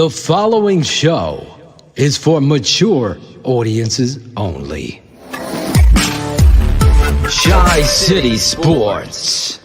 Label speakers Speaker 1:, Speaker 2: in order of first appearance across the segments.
Speaker 1: The following show is for mature audiences only. Shy City Sports.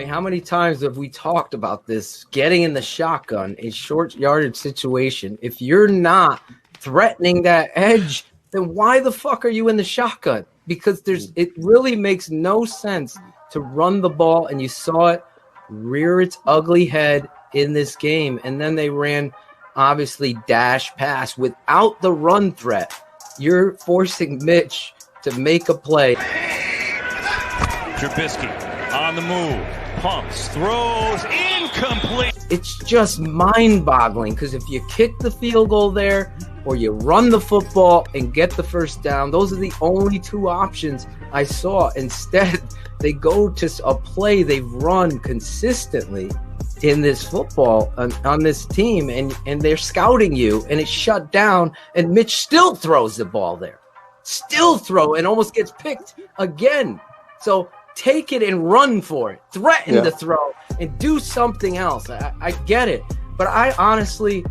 Speaker 2: How many times have we talked about this? Getting in the shotgun, a short yardage situation. If you're not threatening that edge, then why the fuck are you in the shotgun? Because it really makes no sense to run the ball, and you saw it rear its ugly head in this game. And then they ran, obviously, dash pass without the run threat. You're forcing Mitch to make a play.
Speaker 3: Trubisky on the move. Pumps, throws, incomplete.
Speaker 2: It's just mind-boggling because if you kick the field goal there or you run the football and get the first down, those are the only two options I saw. Instead, they go to a play they've run consistently in this football on this team, and they're scouting you, and it's shut down, and Mitch still throws the ball there. And almost gets picked again. So take it and run for it. Threaten to throw and do something else. I get it. But I honestly,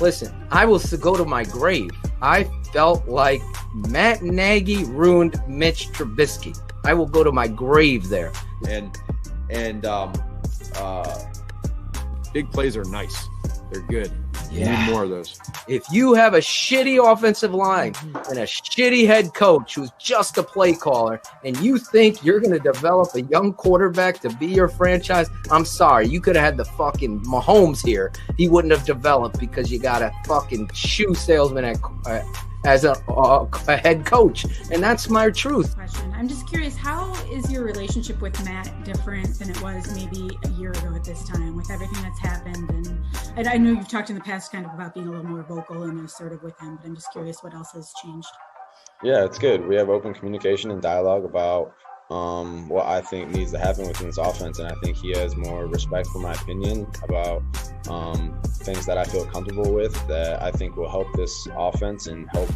Speaker 2: listen, I will go to my grave. I felt like Matt Nagy ruined Mitch Trubisky. I will go to my grave there.
Speaker 4: And big plays are nice. They're good. You need more of those.
Speaker 2: If you have a shitty offensive line and a shitty head coach who's just a play caller, and you think you're going to develop a young quarterback to be your franchise, I'm sorry. You could have had the fucking Mahomes here. He wouldn't have developed because you got a fucking shoe salesman as a head coach. And that's my truth.
Speaker 5: I'm just curious, how is your relationship with Matt different than it was maybe a year ago at this time with everything that's happened? And I know you've talked in the past kind of about being a little more vocal and assertive with him, but I'm just curious what else has changed.
Speaker 6: Yeah, it's good. We have open communication and dialogue about what I think needs to happen within this offense. And I think he has more respect for my opinion about things that I feel comfortable with that I think will help this offense and help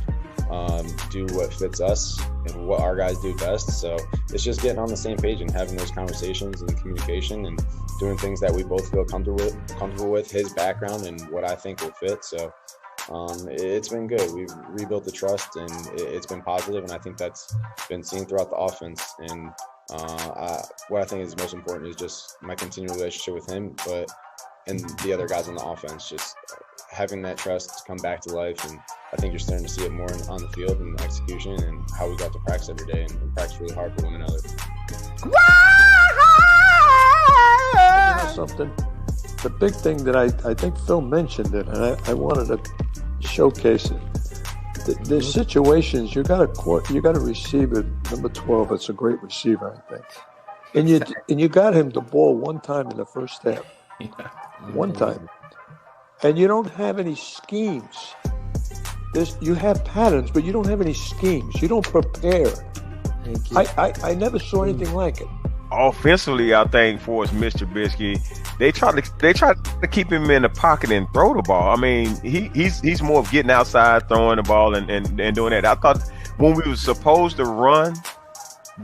Speaker 6: do what fits us and what our guys do best. So it's just getting on the same page and having those conversations and communication and doing things that we both feel comfortable with his background and what I think will fit. So it's been good. We've rebuilt the trust and it's been positive, and I think that's been seen throughout the offense. And what I think is most important is just my continued relationship with him, and the other guys on the offense, just having that trust come back to life. And I think you're starting to see it more on the field and execution and how we got to practice every day and practice really hard for one another.
Speaker 7: Something. The big thing that I think Phil mentioned it, and I wanted to showcase it. There's situations you got a receiver, number 12. It's a great receiver, I think. And you got him the ball one time in the first half.
Speaker 8: Yeah.
Speaker 7: One time. And you don't have any schemes. You have patterns, but you don't have any schemes. You don't prepare.
Speaker 2: Thank you.
Speaker 7: I never saw anything like it.
Speaker 8: Offensively, I think for us, Mr. Trubisky, they try to keep him in the pocket and throw the ball. I mean, he's more of getting outside, throwing the ball, and doing that. I thought when we were supposed to run,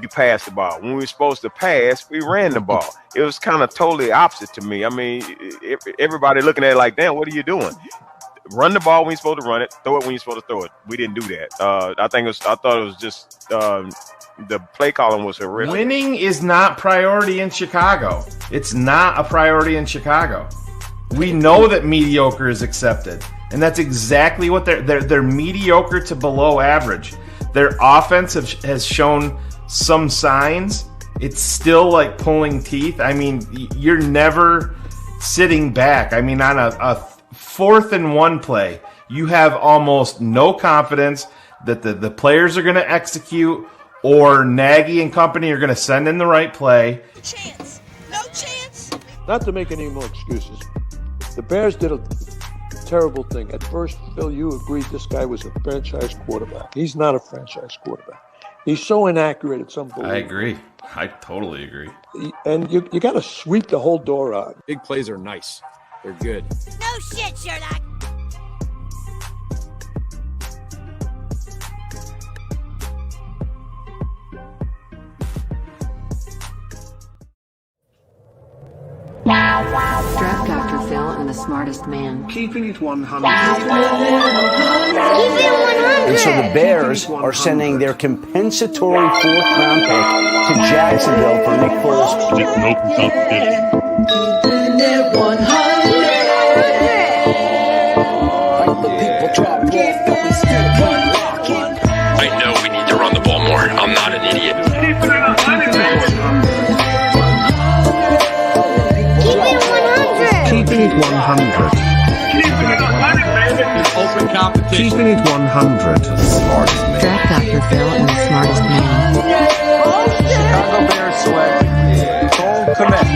Speaker 8: we passed the ball. When we were supposed to pass, we ran the ball. It was kind of totally opposite to me. I mean, everybody looking at it like, damn, what are you doing? Run the ball when you're supposed to run it, throw it when you're supposed to throw it. We didn't do that. I thought it was just the play calling was horrific.
Speaker 9: Winning is not priority in Chicago. It's not a priority in Chicago. We know that mediocre is accepted, and that's exactly what they're mediocre to below average. Their offense has shown some signs. It's still like pulling teeth. I mean, you're never sitting back. I mean, on a 4th and 1 play, you have almost no confidence that the players are going to execute, or Nagy and company are going to send in the right play.
Speaker 10: No chance.
Speaker 7: Not to make any more excuses. The Bears did a terrible thing. At first, Phil, you agreed this guy was a franchise quarterback. He's not a franchise quarterback. He's so inaccurate, it's unbelievable.
Speaker 9: I agree. I totally agree.
Speaker 7: And you got to sweep the whole door out.
Speaker 4: Big plays are nice. They're good.
Speaker 10: No shit, Sherlock.
Speaker 11: Draft Dr. Phil and the Smartest Man.
Speaker 12: Keeping it 100.
Speaker 13: And so the Bears are sending their compensatory fourth-round pick to Jacksonville for Nick Foles.
Speaker 14: No competition.
Speaker 1: Keeping it 100. Fight the people, drop off, but we still keep rocking.
Speaker 15: I know we need to run the ball more. I'm not an idiot.
Speaker 12: Keeping it 100. Keeping it 100. Keeping it 100, baby.
Speaker 3: Open competition.
Speaker 12: Keeping it 100.
Speaker 11: Draft Dr. Phil and the Smartest Man.
Speaker 13: Chicago Bears select Kmet.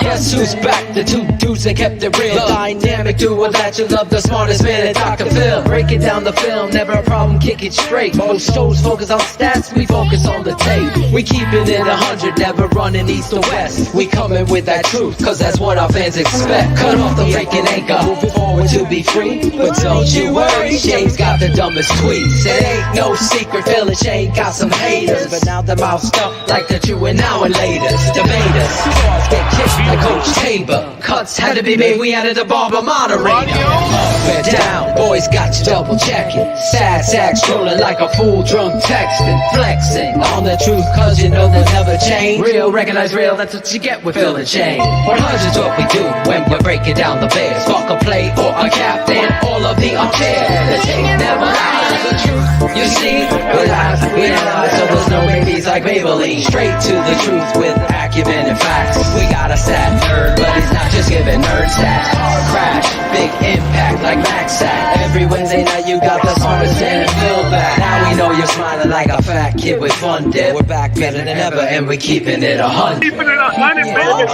Speaker 1: Guess who's back? The two dudes that kept it real. The dynamic duo that you love, the smartest man at Dr. Phil. Breaking down the film, never a problem, kick it straight. Most shows focus on stats, we focus on the tape. We keeping it 100, never running east or west. We coming with that truth, cause that's what our fans expect. Cut off the freaking anchor, moving forward to be free. But don't you worry, Shayne's got the dumbest tweets. It ain't no secret, Phil and Shayne got some haters. But now they're moused up like the true and now and laters. Debaters, stars get kicked like Coach Tabor. Cuts had to be made, we added a barber moderator. Up and down, boys got you double checking. Sad sacks strolling like a fool drunk texting. Flexing on the truth cause you know they'll never change. Real, recognize real, that's what you get with Phil and Shayne. 100's what we do when we're breaking down the Bears. Fuck a play or a captain, all of the unfair. The tape never lies, the truth you see, we lies, we analyze, so there's no babies like Maybelline. Straight to the truth with acumen and facts. We got a sad nerd, but he's not just giving nerd stats. Hard crash, big impact like Max Sack. Every Wednesday night you got the smartest man and Phil back. Now we know you're smiling like a fat kid with fun dip. We're back better than ever and we're keeping it 100.
Speaker 12: Keeping it 100, baby.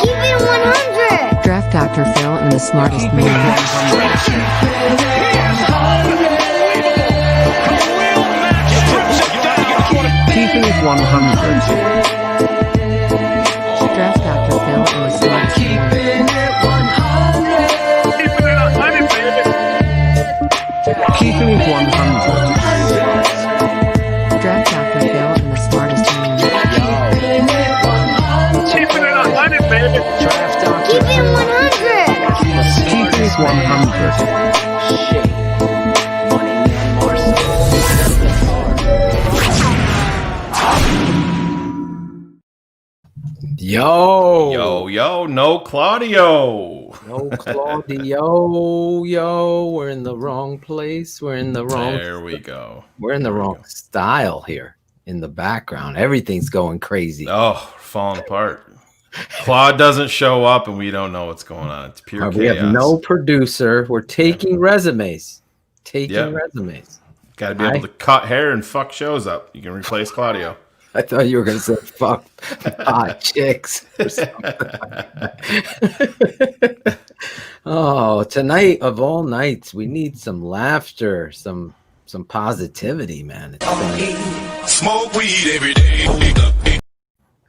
Speaker 10: Keep it 100.
Speaker 11: Draft Dr. Phil and the Smartest Man.
Speaker 12: Keeping it 100.
Speaker 11: Draft Dr. Phil and the Smartest Man.
Speaker 12: Keeping it 100, baby. Keeping it 100.
Speaker 11: Draft Dr. Phil and the Smartest Man.
Speaker 12: Keeping it 100, baby.
Speaker 10: Keep it 100.
Speaker 12: Keeping it 100.
Speaker 9: Yo, no Claudio.
Speaker 2: No Claudio, yo, we're in the wrong place. We're in the wrong.
Speaker 9: There we go.
Speaker 2: We're in the wrong style here in the background. Everything's going crazy.
Speaker 9: Oh, falling apart. Claude doesn't show up, and we don't know what's going on. It's pure chaos.
Speaker 2: We have no producer. We're taking resumes. Resumes.
Speaker 9: Got to be able to cut hair and fuck shows up. You can replace Claudio.
Speaker 2: I thought you were going to say fuck hot chicks or something. Oh, tonight of all nights, we need some laughter, some positivity, man.
Speaker 15: Smoke weed every day.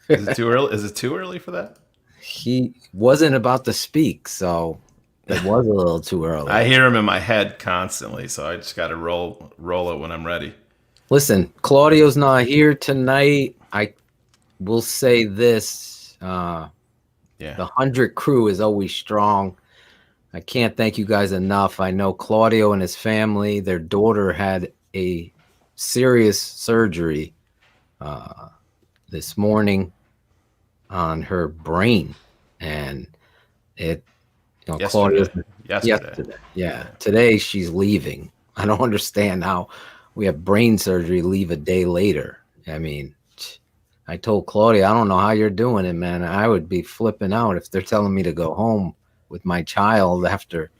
Speaker 9: Is it too early? Is it too early for that?
Speaker 2: He wasn't about to speak, so it was a little too early.
Speaker 9: I hear him in my head constantly, so I just got to roll it when I'm ready.
Speaker 2: Listen, Claudio's not here tonight. I will say this. The 100 crew is always strong. I can't thank you guys enough. I know Claudio and his family, their daughter had a serious surgery this morning on her brain. And
Speaker 9: yesterday.
Speaker 2: Yeah, today she's leaving. I don't understand how we have brain surgery, leave a day later. I mean, I told Claudia, I don't know how you're doing it, man. I would be flipping out if they're telling me to go home with my child after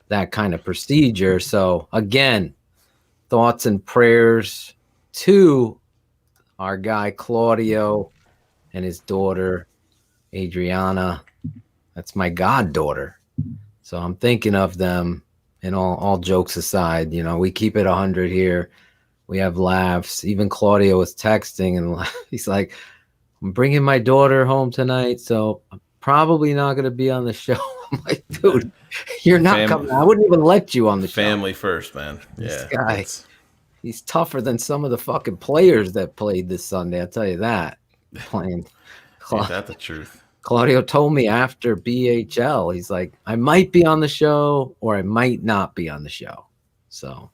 Speaker 2: that kind of procedure. So again, thoughts and prayers to our guy Claudio and his daughter, Adriana. That's my goddaughter. So I'm thinking of them. And all jokes aside, we keep it 100 here. We have laughs. Even Claudio was texting, and he's like, I'm bringing my daughter home tonight, so I'm probably not going to be on the show. I'm like, dude, you're not coming. I wouldn't even let you on the show.
Speaker 9: Family first, man.
Speaker 2: This guy, he's tougher than some of the fucking players that played this Sunday. I'll tell you that. Ain't
Speaker 9: that the truth?
Speaker 2: Claudio told me after BHL, he's like, I might be on the show or I might not be on the show. So,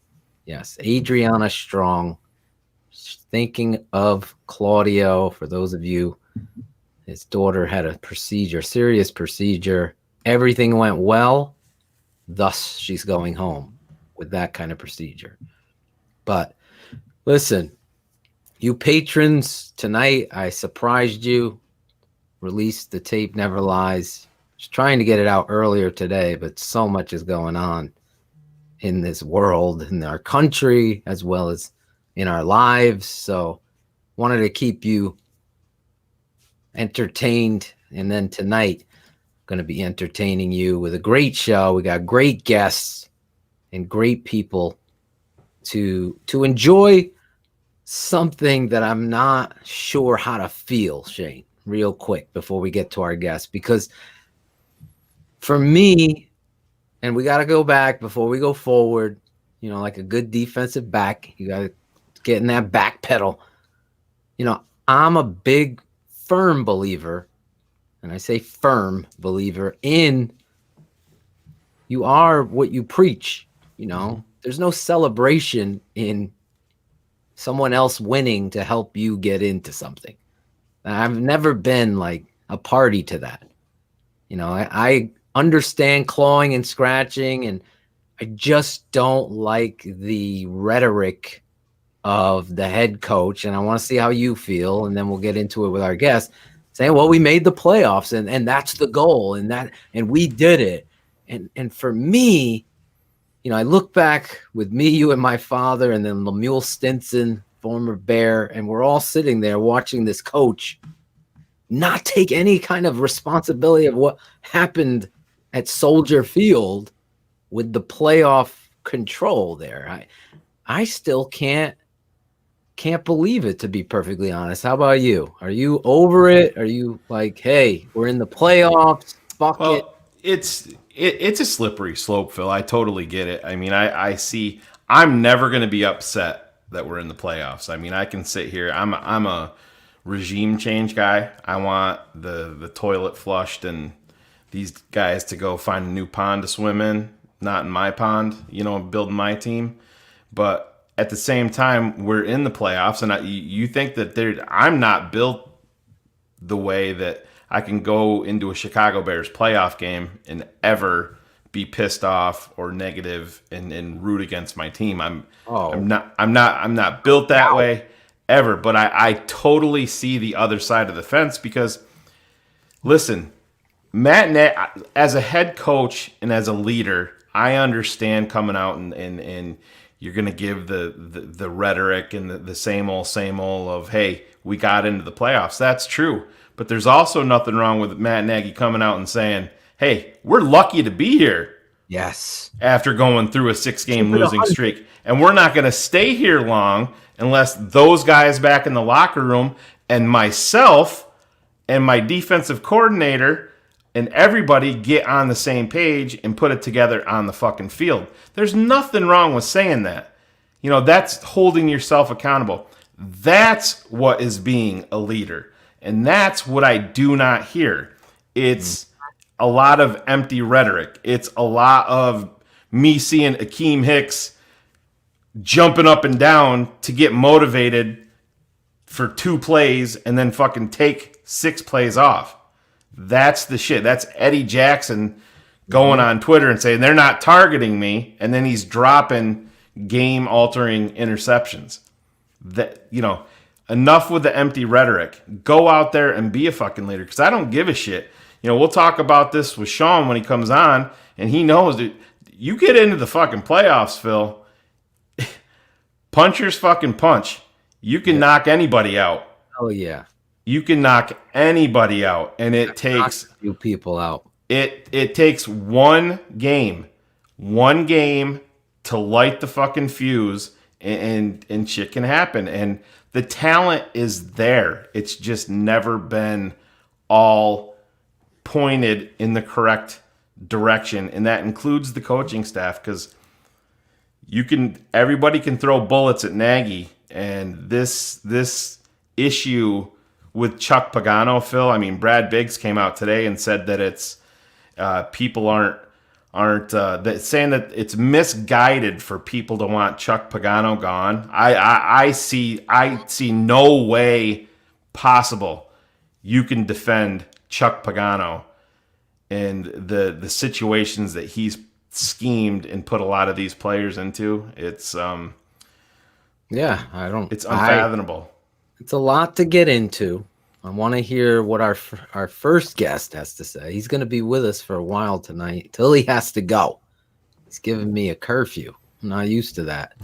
Speaker 2: yes, Adriana Strong. Thinking of Claudio, for those of you, his daughter had a procedure, serious procedure. Everything went well. Thus, she's going home with that kind of procedure. But listen, you patrons, tonight I surprised you. Released the tape Never Lies. Just trying to get it out earlier today, but so much is going on in this world, in our country, as well as in our lives. So wanted to keep you entertained. And then tonight, going to be entertaining you with a great show. We got great guests and great people to enjoy something that I'm not sure how to feel, Shane, real quick before we get to our guests. Because for me, and we got to go back before we go forward, you know, like a good defensive back, you got to get in that back pedal. You know, I'm a big, firm believer, and I say firm believer in you are what you preach. You know, there's no celebration in someone else winning to help you get into something. I've never been like a party to that. You know, I understand clawing and scratching, and I just don't like the rhetoric of the head coach. And I want to see how you feel, and then we'll get into it with our guests, saying, well, we made the playoffs and that's the goal, and we did it. And for me, you know, I look back with me, you, and my father, and then Lemuel Stinson, former Bear, and we're all sitting there watching this coach not take any kind of responsibility of what happened at Soldier Field with the playoff control there. I still can't believe it, to be perfectly honest. How about you? Are you over it? Are you like, hey, we're in the playoffs, fuck it?
Speaker 9: It's a slippery slope, Phil. I totally get it. I mean, I see. I'm never going to be upset that we're in the playoffs. I mean, I can sit here. I'm a regime change guy. I want the toilet flushed and these guys to go find a new pond to swim in, not in my pond. You know, building my team. But at the same time, we're in the playoffs, and you think that I'm not built the way that I can go into a Chicago Bears playoff game and ever be pissed off or negative and root against my team. I'm not built that way ever. But I totally see the other side of the fence because, listen, Matt Nagy, as a head coach and as a leader, I understand coming out and you're going to give the rhetoric and the same old of, hey, we got into the playoffs. That's true. But there's also nothing wrong with Matt Nagy coming out and saying, hey, we're lucky to be here.
Speaker 2: Yes. After
Speaker 9: going through a 6-game losing streak. And we're not going to stay here long unless those guys back in the locker room and myself and my defensive coordinator and everybody get on the same page and put it together on the fucking field. There's nothing wrong with saying that. You know, that's holding yourself accountable. That's what is being a leader. And that's what I do not hear. It's a lot of empty rhetoric. It's a lot of me seeing Akeem Hicks jumping up and down to get motivated for 2 plays and then fucking take 6 plays off. That's the shit. That's Eddie Jackson going on Twitter and saying they're not targeting me, and then he's dropping game-altering interceptions. That, you know, enough with the empty rhetoric. Go out there and be a fucking leader, because I don't give a shit. You know, we'll talk about this with Shawn when he comes on, and he knows that you get into the fucking playoffs, Phil. Punchers fucking punch. You can knock anybody out.
Speaker 2: Oh, yeah.
Speaker 9: You can knock anybody out, and it takes
Speaker 2: a few people out.
Speaker 9: It takes one game to light the fucking fuse, and shit can happen. And the talent is there. It's just never been all pointed in the correct direction, and that includes the coaching staff, because everybody can throw bullets at Nagy, and this issue with Chuck Pagano, Phil. I mean, Brad Biggs came out today and said that it's people aren't saying that it's misguided for people to want Chuck Pagano gone. I see no way possible you can defend Chuck Pagano and the situations that he's schemed and put a lot of these players into. It's it's unfathomable.
Speaker 2: It's a lot to get into. I want to hear what our first guest has to say. He's going to be with us for a while tonight till he has to go. He's giving me a curfew. I'm not used to that.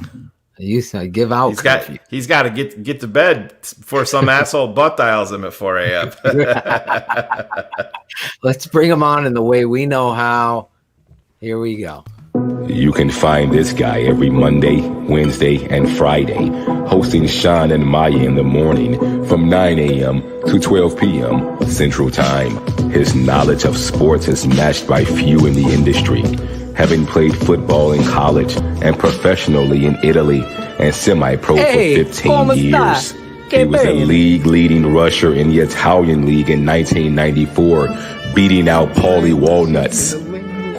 Speaker 2: I give out curfew.
Speaker 9: He's got to get to bed before some asshole butt dials him at 4 a.m.
Speaker 2: Let's bring him on in the way we know how. Here we go.
Speaker 16: You can find this guy every Monday, Wednesday, and Friday, hosting Shawn and Maya in the morning from 9 a.m. to 12 p.m. Central Time. His knowledge of sports is matched by few in the industry. Having played football in college and professionally in Italy and semi-pro for 15 years. He was a league-leading rusher in the Italian League in 1994, beating out Paulie Walnuts.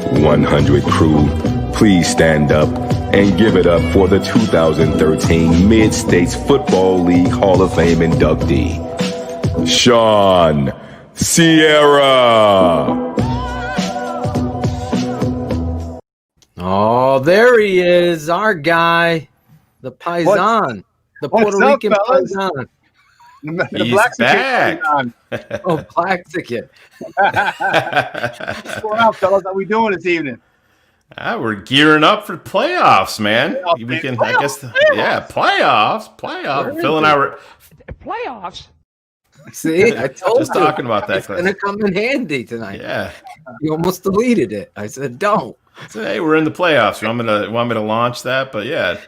Speaker 16: 100 crew, please stand up and give it up for the 2013 Mid-States Football League Hall of Fame inductee, Shawn Sierra.
Speaker 2: Oh, there he is, our guy, the Paisan, the Puerto Rican Paisan.
Speaker 17: The Black
Speaker 9: back.
Speaker 2: Oh, Blaxican.
Speaker 17: What's going on, fellas? How are we doing this evening?
Speaker 9: We're gearing up for playoffs, man. We can, I guess, playoffs. Phil and I were
Speaker 1: Playoffs?
Speaker 2: See, I told
Speaker 9: just
Speaker 2: you.
Speaker 9: talking about that.
Speaker 2: It's going to come in handy tonight.
Speaker 9: Yeah.
Speaker 2: You almost deleted it. I said, don't.
Speaker 9: So, hey, we're in the playoffs. You want me to launch that? But yeah,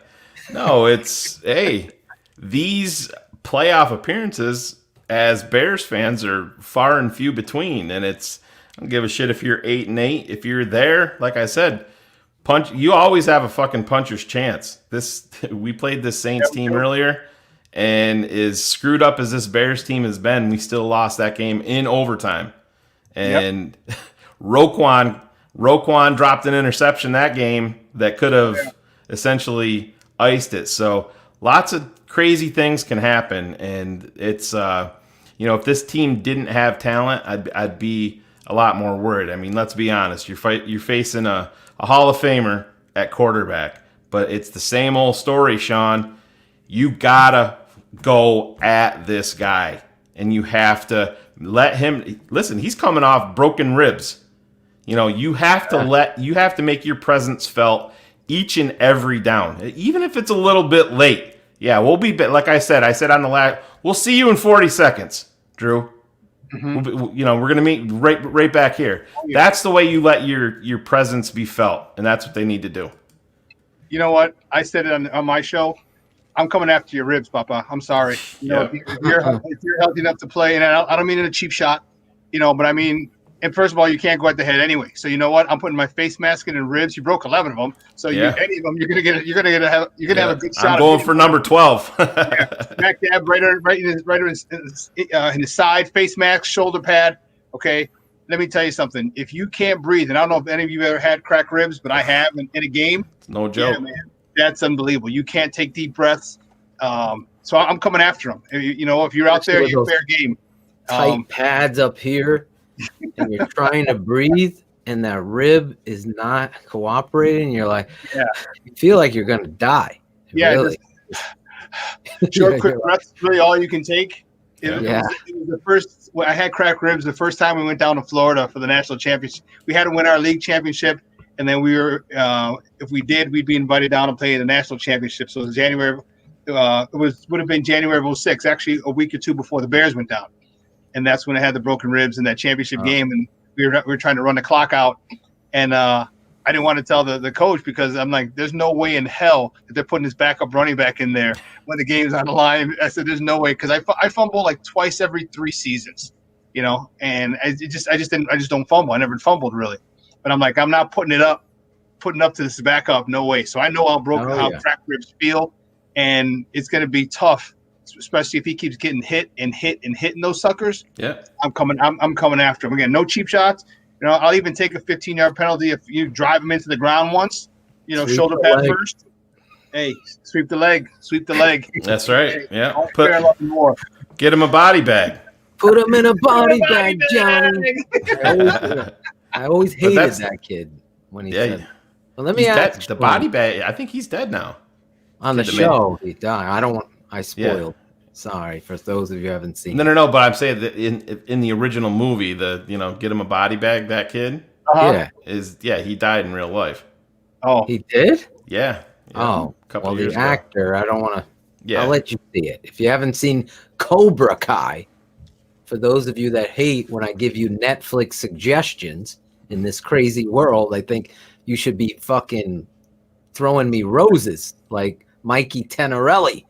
Speaker 9: no, these playoff appearances as Bears fans are far and few between, and I don't give a shit if you're 8-8. If you're there, like I said, you always have a fucking puncher's chance. We played this Saints team earlier, and as screwed up as this Bears team has been, we still lost that game in overtime. And Roquan dropped an interception that game that could have essentially iced it. So lots of crazy things can happen, and it's if this team didn't have talent, I'd be a lot more worried. I mean, let's be honest. You're facing a Hall of Famer at quarterback, but it's the same old story, Shawn. You gotta go at this guy, and you have to let him listen. He's coming off broken ribs. You have to make your presence felt each and every down, even if it's a little bit late. Yeah, we'll be like I said on the last. We'll see you in 40 seconds, Drew. Mm-hmm. We're gonna meet right back here. Oh, yeah. That's the way you let your presence be felt, and that's what they need to do.
Speaker 17: You know what? I said it on my show. I'm coming after your ribs, Papa. I'm sorry. If you're healthy enough to play, and I don't mean in a cheap shot, but I mean. And first of all, you can't go at the head anyway. So you know what? I'm putting my face mask in and ribs. You broke 11 of them. So any of them, you're gonna have a good shot.
Speaker 9: I'm going for number 12.
Speaker 17: Smack dab right in his side, face mask, shoulder pad. Okay. Let me tell you something. If you can't breathe, and I don't know if any of you ever had cracked ribs, but I have in a game.
Speaker 9: No joke.
Speaker 17: Yeah, man, that's unbelievable. You can't take deep breaths. So I'm coming after him. If you're out there, you're fair game.
Speaker 2: Tight pads up here. And you're trying to breathe, and that rib is not cooperating. You're like, you feel like you're gonna die. Really.
Speaker 17: Short, quick breaths. Really, all you can take. It was the first. I had cracked ribs the first time we went down to Florida for the national championship. We had to win our league championship, and then we were. If we did, we'd be invited down to play in the national championship. So it was January. Would have been January of 2006, actually a week or two before the Bears went down. And that's when I had the broken ribs in that championship game, and we were trying to run the clock out, and I didn't want to tell the coach because I'm like, there's no way in hell that they're putting this backup running back in there when the game's on the line. I said, there's no way, because I fumble like twice every 3 seasons, and I just don't fumble. I never fumbled really, but I'm like, I'm not putting up to this backup, no way. So I know how cracked ribs feel, and it's going to be tough especially if he keeps getting hit and hitting those suckers.
Speaker 9: Yeah,
Speaker 17: I'm coming after him again. No cheap shots. You know, I'll even take a 15-yard penalty if you drive him into the ground once. You know,
Speaker 2: Sweep
Speaker 17: shoulder
Speaker 2: the
Speaker 17: pad
Speaker 2: leg.
Speaker 17: first. Hey, sweep the leg.
Speaker 9: That's right.
Speaker 17: Hey,
Speaker 9: Yeah,
Speaker 17: don't care nothing more.
Speaker 9: get him a body bag.
Speaker 2: Put him in a body bag, Johnny. I always hated
Speaker 9: that's-
Speaker 2: that kid when he
Speaker 9: Yeah,
Speaker 2: said. Well, let
Speaker 9: he's
Speaker 2: me ask
Speaker 9: dead. The
Speaker 2: Shawn.
Speaker 9: body bag. I think he's dead now.
Speaker 2: On the
Speaker 9: Kid that
Speaker 2: show. He died. I don't want. I
Speaker 9: Yeah.
Speaker 2: spoiled. Sorry for those of you who haven't seen.
Speaker 9: No. But I'm saying that in the original movie, get him a body bag. That kid.
Speaker 2: Yeah.
Speaker 9: He died in real life.
Speaker 17: Oh,
Speaker 2: he did.
Speaker 9: Yeah.
Speaker 2: Oh,
Speaker 9: a couple
Speaker 2: well,
Speaker 9: years
Speaker 2: the
Speaker 9: ago.
Speaker 2: actor. I don't want to.
Speaker 9: Yeah.
Speaker 2: I'll let you see it. If you haven't seen Cobra Kai, for those of you that hate when I give you Netflix suggestions in this crazy world, I think you should be fucking throwing me roses like Mikey Tenorelli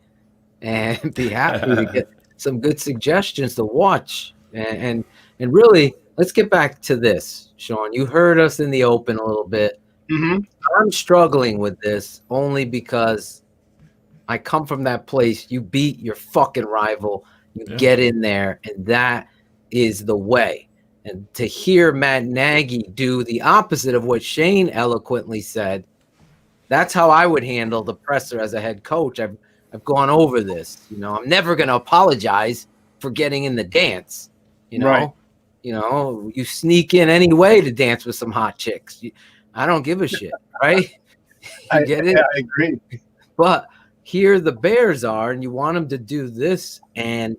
Speaker 2: and be happy to get some good suggestions to watch. And really, let's get back to this, Shawn. You heard us in the open a little bit.
Speaker 17: Mm-hmm.
Speaker 2: I'm struggling with this only because I come from that place. You beat your fucking rival. You get in there, and that is the way. And to hear Matt Nagy do the opposite of what Shayne eloquently said, that's how I would handle the presser as a head coach. I've gone over this. You know, I'm never going to apologize for getting in the dance. You know,
Speaker 17: Right.
Speaker 2: You know, you sneak in any way to dance with some hot chicks. I don't give a shit, right? You get it?
Speaker 17: Yeah, I agree.
Speaker 2: But here the Bears are, and you want them to do this. And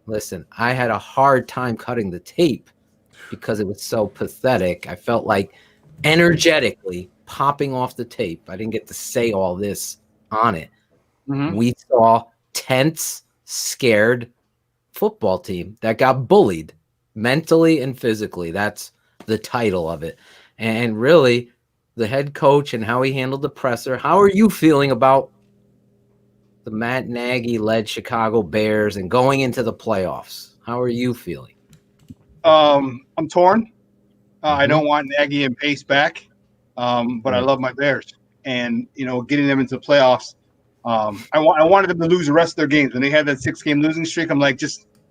Speaker 2: listen, I had a hard time cutting the tape because it was so pathetic. I felt like energetically popping off the tape. I didn't get to say all this on it.
Speaker 17: Mm-hmm.
Speaker 2: We saw tense, scared football team that got bullied mentally and physically. That's the title of it. And really, the head coach and how he handled the presser. How are you feeling about the Matt Nagy-led Chicago Bears and going into the playoffs? How are you feeling?
Speaker 17: I'm torn. I don't want Nagy and Pace back, but I love my Bears. And, you know, getting them into the playoffs, I wanted them to lose the rest of their games. When they had that 6-game losing streak, I'm like,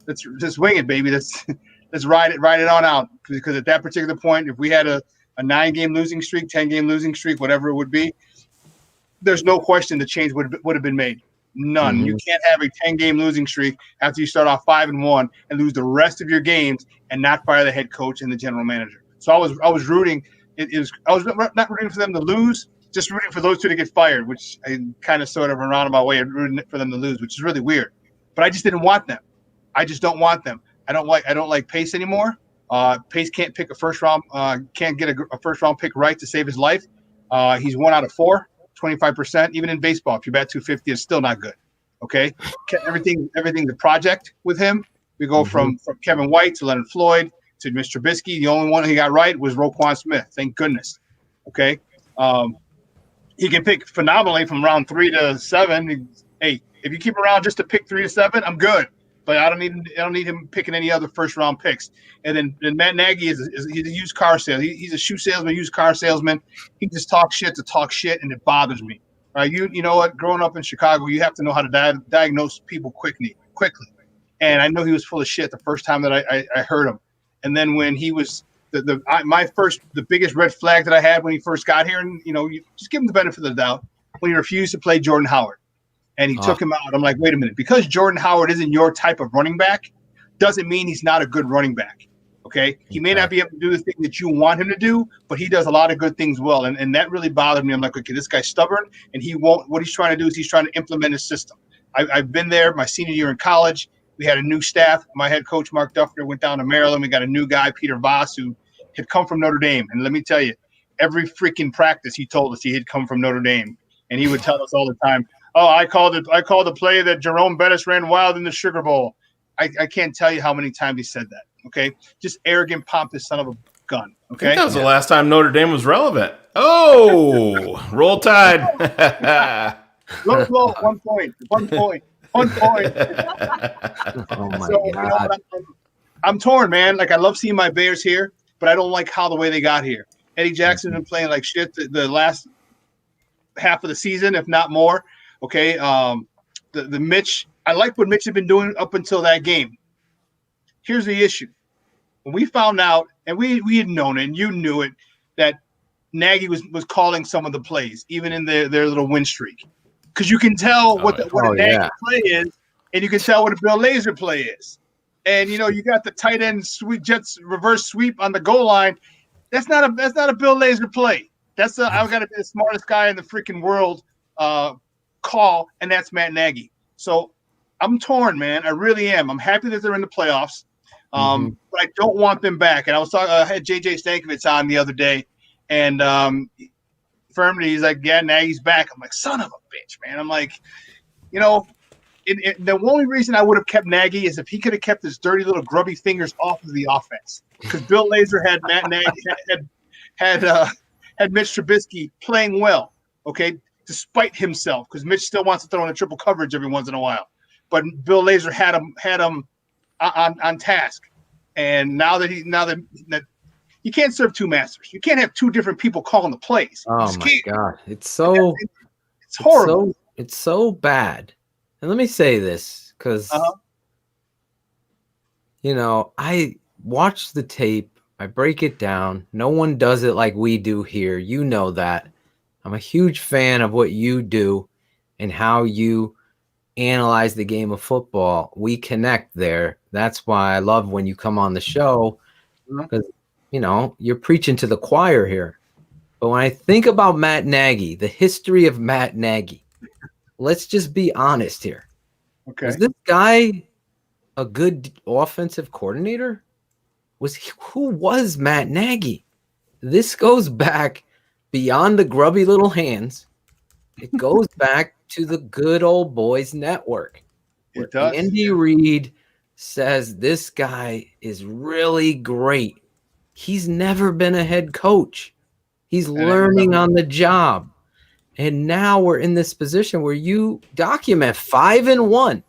Speaker 17: let's wing it, baby. Let's ride it on out. Because at that particular point, if we had a 9-game losing streak, 10-game losing streak, whatever it would be, there's no question the change would have been made. None.
Speaker 2: Mm-hmm.
Speaker 17: You can't have a 10-game losing streak after you start off 5-1 and lose the rest of your games and not fire the head coach and the general manager. So I was rooting. I was not rooting for them to lose, just rooting for those two to get fired, which I kind of sort of a roundabout way of rooting for them to lose, which is really weird. But I just didn't want them. I just don't want them. I don't like Pace anymore. Pace can't pick can't get a first round pick right to save his life. He's 1 out of 4. 25%. Even in baseball, if you bat 250, it's still not good. Okay, everything's a project with him. We go from Kevin White to Leonard Floyd to Mr. Trubisky. The only one he got right was Roquan Smith. Thank goodness. Okay, he can pick phenomenally from round 3 to 7. Hey, if you keep around just to pick 3 to 7, I'm good. But I don't need him picking any other first round picks. And then Matt Nagy he's a used car salesman. He's a shoe salesman, used car salesman. He just talks shit to talk shit, and it bothers me. Right? You know what? Growing up in Chicago, you have to know how to diagnose people quickly. And I know he was full of shit the first time that I heard him. And then when he was the biggest red flag that I had when he first got here, and you just give him the benefit of the doubt, when he refused to play Jordan Howard. And he took him out. I'm like, wait a minute. Because Jordan Howard isn't your type of running back doesn't mean he's not a good running back. Okay? He may not be able to do the thing that you want him to do, but he does a lot of good things well. And that really bothered me. I'm like, okay, this guy's stubborn, and he won't. What he's trying to do is he's trying to implement his system. I've been there my senior year in college. We had a new staff. My head coach, Mark Duffner, went down to Maryland. We got a new guy, Peter Voss, who had come from Notre Dame. And let me tell you, every freaking practice he told us he had come from Notre Dame. And he would tell us all the time, oh, I called the play that Jerome Bettis ran wild in the Sugar Bowl. I can't tell you how many times he said that. Okay, just arrogant, pompous son of a gun. Okay,
Speaker 9: I think that was the last time Notre Dame was relevant. Oh, roll Tide.
Speaker 17: Low, 1 point. Oh my God. I'm torn, man. Like I love seeing my Bears here, but I don't like the way they got here. Eddie Jackson's been playing like shit the last half of the season, if not more. Okay. the Mitch. I like what Mitch had been doing up until that game. Here's the issue. When we found out, and we had known it, and you knew it, that Nagy was calling some of the plays, even in their little win streak. Because you can tell what a Nagy play is, and you can tell what a Bill Lazor play is. And you got the tight end jets reverse sweep on the goal line. That's not a Bill Lazor play. I've got to be the smartest guy in the freaking world call, and that's Matt Nagy. So I'm torn, man. I really am. I'm happy that they're in the playoffs, but I don't want them back. And I was talking. I had JJ Stankovitz on the other day, and confirmed he's like, yeah, Nagy's back. I'm like, son of a bitch, man. I'm like, the only reason I would have kept Nagy is if he could have kept his dirty little grubby fingers off of the offense. Because Bill Lazor had Matt Nagy had Mitch Trubisky playing well, okay, despite himself, because Mitch still wants to throw in a triple coverage every once in a while. But Bill Lazor had him on task. And now that you can't serve two masters. You can't have two different people calling the plays.
Speaker 2: Oh my God. It's
Speaker 17: horrible.
Speaker 2: It's so bad. And let me say this, because I watch the tape, I break it down. No one does it like we do here. You know that. I'm a huge fan of what you do and how you analyze the game of football. We connect there. That's why I love when you come on the show, because you're preaching to the choir here. But when I think about Matt Nagy, the history of Matt Nagy, let's just be honest here.
Speaker 17: Okay.
Speaker 2: Was this guy a good offensive coordinator? Who was Matt Nagy? This goes back beyond the grubby little hands. It goes back to the good old boys network.
Speaker 17: It does.
Speaker 2: Andy Reid says this guy is really great. He's never been a head coach. He's learning on the job. And now we're in this position where you document 5-1.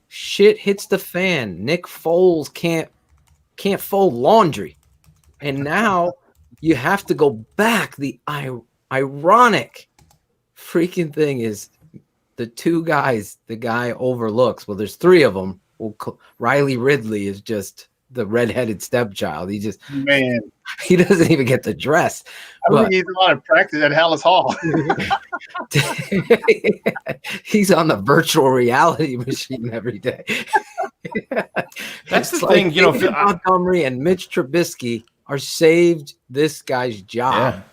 Speaker 2: Shit hits the fan. Nick Foles can't fold laundry. And now you have to go back. The ironic freaking thing is the two guys the guy overlooks. Well, there's three of them. Riley Ridley is just the redheaded stepchild. He doesn't even get to dress.
Speaker 17: I think he's a lot of practice at Hallis Hall.
Speaker 2: He's on the virtual reality machine every day.
Speaker 9: That's the thing,
Speaker 2: Montgomery and Mitch Trubisky are saved this guy's job.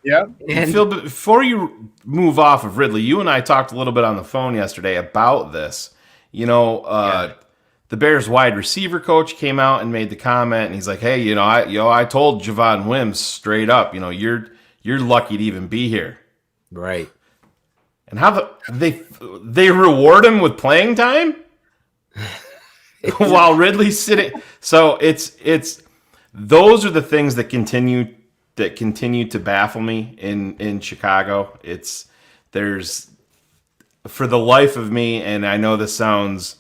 Speaker 17: Yeah.
Speaker 9: And Phil, before you move off of Ridley, you and I talked a little bit on the phone yesterday about this. The Bears wide receiver coach came out and made the comment, and he's like, "Hey, I told Javon Wims straight up, you're lucky to even be here."
Speaker 2: Right.
Speaker 9: And how they reward him with playing time while Ridley's sitting. So it's those are the things that continue to baffle me in Chicago. There's for the life of me, and I know this sounds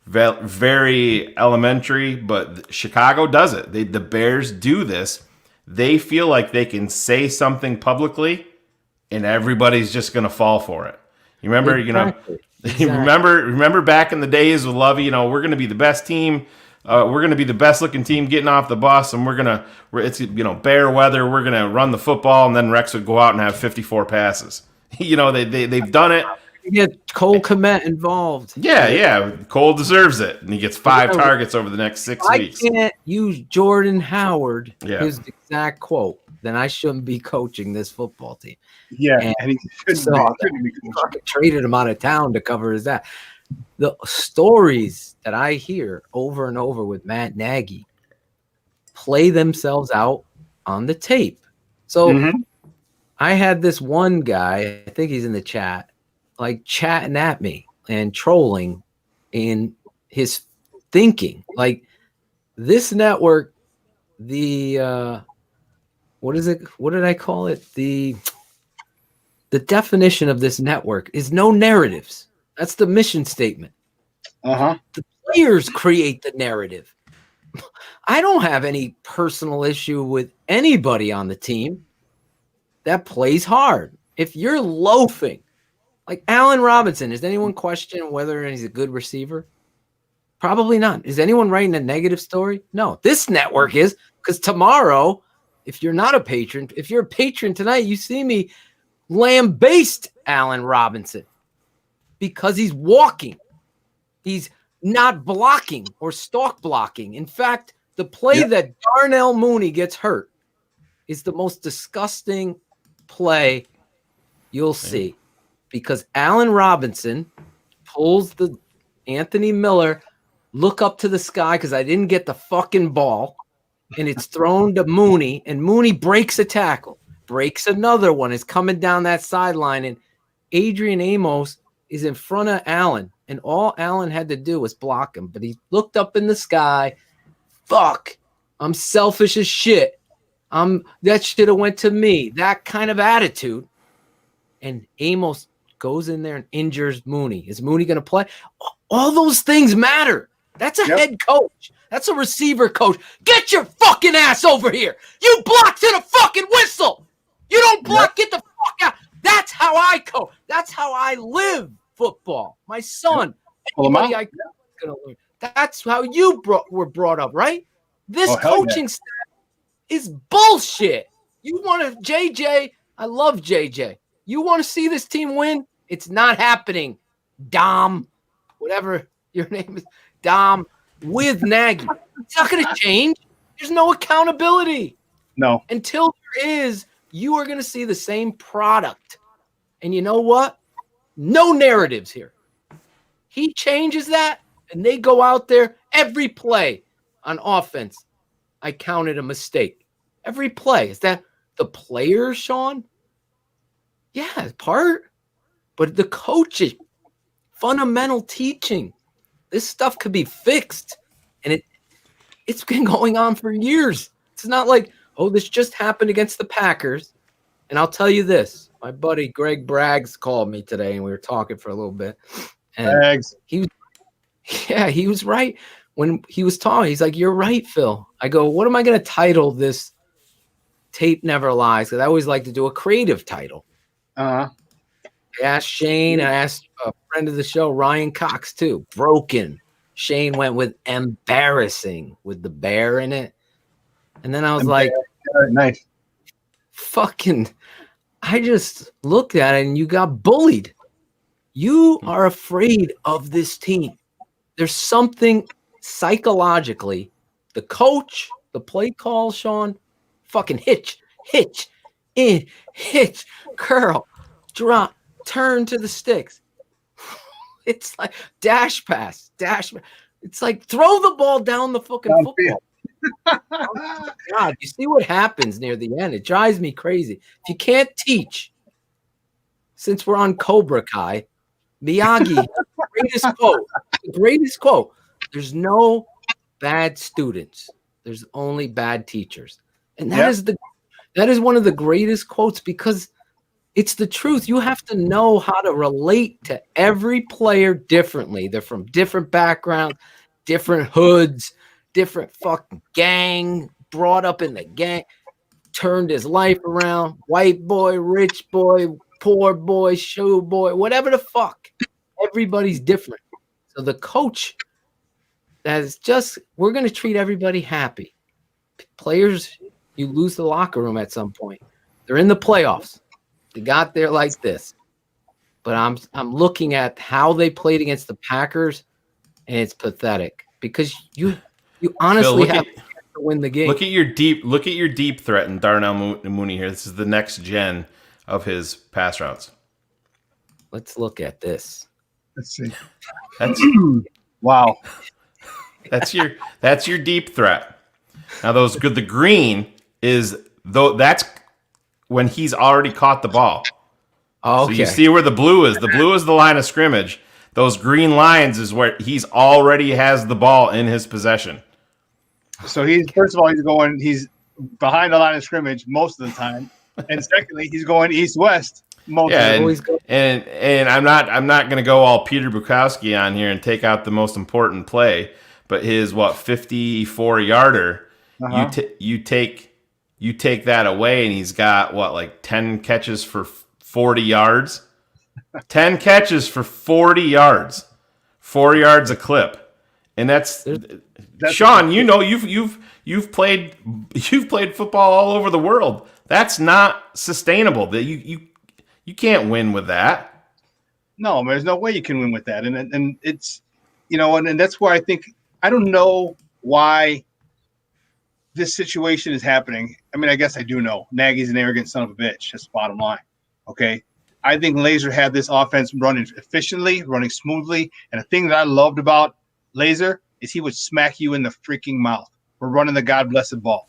Speaker 9: very elementary, but Chicago does it. The Bears do this. They feel like they can say something publicly, and everybody's just going to fall for it. You remember,
Speaker 2: Exactly.
Speaker 9: remember back in the days with Lovey. We're going to be the best team. We're going to be the best looking team getting off the bus, and it's bear weather. We're going to run the football, and then Rex would go out and have 54 passes. They've done it.
Speaker 2: You get Cole Kmet involved.
Speaker 9: Yeah. Cole deserves it, and he gets 5 targets over the next 6 weeks.
Speaker 2: I can't use Jordan Howard,
Speaker 9: Yeah.
Speaker 2: his exact quote, then I shouldn't be coaching this football team.
Speaker 17: Yeah, and he shouldn't be
Speaker 2: fucking traded him out of town to cover his ass. The stories that I hear over and over with Matt Nagy play themselves out on the tape. So I had this one guy, I think he's in the chat, like chatting at me and trolling in his thinking. Like this network, what is it? What did I call it? The definition of this network is no narratives. That's the mission statement. The players create the narrative. I don't have any personal issue with anybody on the team that plays hard. If you're loafing Like Allen Robinson, is anyone questioning whether he's a good receiver? Probably not. Is anyone writing a negative story? No. This network is, because tomorrow, if you're not a patron, if you're a patron tonight, you see me lambaste Allen Robinson because he's walking. He's not blocking or stalk blocking. In fact, the play that Darnell Mooney gets hurt is the most disgusting play you'll see, because Allen Robinson pulls the Anthony Miller look up to the sky because I didn't get the fucking ball, and it's thrown to Mooney, and Mooney breaks a tackle, breaks another one, is coming down that sideline, and Adrian Amos is in front of Allen, and all Allen had to do was block him, but he looked up in the sky. Fuck, I'm selfish as shit. That should have went to me. That kind of attitude. And Amos goes in there and injures Mooney. Is Mooney going to play? All those things matter. That's a head coach. That's a receiver coach. Get your fucking ass over here. You block to the fucking whistle. You don't block. Get the fuck out. That's how I coach. That's how I live football. My son. Anybody I gonna learn. That's how you were brought up, right? This coaching staff is bullshit. You want to, JJ, I love JJ. You want to see this team win? It's not happening. Dom, whatever your name is, Dom, with Nagy. It's not going to change. There's no accountability.
Speaker 17: No.
Speaker 2: Until there is, you are going to see the same product. And you know what? No narratives here. He changes that, and they go out there every play on offense. I counted a mistake. Every play. Is that the players, Shawn? Yeah, part. But the coaching, fundamental teaching, this stuff could be fixed. And it's been going on for years. It's not like, oh, this just happened against the Packers. And I'll tell you this. My buddy Greg Braggs called me today, and we were talking for a little bit. And
Speaker 17: Braggs.
Speaker 2: He was right. When he was talking, he's like, you're right, Phil. I go, what am I going to title this Tape Never Lies? Because I always like to do a creative title. I asked Shane. I asked a friend of the show, Ryan Cox, too. Broken. Shane went with embarrassing with the bear in it. And then I was like,
Speaker 17: nice.
Speaker 2: Fucking, I just looked at it and you got bullied. You are afraid of this team. There's something psychologically, the coach, the play call, Shawn, fucking hitch, in, hitch, curl, drop, turn to the sticks. It's like dash pass. It's like throw the ball down the fucking football. Oh God, you see what happens near the end. It drives me crazy. If you can't teach, since we're on Cobra Kai, Miyagi, the greatest quote. There's no bad students. There's only bad teachers. And that is one of the greatest quotes, because it's the truth. You have to know how to relate to every player differently. They're from different backgrounds, different hoods, different fucking gang, brought up in the gang, turned his life around, white boy, rich boy, poor boy, shoe boy, whatever the fuck. Everybody's different. So the coach, that is just, we're going to treat everybody happy. Players, you lose the locker room at some point. They're in the playoffs. They got there like this. But I'm looking at how they played against the Packers, and it's pathetic, because you honestly have to win the game.
Speaker 9: Look at your deep threat in Darnell Mooney here. This is the next gen of his pass routes.
Speaker 2: Let's look at this.
Speaker 17: Let's see.
Speaker 9: That's
Speaker 17: wow.
Speaker 9: That's your deep threat. Now the green is that's when he's already caught the ball.
Speaker 2: Okay.
Speaker 9: So you see where the blue is. The blue is the line of scrimmage. Those green lines is where he's already has the ball in his possession.
Speaker 17: So he's behind the line of scrimmage most of the time, and secondly, he's going east-west most of the time.
Speaker 9: And I'm not going to go all Peter Bukowski on here and take out the most important play, but his 54 yarder, you take that away, and he's got 10 catches for 40 yards. 10 catches for 40 yards, 4 yards a clip, and that's Shawn. You know, you've played football all over the world. That's not sustainable. That you can't win with that.
Speaker 17: No, there's no way you can win with that, and it's and that's why I think I don't know why this situation is happening. I mean, I guess I do know. Nagy's an arrogant son of a bitch. That's the bottom line. Okay. I think Laser had this offense running efficiently, running smoothly. And the thing that I loved about Laser is he would smack you in the freaking mouth. We're running the God blessed ball.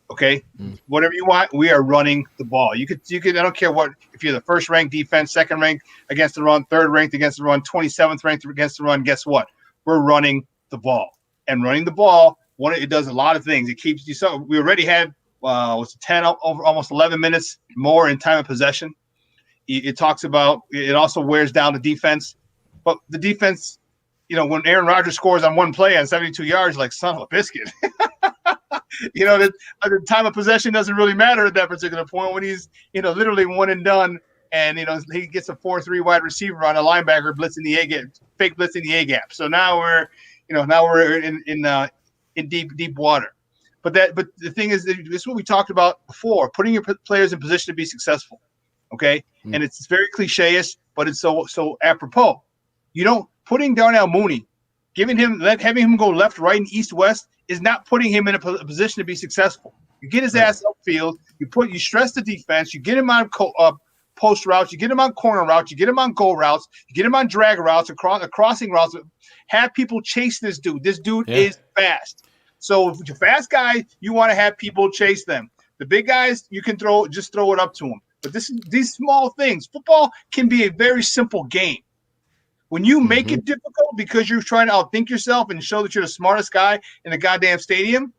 Speaker 17: Okay. Whatever you want, we are running the ball. You could, I don't care what, if you're the first ranked defense, second ranked against the run, third ranked against the run, 27th ranked against the run. Guess what? We're running the ball. And running the ball, it does a lot of things. It keeps you so. We already had was 10 over almost 11 minutes more in time of possession. It talks about it also wears down the defense, but the defense, when Aaron Rodgers scores on one play on 72 yards, like son of a biscuit. The time of possession doesn't really matter at that particular point when he's literally one and done, and he gets a 4-3 wide receiver on a linebacker blitzing the A gap, fake blitzing the A gap. So now we're in deep water. But the thing is, this is what we talked about before, putting your players in position to be successful. Okay. And it's very cliche-ish, but it's so apropos. Putting Darnell Mooney, having him go left, right, and east, west is not putting him in a position to be successful. You get his ass upfield, you stress the defense, you get him on post routes, you get him on corner routes, you get him on goal routes, you get him on drag routes, crossing routes. Have people chase this dude. This dude is fast. So if you're fast guys, you want to have people chase them. The big guys, you can throw it up to them. But these small things, football can be a very simple game. When you make it difficult because you're trying to outthink yourself and show that you're the smartest guy in the goddamn stadium,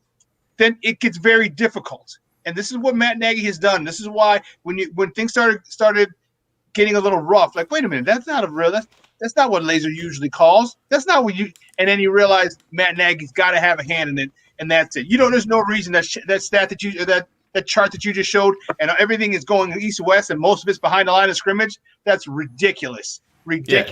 Speaker 17: then it gets very difficult. And this is what Matt Nagy has done. This is why when things started getting a little rough, like, wait a minute, that's not what Laser usually calls. That's not what you. And then you realize Matt Nagy's got to have a hand in it, and that's it. There's no reason that chart that you just showed, and everything is going east-west, and most of it's behind the line of scrimmage. That's ridiculous. Yeah.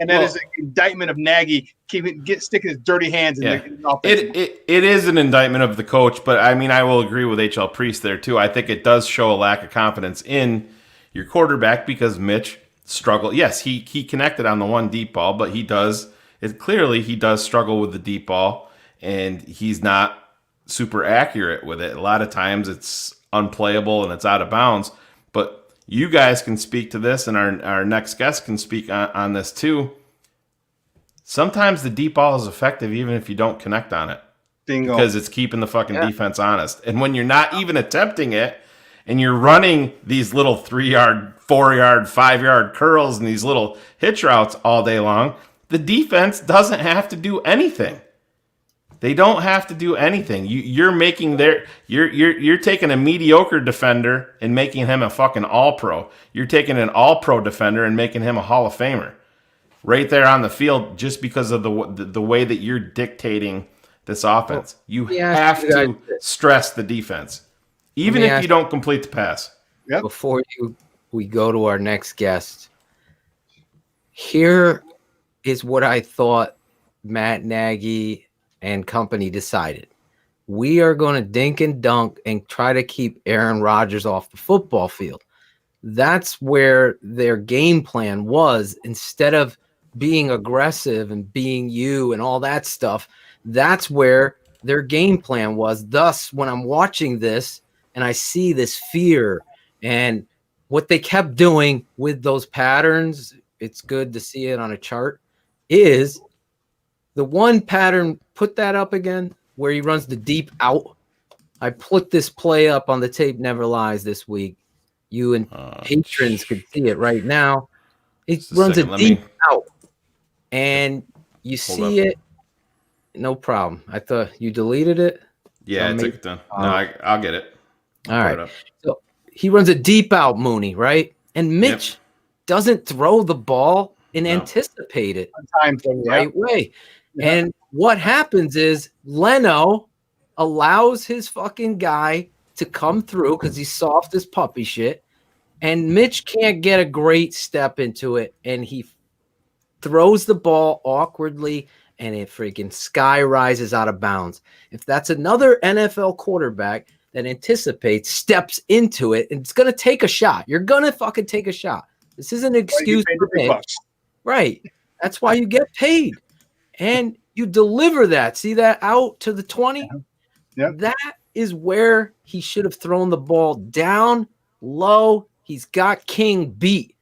Speaker 17: And that is an indictment of Nagy sticking his dirty hands in the offense.
Speaker 9: It is an indictment of the coach, but I mean, I will agree with HL Priest there too. I think it does show a lack of confidence in your quarterback because Mitch struggled. Yes, he connected on the one deep ball, but he does struggle with the deep ball, and he's not super accurate with it. A lot of times it's unplayable and it's out of bounds, but you guys can speak to this, and our next guest can speak on this too. Sometimes the deep ball is effective even if you don't connect on it.
Speaker 17: Bingo.
Speaker 9: Because it's keeping the fucking defense honest. And when you're not even attempting it and you're running these little 3-yard, 4-yard, 5-yard curls and these little hitch routes all day long, the defense doesn't have to do anything. They don't have to do anything. You're taking a mediocre defender and making him a fucking all-pro. You're taking an all-pro defender and making him a Hall of Famer. Right there on the field, just because of the way that you're dictating this offense. You have to stress the defense, even if you don't complete the pass.
Speaker 17: Yep.
Speaker 2: Before we go to our next guest, here is what I thought Matt Nagy and company decided. We are going to dink and dunk and try to keep Aaron Rodgers off the football field. That's where their game plan was. Instead of being aggressive and being you and all that stuff, that's where their game plan was. Thus, when I'm watching this and I see this fear and what they kept doing with those patterns, it's good to see it on a chart, is the one pattern, put that up again, where he runs the deep out. I put this play up on the Tape Never Lies this week. You and patrons could see it right now. It runs a deep out. And you see it. No problem. I thought you deleted it.
Speaker 9: Yeah, I took it down. No, I'll get it.
Speaker 2: All right. So he runs a deep out, Mooney, right? And Mitch doesn't throw the ball and anticipate it the right way. Yeah. And what happens is Leno allows his fucking guy to come through because he's soft as puppy shit. And Mitch can't get a great step into it, and he throws the ball awkwardly, and it freaking sky rises out of bounds. If that's another NFL quarterback that anticipates, steps into it, and it's going to take a shot. You're going to fucking take a shot. This isn't an excuse for Mitch. Right. That's why you get paid. And you deliver that. See that out to the 20?
Speaker 17: Yep.
Speaker 2: That is where he should have thrown the ball down low. He's got King beat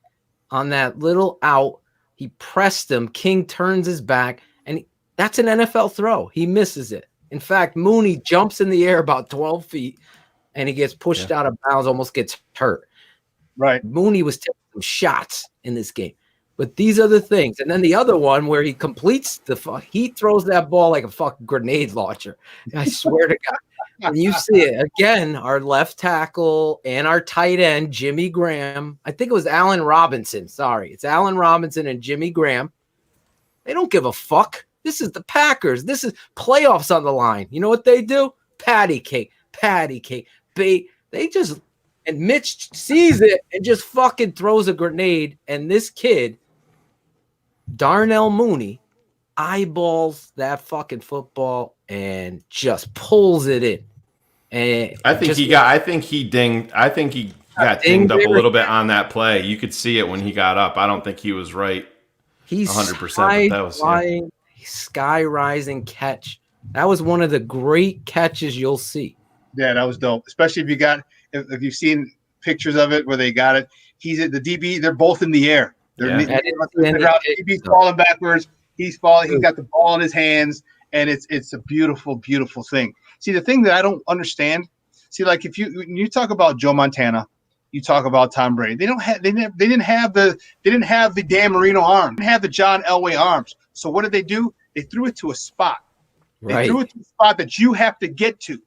Speaker 2: on that little out. He pressed him. King turns his back, and that's an NFL throw. He misses it. In fact, Mooney jumps in the air about 12 feet, and he gets pushed out of bounds, almost gets hurt.
Speaker 17: Right.
Speaker 2: Mooney was taking some shots in this game. But these are the things. And then the other one where he completes he throws that ball like a fucking grenade launcher. I swear to God. And you see it again, our left tackle and our tight end, Jimmy Graham. I think it was Allen Robinson. Sorry. It's Allen Robinson and Jimmy Graham. They don't give a fuck. This is the Packers. This is playoffs on the line. You know what they do? Patty cake. They just, and Mitch sees it and just fucking throws a grenade. And this kid, Darnell Mooney, eyeballs that fucking football and just pulls it in. And
Speaker 9: I think he got dinged up a little bit on that play. You could see it when he got up. I don't think he was right.
Speaker 2: He's
Speaker 9: 100%. But that was
Speaker 2: sky rising catch. That was one of the great catches you'll see.
Speaker 17: Yeah, that was dope. Especially if you've seen pictures of it where they got it. He's at the DB. They're both in the air. DB's falling backwards. He's falling. He's got the ball in his hands, and it's a beautiful, beautiful thing. See, the thing that I don't understand. See, like when you talk about Joe Montana, you talk about Tom Brady. They didn't have the Dan Marino arm. They didn't have the John Elway arms. So what did they do? They threw it to a spot. They threw it to a spot that you have to get to.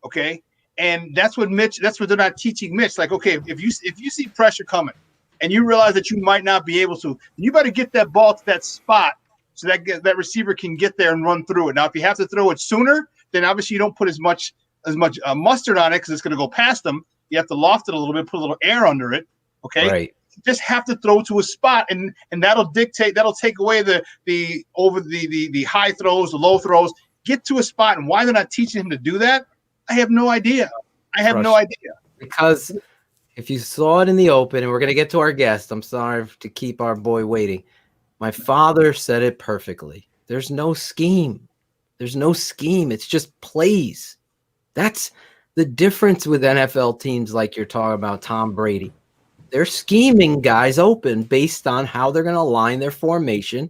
Speaker 17: Okay, and that's what they're not teaching Mitch. Like, okay, if you see pressure coming, and you realize that you might not be able to, you better get that ball to that spot so that receiver can get there and run through it. Now, if you have to throw it sooner, then obviously you don't put as much mustard on it because it's going to go past them. You have to loft it a little bit, put a little air under it. Okay,
Speaker 2: right.
Speaker 17: You just have to throw to a spot, and that'll take away the high throws, the low throws. Get to a spot, and why they're not teaching him to do that, I have no idea.
Speaker 2: Because if you saw it in the open, and we're going to get to our guest, I'm sorry to keep our boy waiting. My father said it perfectly. There's no scheme. It's just plays. That's the difference with NFL teams like you're talking about Tom Brady. They're scheming guys open based on how they're going to align their formation,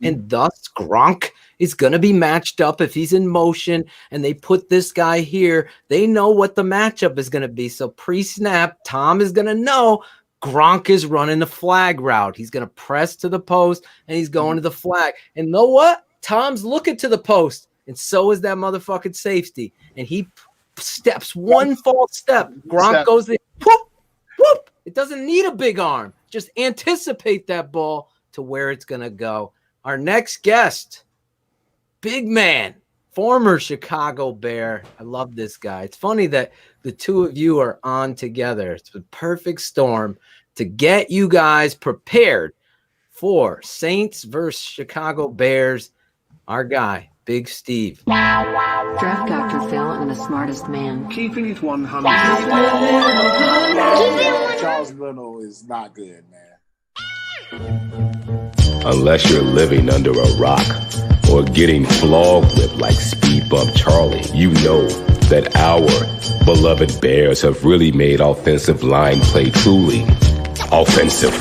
Speaker 2: and thus Gronk is going to be matched up if he's in motion and they put this guy here. They know what the matchup is going to be. So pre-snap, Tom is going to know Gronk is running the flag route. He's going to press to the post and he's going to the flag. And know what? Tom's looking to the post, and so is that motherfucking safety. And he steps one false step. Gronk goes there. Whoop, whoop. It doesn't need a big arm. Just anticipate that ball to where it's going to go. Our next guest, big man, former Chicago Bear. I love this guy. It's funny that the two of you are on together. It's a perfect storm to get you guys prepared for Saints versus Chicago Bears. Our guy, Big Steve.
Speaker 11: Draft Dr. Phil and the smartest man.
Speaker 12: Keeping it 100. Charles Leno is not good, man.
Speaker 16: Unless you're living under a rock or getting flogged with like Speed Bump Charlie, you know that our beloved Bears have really made offensive line play truly offensive.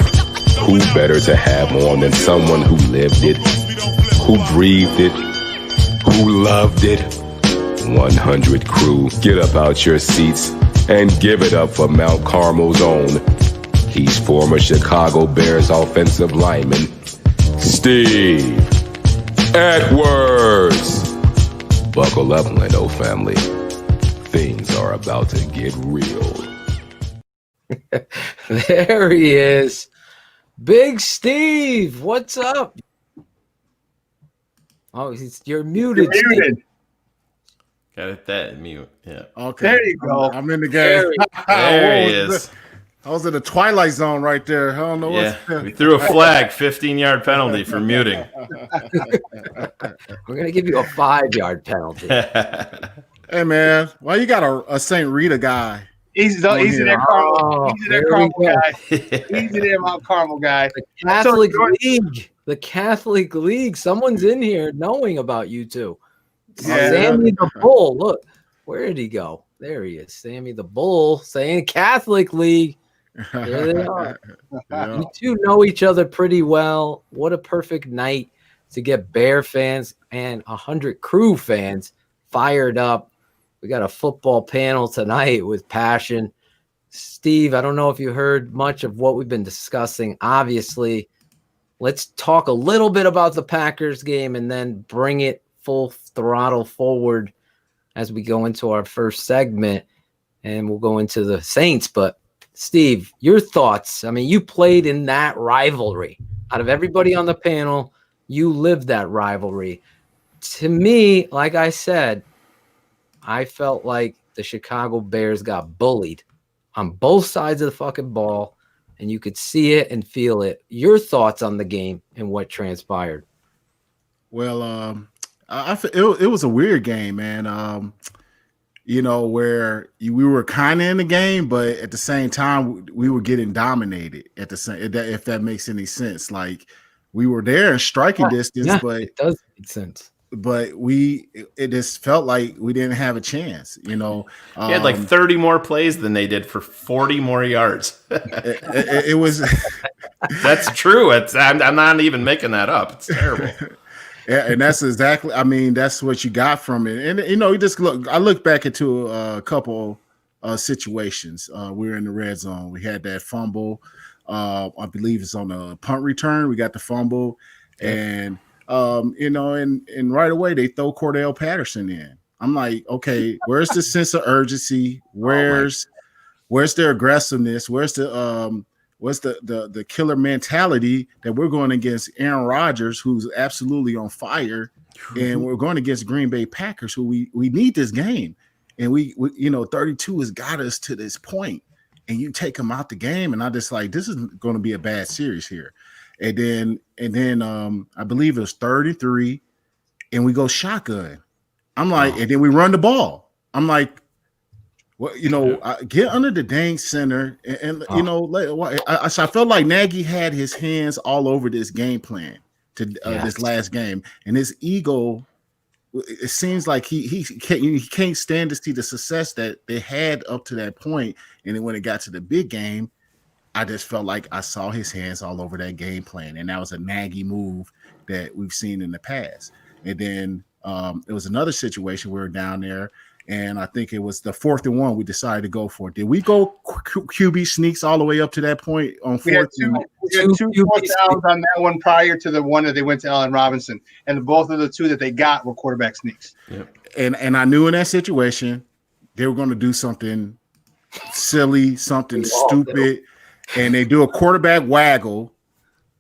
Speaker 16: Who better to have on than someone who lived it, who breathed it, who loved it? 100 crew, get up out your seats and give it up for Mount Carmel's own. He's former Chicago Bears offensive lineman, Steve Edwards. Buckle up, Leno family. Things are about to get real.
Speaker 2: There he is. Big Steve, what's up? Oh, you're muted.
Speaker 17: You're muted.
Speaker 9: Got it that mute. Yeah.
Speaker 12: Okay.
Speaker 17: There you go.
Speaker 12: I'm in the game.
Speaker 9: There he is.
Speaker 18: I was in the Twilight Zone right there. I don't know
Speaker 9: we threw a flag, 15-yard penalty for muting.
Speaker 2: We're gonna give you a 5-yard penalty.
Speaker 18: Hey man, why you got a St. Rita guy?
Speaker 17: Easy there, Carmel. Easy there, Carmel guy. Easy there, Mount Carmel guy.
Speaker 2: The Catholic League. Someone's in here knowing about you two.
Speaker 17: Yeah.
Speaker 2: Sammy the Bull. Look, where did he go? There he is. Sammy the Bull saying Catholic League. There they are.
Speaker 18: Yeah.
Speaker 2: You two know each other pretty well. What a perfect night to get Bear fans and 100 Crew fans fired up. We got a football panel tonight with passion. Steve, I don't know if you heard much of what we've been discussing. Obviously, let's talk a little bit about the Packers game and then bring it full throttle forward as we go into our first segment, and we'll go into the Saints. But Steve, your thoughts. I mean, you played in that rivalry. Out of everybody on the panel, you lived that rivalry. To me, like I said, I felt like the Chicago Bears got bullied on both sides of the fucking ball, and you could see it and feel it. Your thoughts on the game and what transpired?
Speaker 18: Well, it was a weird game, man. Where we were kind of in the game, but at the same time, we were getting dominated at the same. If that makes any sense, like we were there in striking distance, but
Speaker 2: it does make sense.
Speaker 18: But it just felt like we didn't have a chance.
Speaker 9: He had like 30 more plays than they did for 40 more yards.
Speaker 18: it was.
Speaker 9: That's true. I'm not even making that up. It's terrible.
Speaker 18: Yeah, and that's exactly. I mean, that's what you got from it. And you just look. I look back into a couple situations. We were in the red zone. We had that fumble. I believe it's on a punt return. We got the fumble, and and right away they throw Cordell Patterson in. I'm like, okay, where's the sense of urgency? Where's their aggressiveness? Where's the killer mentality that we're going against Aaron Rodgers, who's absolutely on fire, and we're going against Green Bay Packers, who we need this game, and we 32 has got us to this point, and you take them out the game, and I just like, this is going to be a bad series here, and then I believe it was 33, and we go shotgun. I'm like, and then we run the ball. I'm like, well, get under the dang center, and I felt like Nagy had his hands all over this game plan to this last game, and his ego. It seems like he can't stand to see the success that they had up to that point, and then when it got to the big game, I just felt like I saw his hands all over that game plan, and that was a Nagy move that we've seen in the past. And then it was another situation where we were down there. And I think it was the 4th and 1 we decided to go for. Did we go QB sneaks all the way up to that point on 4th?
Speaker 17: We had two fourth downs on that one prior to the one that they went to Allen Robinson, and both of the two that they got were quarterback sneaks.
Speaker 18: Yep. And I knew in that situation they were going to do something silly, something stupid, and they do a quarterback waggle,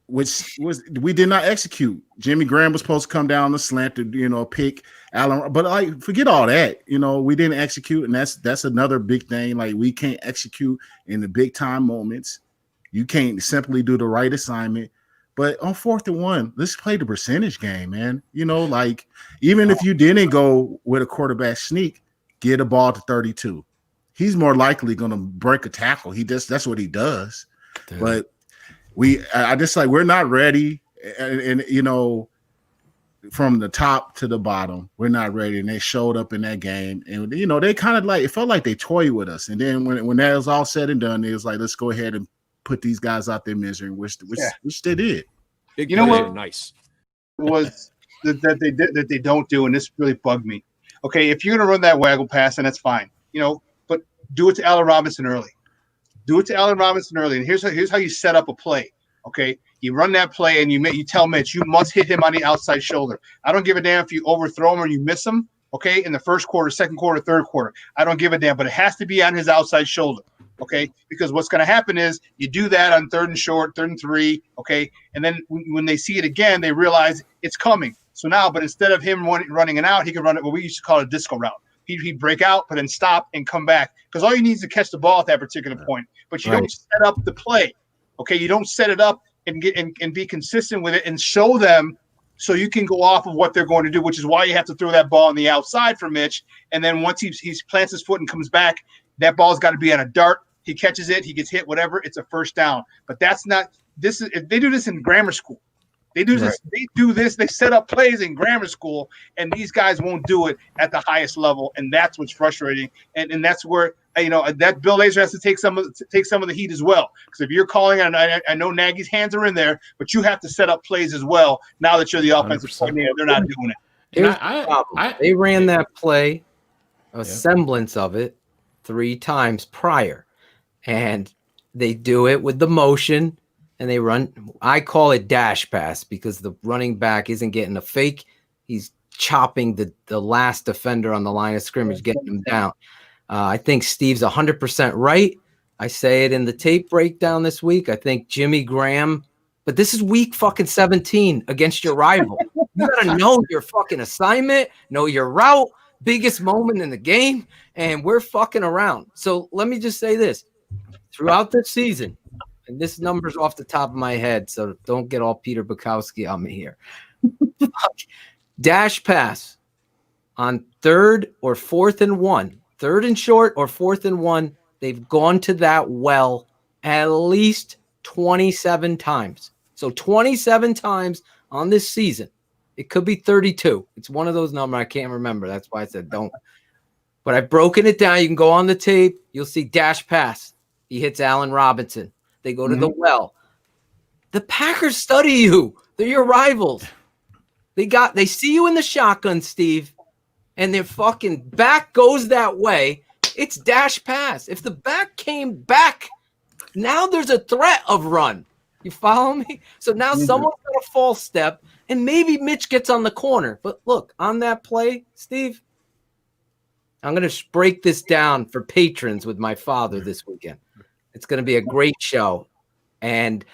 Speaker 18: which we did not execute. Jimmy Graham was supposed to come down the slant to pick Allen, but like forget all that. We didn't execute, and that's another big thing. Like we can't execute in the big time moments. You can't simply do the right assignment. But on 4th and 1, let's play the percentage game, man. Like even if you didn't go with a quarterback sneak, get a ball to 32. He's more likely going to break a tackle. That's what he does. Damn. But I just like, we're not ready. And from the top to the bottom, we're not ready. And they showed up in that game. And, they kind of like, it felt like they toyed with us. And then when that was all said and done, it was like, let's go ahead and put these guys out their misery, which they did.
Speaker 4: You know what? Nice.
Speaker 17: Was that they don't do, and this really bugged me. Okay, if you're going to run that waggle pass, then that's fine. But do it to Allen Robinson early. Do it to Allen Robinson early. And here's how you set up a play. Okay, you run that play and you tell Mitch you must hit him on the outside shoulder. I don't give a damn if you overthrow him or you miss him. Okay, in the first quarter, second quarter, third quarter, I don't give a damn. But it has to be on his outside shoulder. Okay, because what's going to happen is you do that on 3rd and short, 3rd and 3. Okay, and then when they see it again, they realize it's coming. So now, but instead of him running it out, he can run it what we used to call a disco route. he'd break out, but then stop and come back because all you need is to catch the ball at that particular point. But you don't set up the play. Okay, you don't set it up and get and be consistent with it and show them so you can go off of what they're going to do, which is why you have to throw that ball on the outside for Mitch. And then once he plants his foot and comes back, that ball's got to be on a dart. He catches it, he gets hit, whatever. It's a first down. But that's not this. They do this in grammar school. They do this. They do this. They set up plays in grammar school, and these guys won't do it at the highest level, and that's what's frustrating. And that's where that Bill Lazor has to take some of the heat as well. Because if you're calling, and I know Nagy's hands are in there, but you have to set up plays as well. Now that you're the offensive coordinator, they're not doing it.
Speaker 2: Here's the problem. They ran that play, a semblance of it, 3 times prior, and they do it with the motion. And they run, I call it dash pass because the running back isn't getting a fake. He's chopping the last defender on the line of scrimmage, getting him down. I think Steve's 100% right. I say it in the tape breakdown this week. I think Jimmy Graham, but this is week fucking 17 against your rival. You got to know your fucking assignment, know your route, biggest moment in the game, and we're fucking around. So let me just say this. Throughout the season, and this number's off the top of my head, so don't get all Peter Bukowski on me here. Dash pass on 3rd or 4th and 1, 3rd and short or 4th and 1, they've gone to that well at least 27 times. So 27 times on this season. It could be 32. It's one of those numbers I can't remember. That's why I said don't. But I've broken it down. You can go on the tape. You'll see dash pass. He hits Allen Robinson. They go to the well. The Packers study you. They're your rivals. They see you in the shotgun, Steve, and their fucking back goes that way. It's dash pass. If the back came back, now there's a threat of run. You follow me? So now someone's got a false step, and maybe Mitch gets on the corner. But look, on that play, Steve, I'm going to break this down for patrons with my father this weekend. It's going to be a great show. And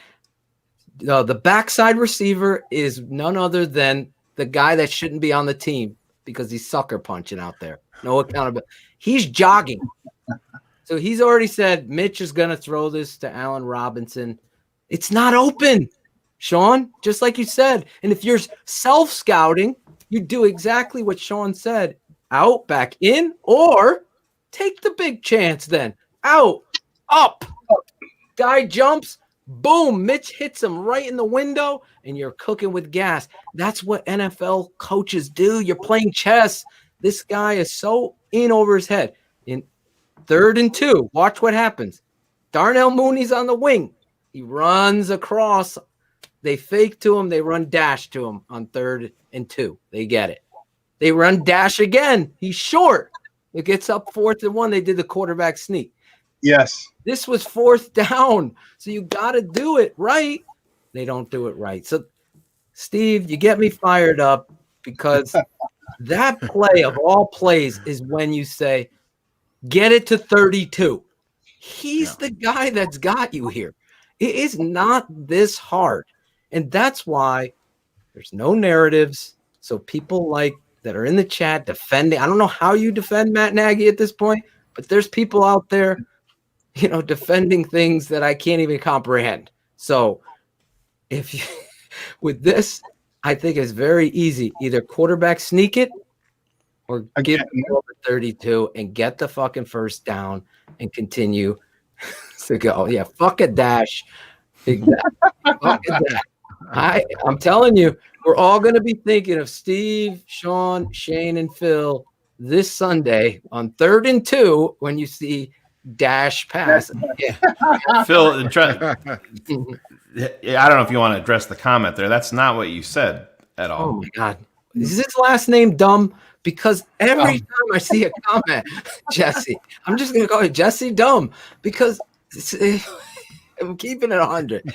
Speaker 2: the backside receiver is none other than the guy that shouldn't be on the team because he's sucker punching out there. No accountability. He's jogging. So he's already said Mitch is going to throw this to Allen Robinson. It's not open, Shawn, just like you said. And if you're self-scouting, you do exactly what Shawn said. Out, back in, or take the big chance then. Out, up. Guy jumps, boom, Mitch hits him right in the window, and you're cooking with gas. That's what NFL coaches do. You're playing chess. This guy is so in over his head. In 3rd and 2, watch what happens. Darnell Mooney's on the wing. He runs across. They fake to him. They run dash to him on 3rd and 2. They get it. They run dash again. He's short. It gets up 4th and 1. They did the quarterback sneak.
Speaker 17: Yes.
Speaker 2: This was 4th down. So you got to do it right. They don't do it right. So, Steve, you get me fired up because that play of all plays is when you say, get it to 32. He's the guy that's got you here. It is not this hard. And that's why there's no narratives. So people like that are in the chat defending. I don't know how you defend Matt Nagy at this point, but there's people out there defending things that I can't even comprehend. So if you, with this, I think it's very easy. Either quarterback sneak it or give it over 32 and get the fucking first down and continue to go. Yeah, fuck a dash. Exactly. Fuck a dash. I'm telling you, we're all going to be thinking of Steve, Shawn, Shane, and Phil this Sunday on 3rd and 2 when you see dash pass. Yeah.
Speaker 9: Phil, I don't know if you want to address the comment there. That's not what you said at all.
Speaker 2: Oh my God. Is his last name dumb? Because every time I see a comment, Jesse, I'm just going to call it Jesse Dumb because I'm keeping it 100.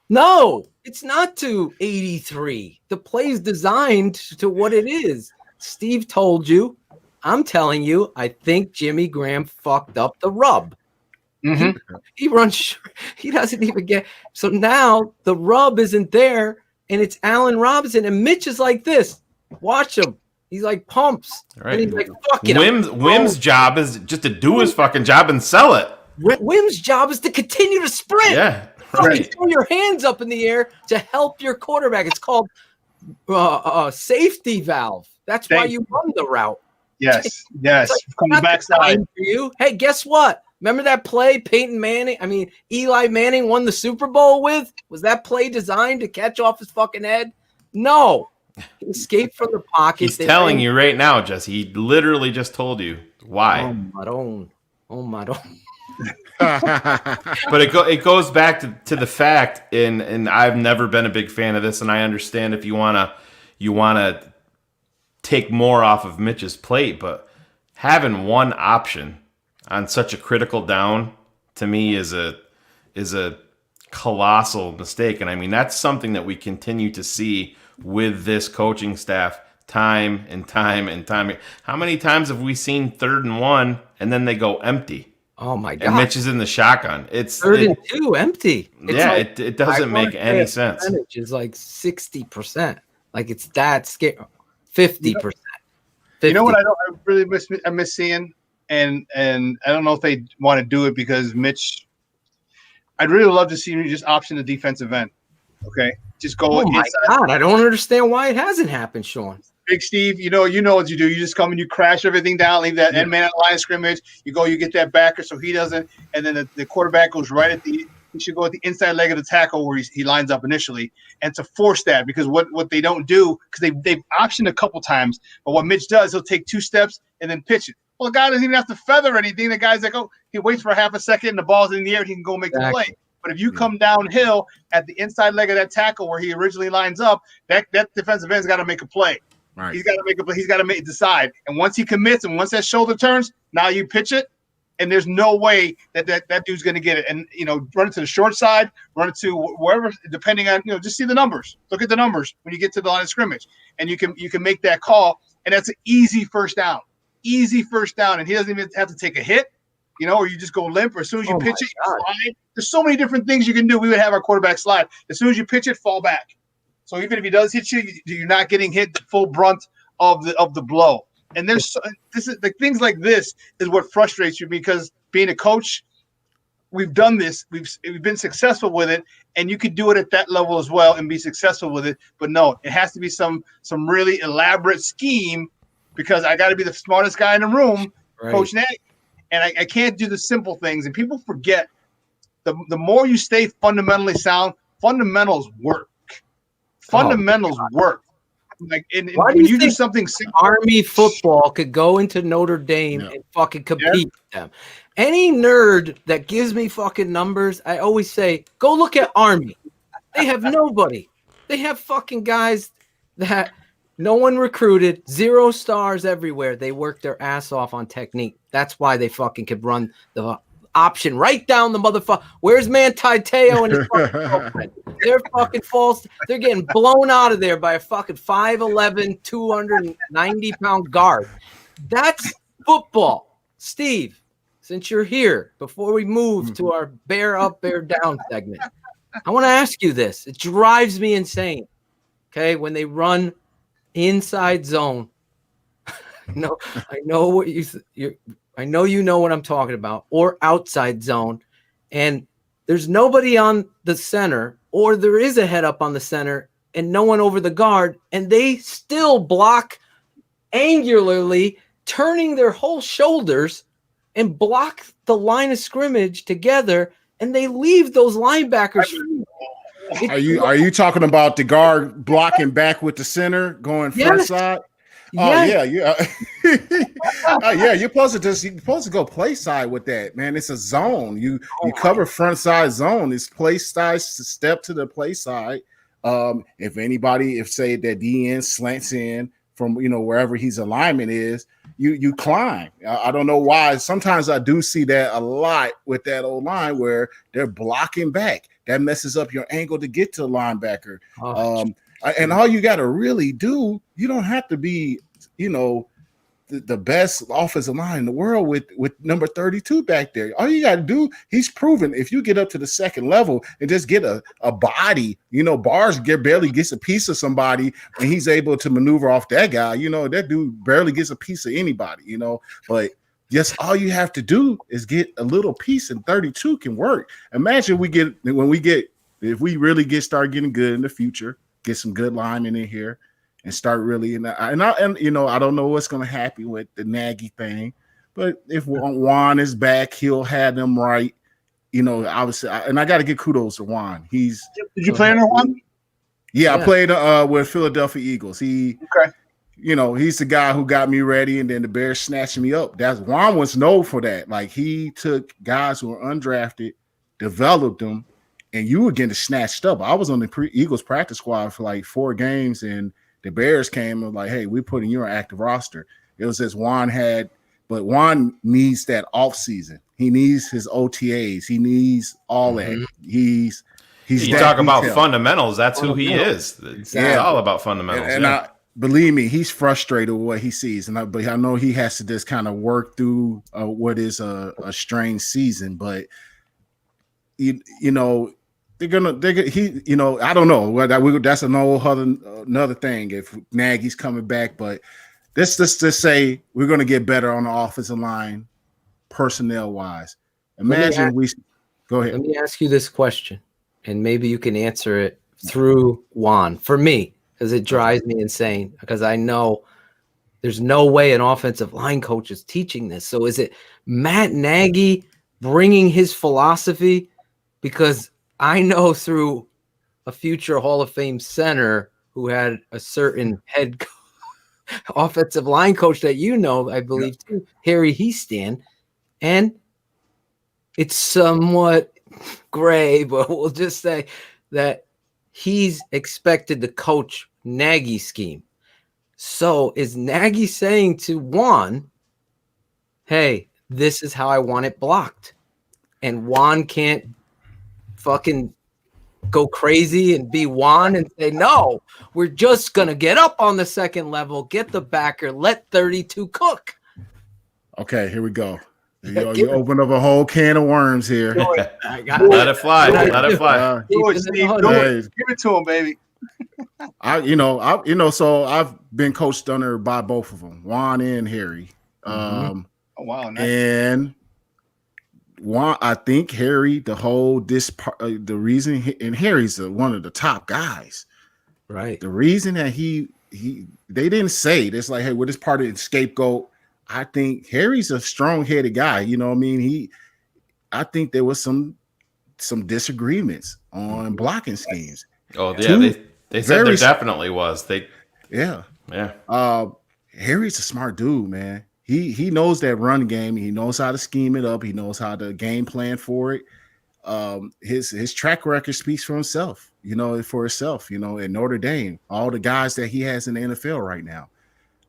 Speaker 2: No, it's not to 83. The play's designed to what it is. Steve told you. I'm telling you, I think Jimmy Graham fucked up the rub. Mm-hmm. He runs. He doesn't even get. So now the rub isn't there, and it's Allen Robinson, and Mitch is like this. Watch him. He's like pumps.
Speaker 9: Right.
Speaker 2: And he's like, fuck it.
Speaker 9: Wim's job is just to do his fucking job and sell it.
Speaker 2: Wim's job is to continue to sprint.
Speaker 9: Yeah.
Speaker 2: Fucking throw your hands up in the air to help your quarterback. It's called safety valve. That's why you run the route.
Speaker 17: Yes.
Speaker 2: From the backside for you. Hey, guess what? Remember that play Eli Manning won the Super Bowl with? Was that play designed to catch off his fucking head? No. He escaped from the pocket.
Speaker 9: He's telling you right now, Jesse. He literally just told you why.
Speaker 2: Oh my God.
Speaker 9: But it goes back to the fact, and I've never been a big fan of this, and I understand if you wanna take more off of Mitch's plate, but having one option on such a critical down to me is a colossal mistake. And I mean, that's something that we continue to see with this coaching staff time and time and time. How many times have we seen 3rd and 1 and then they go empty?
Speaker 2: Oh my God.
Speaker 9: And Mitch is in the shotgun. It's
Speaker 2: 3rd and 2 empty.
Speaker 9: It doesn't make any sense.
Speaker 2: It's like 60%. Like it's that scary. 50%.
Speaker 17: You know what I really miss seeing? And I don't know if they want to do it because Mitch, I'd really love to see you just option the defensive end. Okay. Just go inside.
Speaker 2: God, I don't understand why it hasn't happened, Shawn.
Speaker 17: Big Steve, you know what you do. You just come and you crash everything down, leave that end man at the line of scrimmage. You get that backer so he doesn't, and then the quarterback goes right at he should go at the inside leg of the tackle where he lines up initially, and to force that, because what they don't do, because they've optioned a couple times, but what Mitch does, he'll take 2 steps and then pitch it. Well, the guy doesn't even have to feather anything. The guy's like, he waits for half a second and the ball's in the air, he can go make the play. But if you come downhill at the inside leg of that tackle where he originally lines up, that defensive end's got to make a play.
Speaker 18: Right.
Speaker 17: He's got to make a play. He's got to decide. And once he commits and once that shoulder turns, now you pitch it, and there's no way that dude's going to get it. And, run it to the short side, run it to wherever, depending on, just see the numbers. Look at the numbers when you get to the line of scrimmage. And you can make that call, and that's an easy first down. Easy first down, and he doesn't even have to take a hit, or you just go limp, or as soon as you pitch it, you slide. There's so many different things you can do. We would have our quarterback slide. As soon as you pitch it, fall back. So even if he does hit you, you're not getting hit the full brunt of the blow. And things like this is what frustrates you, because being a coach, we've done this, we've been successful with it, and you could do it at that level as well and be successful with it. But no, it has to be some really elaborate scheme, because I got to be the smartest guy in the room, right. Coach Nagy. And I can't do the simple things. And people forget, the more you stay fundamentally sound, fundamentals work. Fundamentals work. Like, when you do something simple,
Speaker 2: Army football could go into Notre Dame and fucking compete with them. Any nerd that gives me fucking numbers, I always say, go look at Army. They have nobody. They have fucking guys that no one recruited, 0 stars everywhere. They work their ass off on technique. That's why they fucking could run the option right down the motherfucker. Where's Manti Te'o and his fucking girlfriend? They're fucking false. They're getting blown out of there by a fucking 5'11", 290-pound guard. That's football. Steve, since you're here, before we move to our bear up, bear down segment, I want to ask you this. It drives me insane. Okay, when they run inside zone, I know what I know you know what I'm talking about, or outside zone, and there's nobody on the center, or there is a head up on the center and no one over the guard, and they still block angularly, turning their whole shoulders and block the line of scrimmage together, and they leave those linebackers.
Speaker 18: Are you talking about the guard blocking back with the center going front side? Oh yeah. Yeah, you're supposed to go play side with that, man. It's a zone. You cover front side zone. It's play side, step to the play side. If say that DN slants in from wherever his alignment is, you climb. I don't know why. Sometimes I do see that a lot with that old line where they're blocking back. That messes up your angle to get to the linebacker. And all you got to really do, you don't have to be, the best offensive line in the world with number 32 back there. All you got to do, he's proven if you get up to the second level and just get a body, Bars barely gets a piece of somebody and he's able to maneuver off that guy. That dude barely gets a piece of anybody, but just all you have to do is get a little piece and 32 can work. Imagine if we really start getting good in the future, get some good linemen in here. And start really, and I don't know what's going to happen with the Nagy thing, but if Juan is back, he'll have them right. Obviously, and I got to give kudos to Juan. Did
Speaker 17: you play under Juan?
Speaker 18: Yeah, I played with Philadelphia Eagles. He's the guy who got me ready, and then the Bears snatched me up. Juan was known for that. Like he took guys who were undrafted, developed them, and you were getting snatched up. I was on the Eagles practice squad for like 4 games, and the Bears came and was like, hey, we're putting you on active roster. It was just Juan but Juan needs that off season. He needs his OTAs. He needs all that. He's
Speaker 9: you talk about fundamentals. That's who he is. It's all about fundamentals.
Speaker 18: And believe me, he's frustrated with what he sees. But I know he has to just kind of work through what is a strange season. But I don't know. That's another thing. If Nagy's coming back, but let's just say we're going to get better on the offensive line, personnel wise. Imagine go ahead.
Speaker 2: Let me ask you this question, and maybe you can answer it through Juan. For me, because it drives me insane. Because I know there's no way an offensive line coach is teaching this. So is it Matt Nagy bringing his philosophy? Because I know through a future Hall of Fame center who had a certain head offensive line coach that I believe too, Harry Heastan, and it's somewhat gray, but we'll just say that he's expected to coach Nagy's scheme. So is Nagy saying to Juan, hey, this is how I want it blocked, and Juan can't fucking go crazy and be Juan and say, no, we're just going to get up on the second level, get the backer, let 32 cook.
Speaker 18: Okay, here we go. You open up a whole can of worms here.
Speaker 9: Let it fly. Let it fly.
Speaker 17: Give it to him, baby.
Speaker 18: So I've been coached under by both of them, Juan and Harry.
Speaker 17: Oh, wow. Nice.
Speaker 18: And Juan, I think Harry, the reason, and Harry's one of the top guys,
Speaker 2: right?
Speaker 18: The reason that they didn't say this, like, hey, we're just part of the scapegoat. I think Harry's a strong-headed guy. You know what I mean? I think there was some disagreements on blocking schemes.
Speaker 9: Oh yeah, they said there definitely was.
Speaker 18: Yeah. Harry's a smart dude, man. He knows that run game. He knows how to scheme it up. He knows how to game plan for it. His track record speaks for himself, at Notre Dame, all the guys that he has in the NFL right now.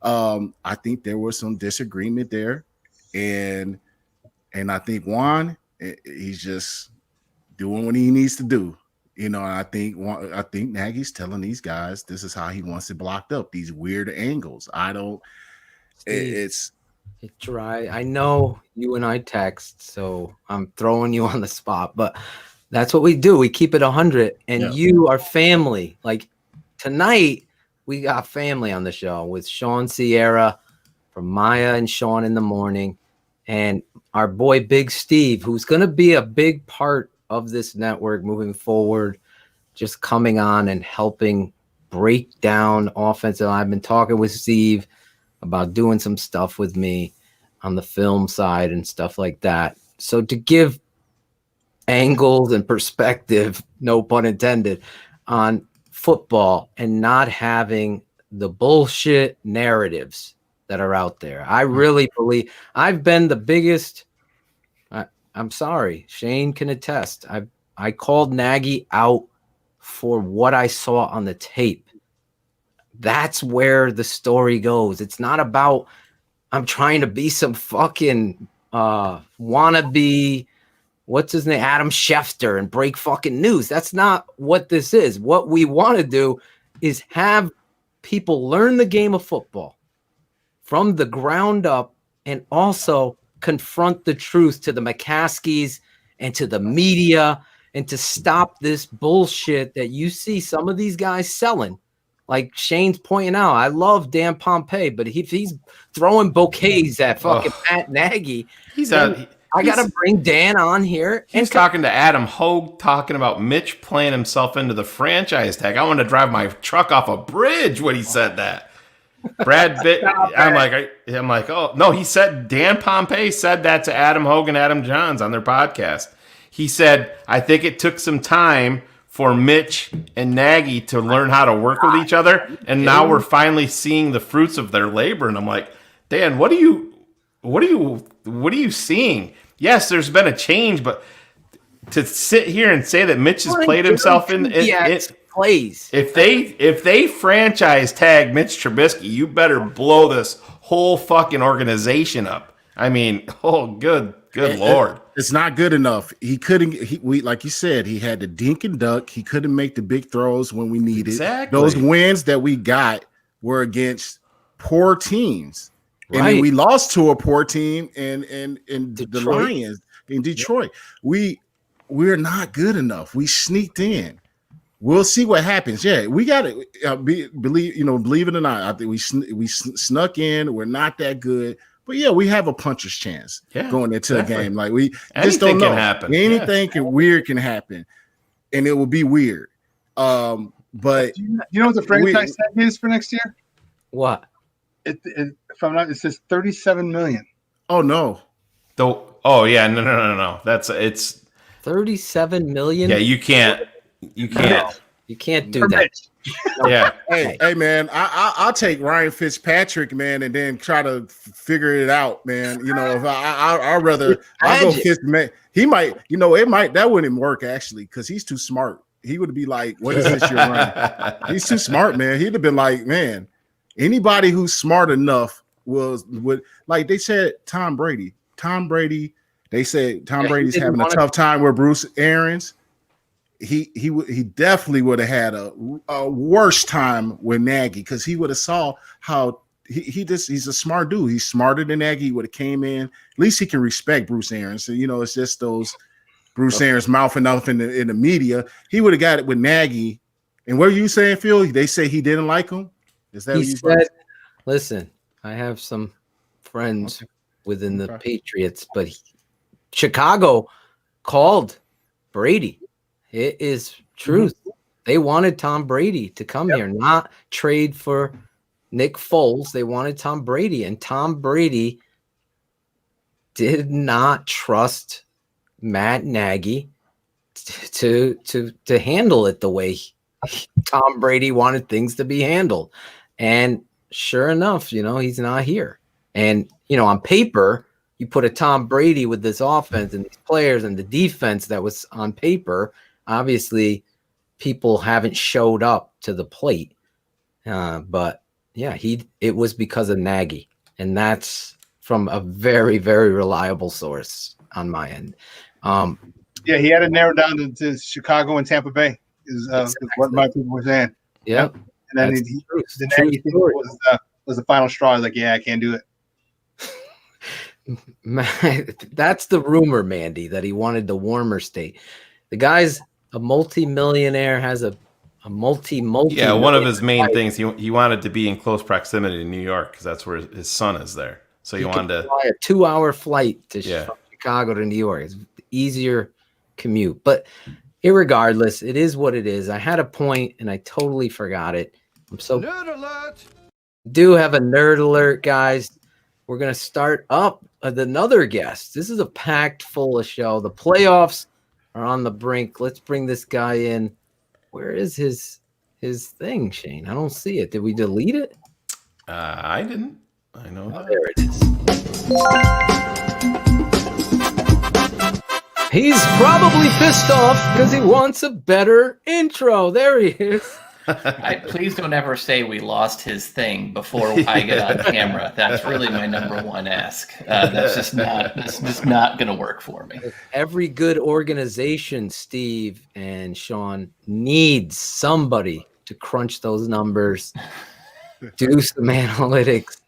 Speaker 18: I think there was some disagreement there. And I think Juan, he's just doing what he needs to do. I think Nagy's telling these guys this is how he wants it blocked up, these weird angles. It's
Speaker 2: dry. I know you and I text, so I'm throwing you on the spot, but that's what we do. We keep it 100, and you are family. Like tonight, we got family on the show with Shawn Sierra from Maya and Shawn in the morning, and our boy Big Steve, who's going to be a big part of this network moving forward, just coming on and helping break down offensive. I've been talking with Steve about doing some stuff with me on the film side and stuff like that. So to give angles and perspective, no pun intended, on football and not having the bullshit narratives that are out there. I really believe I've been the biggest. I'm sorry, Shayne can attest. I called Nagy out for what I saw on the tape. That's where the story goes. It's not about I'm trying to be some fucking wannabe, what's his name, Adam Schefter, and break fucking news. That's not what this is. What we want to do is have people learn the game of football from the ground up and also confront the truth to the McCaskies and to the media and to stop this bullshit that you see some of these guys selling. Like Shane's pointing out, I love Dan Pompei, but if he's throwing bouquets at fucking Matt Nagy, I got to bring Dan on here.
Speaker 9: He's talking to Adam Hogue, talking about Mitch playing himself into the franchise tag. I want to drive my truck off a bridge when he said that. Brad Pitt, I'm like, oh no, he said Dan Pompei said that to Adam Hogue and Adam Johns on their podcast. He said, I think it took some time for Mitch and Nagy to learn how to work with each other, and now we're finally seeing the fruits of their labor. And I'm like, Dan, what are you seeing? Yes, there's been a change, but to sit here and say that Mitch has played himself in
Speaker 2: plays.
Speaker 9: If they franchise tag Mitch Trubisky, you better blow this whole fucking organization up. I mean, good Lord.
Speaker 18: It's not good enough. He couldn't. Like you said, he had to dink and duck. He couldn't make the big throws when we needed.
Speaker 9: Exactly.
Speaker 18: Those wins that we got were against poor teams, and
Speaker 2: Right.
Speaker 18: then we lost to a poor team in the
Speaker 2: Detroit.
Speaker 18: Lions in Detroit. We're not good enough. We sneaked in. We'll see what happens. Yeah, we got to believe it or not. I think we snuck in. We're not that good. But yeah, we have a puncher's chance going into a game. Like we just don't know.
Speaker 9: Anything can happen.
Speaker 18: Anything weird can happen, and it will be weird. But
Speaker 17: you know what the franchise tag is for next year?
Speaker 2: What?
Speaker 17: If I'm not, it says $37 million.
Speaker 18: Oh no.
Speaker 9: Oh yeah, no. It's
Speaker 2: $37 million.
Speaker 9: Yeah, you can't. You
Speaker 2: can't do that.
Speaker 9: Yeah.
Speaker 18: Hey, man, I'll take Ryan Fitzpatrick, man, and then try to figure it out, man. You know, if I'd rather I'll go Fitzpatrick. He might, that wouldn't work actually, because he's too smart. He would be like, what is this you're running? He's too smart, man. He'd have been like, man, anybody who's smart enough would like they said Tom Brady. They said Tom Brady's having a tough time with Bruce Arians. He definitely would have had a worse time with Nagy, because he would have saw how he's a smart dude. He's smarter than Nagy. He would have came in. At least he can respect Bruce Arians. So, it's just those Bruce Arians mouthing off in the media. He would have got it with Nagy. And what are you saying, Phil? They say he didn't like him? Is that
Speaker 2: He
Speaker 18: what you
Speaker 2: said, listen, I have some friends within the Patriots, but Chicago called Brady. It is truth. They wanted Tom Brady to come here, not trade for Nick Foles. They wanted Tom Brady, and Tom Brady did not trust Matt Nagy to handle it the way Tom Brady wanted things to be handled. And sure enough, he's not here. And, on paper, you put a Tom Brady with this offense and these players and the defense that was on paper. Obviously, people haven't showed up to the plate. But, yeah, it was because of Nagy. And that's from a very, very reliable source on my end.
Speaker 17: Yeah, he had to narrow down to Chicago and Tampa Bay is what my people were saying.
Speaker 2: Yep.
Speaker 17: And then the Nagy thing was the final straw. Like, yeah, I can't do it.
Speaker 2: That's the rumor, Mandy, that he wanted the warmer state. The guy's a multi-millionaire, has a multi.
Speaker 9: Yeah, one of his main things, he wanted to be in close proximity to New York because that's where his son is there. So he wanted to
Speaker 2: fly a 2-hour flight to Chicago to New York. It's easier commute. But irregardless, it is what it is. I had a point and I totally forgot it. I'm so nerd alert. Do have a nerd alert, guys. We're gonna start up with another guest. This is a packed full of show. The playoffs are on the brink. Let's bring this guy in. Where is his thing, Shane? I don't see it. Did we delete it?
Speaker 9: I didn't. I know.
Speaker 2: Oh, there it is. He's probably pissed off because he wants a better intro. There he is.
Speaker 19: Please don't ever say we lost his thing before I get on camera. That's really my number one ask. That's just not going to work for me.
Speaker 2: Every good organization, Steve and Shawn, needs somebody to crunch those numbers, do some analytics.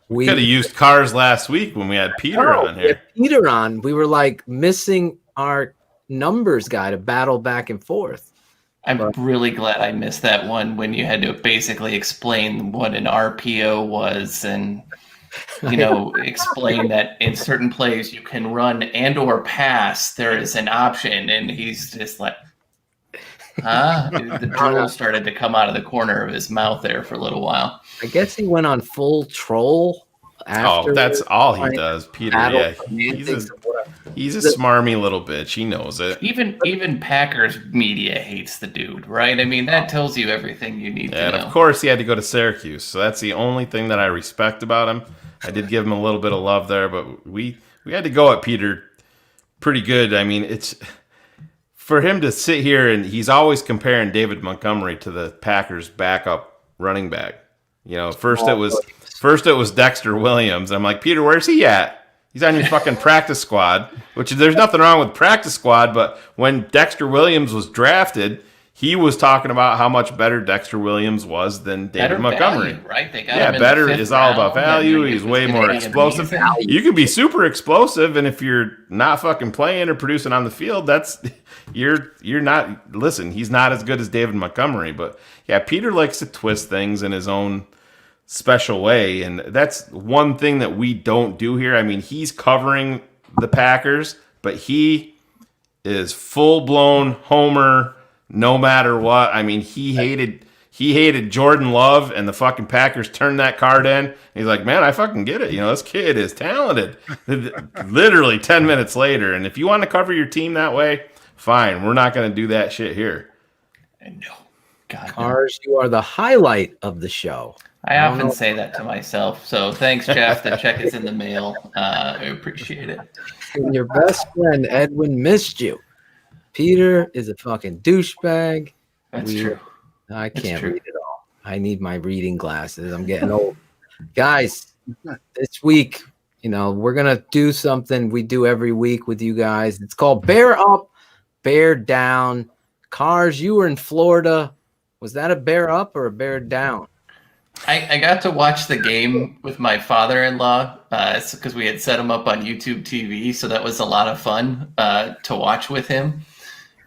Speaker 9: We could have used cars last week when we had Peter on here.
Speaker 2: Peter on. We were like missing our numbers guy to battle back and forth.
Speaker 19: I'm really glad I missed that one when you had to basically explain what an RPO was and, explain that in certain plays you can run and or pass. There is an option. And he's just like, huh? The drool started to come out of the corner of his mouth there for a little while.
Speaker 2: I guess he went on full troll.
Speaker 9: That's all he does, Peter. Yeah, he's a smarmy little bitch. He knows it.
Speaker 19: Even Packers media hates the dude, right? I mean, that tells you everything you need to know.
Speaker 9: And of course, he had to go to Syracuse, so that's the only thing that I respect about him. I did give him a little bit of love there, but we had to go at Peter pretty good. I mean, it's for him to sit here and he's always comparing David Montgomery to the Packers' backup running back. First it was Dexter Williams. I'm like, Peter, where's he at? He's on your fucking practice squad, which there's nothing wrong with practice squad, but when Dexter Williams was drafted, he was talking about how much better Dexter Williams was than David Montgomery.
Speaker 19: Value, right? They got him
Speaker 9: better
Speaker 19: in the
Speaker 9: is all about
Speaker 19: round,
Speaker 9: value. He's way more explosive. You can be super explosive, and if you're not fucking playing or producing on the field, you're not. Listen, he's not as good as David Montgomery, but yeah, Peter likes to twist things in his own special way, and that's one thing that we don't do here. I mean, he's covering the Packers, but he is full-blown homer no matter what. I mean, he hated Jordan Love, and the fucking Packers turned that card in. He's like, man, I fucking get it. This kid is talented. Literally 10 minutes later, and if you want to cover your team that way, fine. We're not going to do that shit here.
Speaker 19: No. God,
Speaker 2: Cars, you are the highlight of the show.
Speaker 19: I often say that to myself. So thanks, Jeff. The check is in the mail. I appreciate it.
Speaker 2: And your best friend, Edwin, missed you. Peter is a fucking douchebag.
Speaker 19: That's true.
Speaker 2: I can't read it all. I need my reading glasses. I'm getting old. Guys, this week, we're going to do something we do every week with you guys. It's called Bear Up, Bear Down. Cars, you were in Florida. Was that a bear up or a bear down?
Speaker 19: I got to watch the game with my father-in-law because we had set him up on YouTube TV, so that was a lot of fun to watch with him.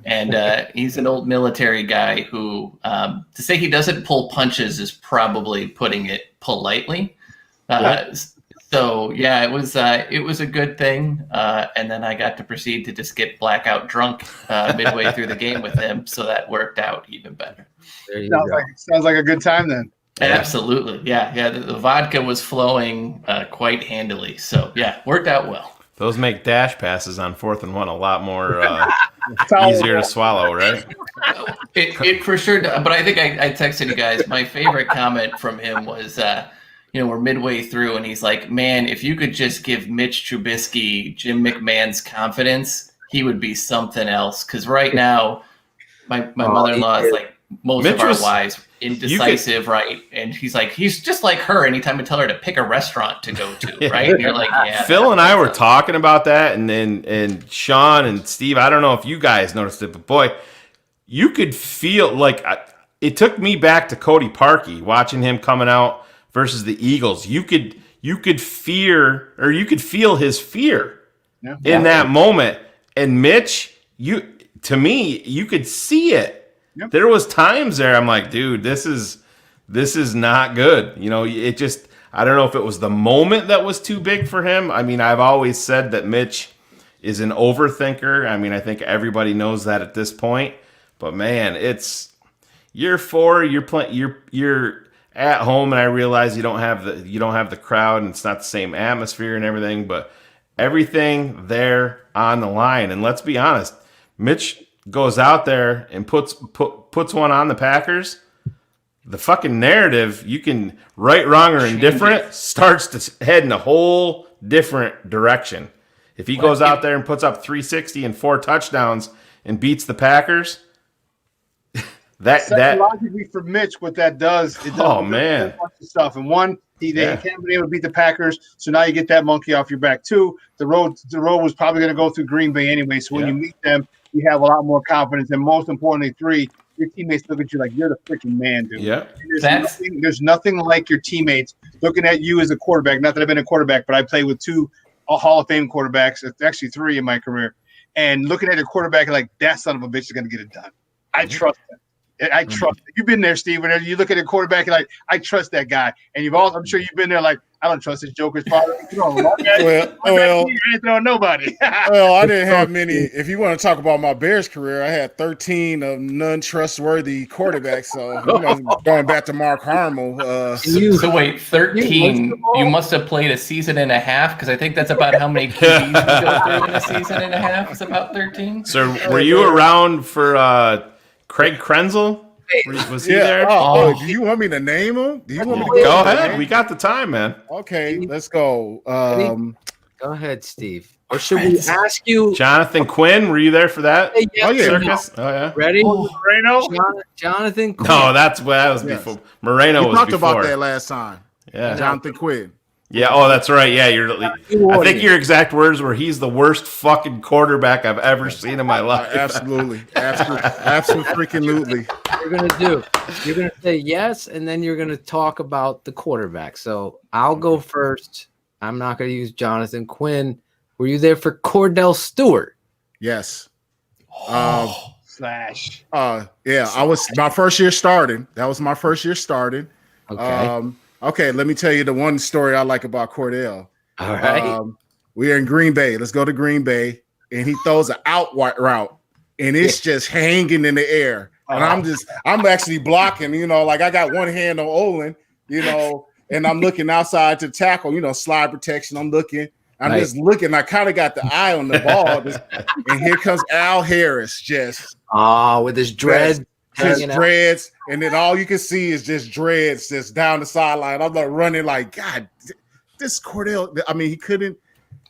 Speaker 19: And he's an old military guy who, to say he doesn't pull punches is probably putting it politely. So yeah, it was a good thing. And then I got to proceed to just get blackout drunk midway through the game with him, so that worked out even better.
Speaker 17: Sounds like a good time then.
Speaker 19: Absolutely. Yeah. The vodka was flowing quite handily. So, yeah, worked out well.
Speaker 9: Those make dash passes on 4th and 1 a lot more easier to swallow, right?
Speaker 19: It for sure does. But I think I texted you guys. My favorite comment from him was, we're midway through, and he's like, man, if you could just give Mitch Trubisky Jim McMahon's confidence, he would be something else. Because right now, my mother-in-law is like, most Mitch of our wives indecisive, right? And he's like, he's just like her anytime I tell her to pick a restaurant to go to, right? And you're like, yeah.
Speaker 9: Phil and I were talking about that, and Shawn and Steve, I don't know if you guys noticed it, but boy, you could feel like it took me back to Cody Parkey watching him coming out versus the Eagles. You could feel his fear in that moment. And Mitch, you could see it. Yep. There was times there I'm like, dude, this is not good. It just, I don't know if it was the moment that was too big for him. I mean, I've always said that Mitch is an overthinker. I mean, I think everybody knows that at this point. But man, it's year 4, you're at home, and I realize you don't have the crowd, and it's not the same atmosphere and everything, but everything there on the line. And let's be honest, Mitch goes out there and puts one on the Packers. The fucking narrative, you can right, wrong, or indifferent, starts to head in a whole different direction. If he goes out there and puts up 360 and 4 touchdowns and beats the Packers,
Speaker 17: psychologically for Mitch, what that does, it does
Speaker 9: man,
Speaker 17: a bunch of stuff. And one, they haven't been able to beat the Packers, so now you get that monkey off your back. 2, the road was probably going to go through Green Bay anyway, so when you meet them, you have a lot more confidence. And most importantly, 3, your teammates look at you like you're the freaking man, dude.
Speaker 9: Yeah.
Speaker 17: There's nothing like your teammates looking at you as a quarterback. Not that I've been a quarterback, but I played with 2 Hall of Fame quarterbacks, actually 3 in my career, and looking at your quarterback like that son of a bitch is going to get it done. I trust him. I trust it. You've been there, Steve. Whenever you look at a quarterback, like I trust that guy, and I'm sure you've been there. Like I don't trust this Joker's father. I ain't throwing nobody.
Speaker 18: Well, I didn't have many. If you want to talk about my Bears career, I had 13 of non-trustworthy quarterbacks. So going back to Mark Harmel.
Speaker 19: So wait, 13. You must have played a season and a half because I think that's about how many QBs we go through in a season and a half. It's about 13.
Speaker 9: So were you around for Craig Krenzel? Was he there?
Speaker 18: Do you want me to name him? Do you want me to
Speaker 9: go ahead? We got the time, man.
Speaker 18: Okay, let's go.
Speaker 2: Go ahead, Steve. Or should we ask you?
Speaker 9: Jonathan Quinn, were you there for that? Circus? Oh, yeah.
Speaker 2: Ready?
Speaker 17: Moreno?
Speaker 2: Jonathan Quinn.
Speaker 9: No, that was before. Moreno was
Speaker 18: talked
Speaker 9: before.
Speaker 18: about that last time.
Speaker 9: Yeah.
Speaker 18: Jonathan Quinn.
Speaker 9: Yeah, that's right. Yeah, I think your exact words were, he's the worst fucking quarterback I've ever seen in my life.
Speaker 18: Absolutely. Absolutely.
Speaker 2: You're gonna say yes, and then you're gonna talk about the quarterback. So I'll go first. I'm not gonna use Jonathan Quinn. Were you there for Cordell Stewart?
Speaker 18: Yes.
Speaker 17: Slash.
Speaker 18: Yeah, I was my first year starting. That was my first year starting.
Speaker 2: Okay.
Speaker 18: Okay, let me tell you the one story I like about Cordell.
Speaker 2: All right.
Speaker 18: We are in Green Bay. Let's go to Green Bay. And he throws an out route, and it's just hanging in the air. And I'm actually blocking, like I got one hand on Olin, and I'm looking outside to tackle, slide protection. I'm just looking. I kind of got the eye on the ball. And here comes Al Harris just.
Speaker 2: With his dreads.
Speaker 18: Just dreads, and then all you can see is just dreads just down the sideline. I'm like running like, God, this Cordell. I mean, he couldn't.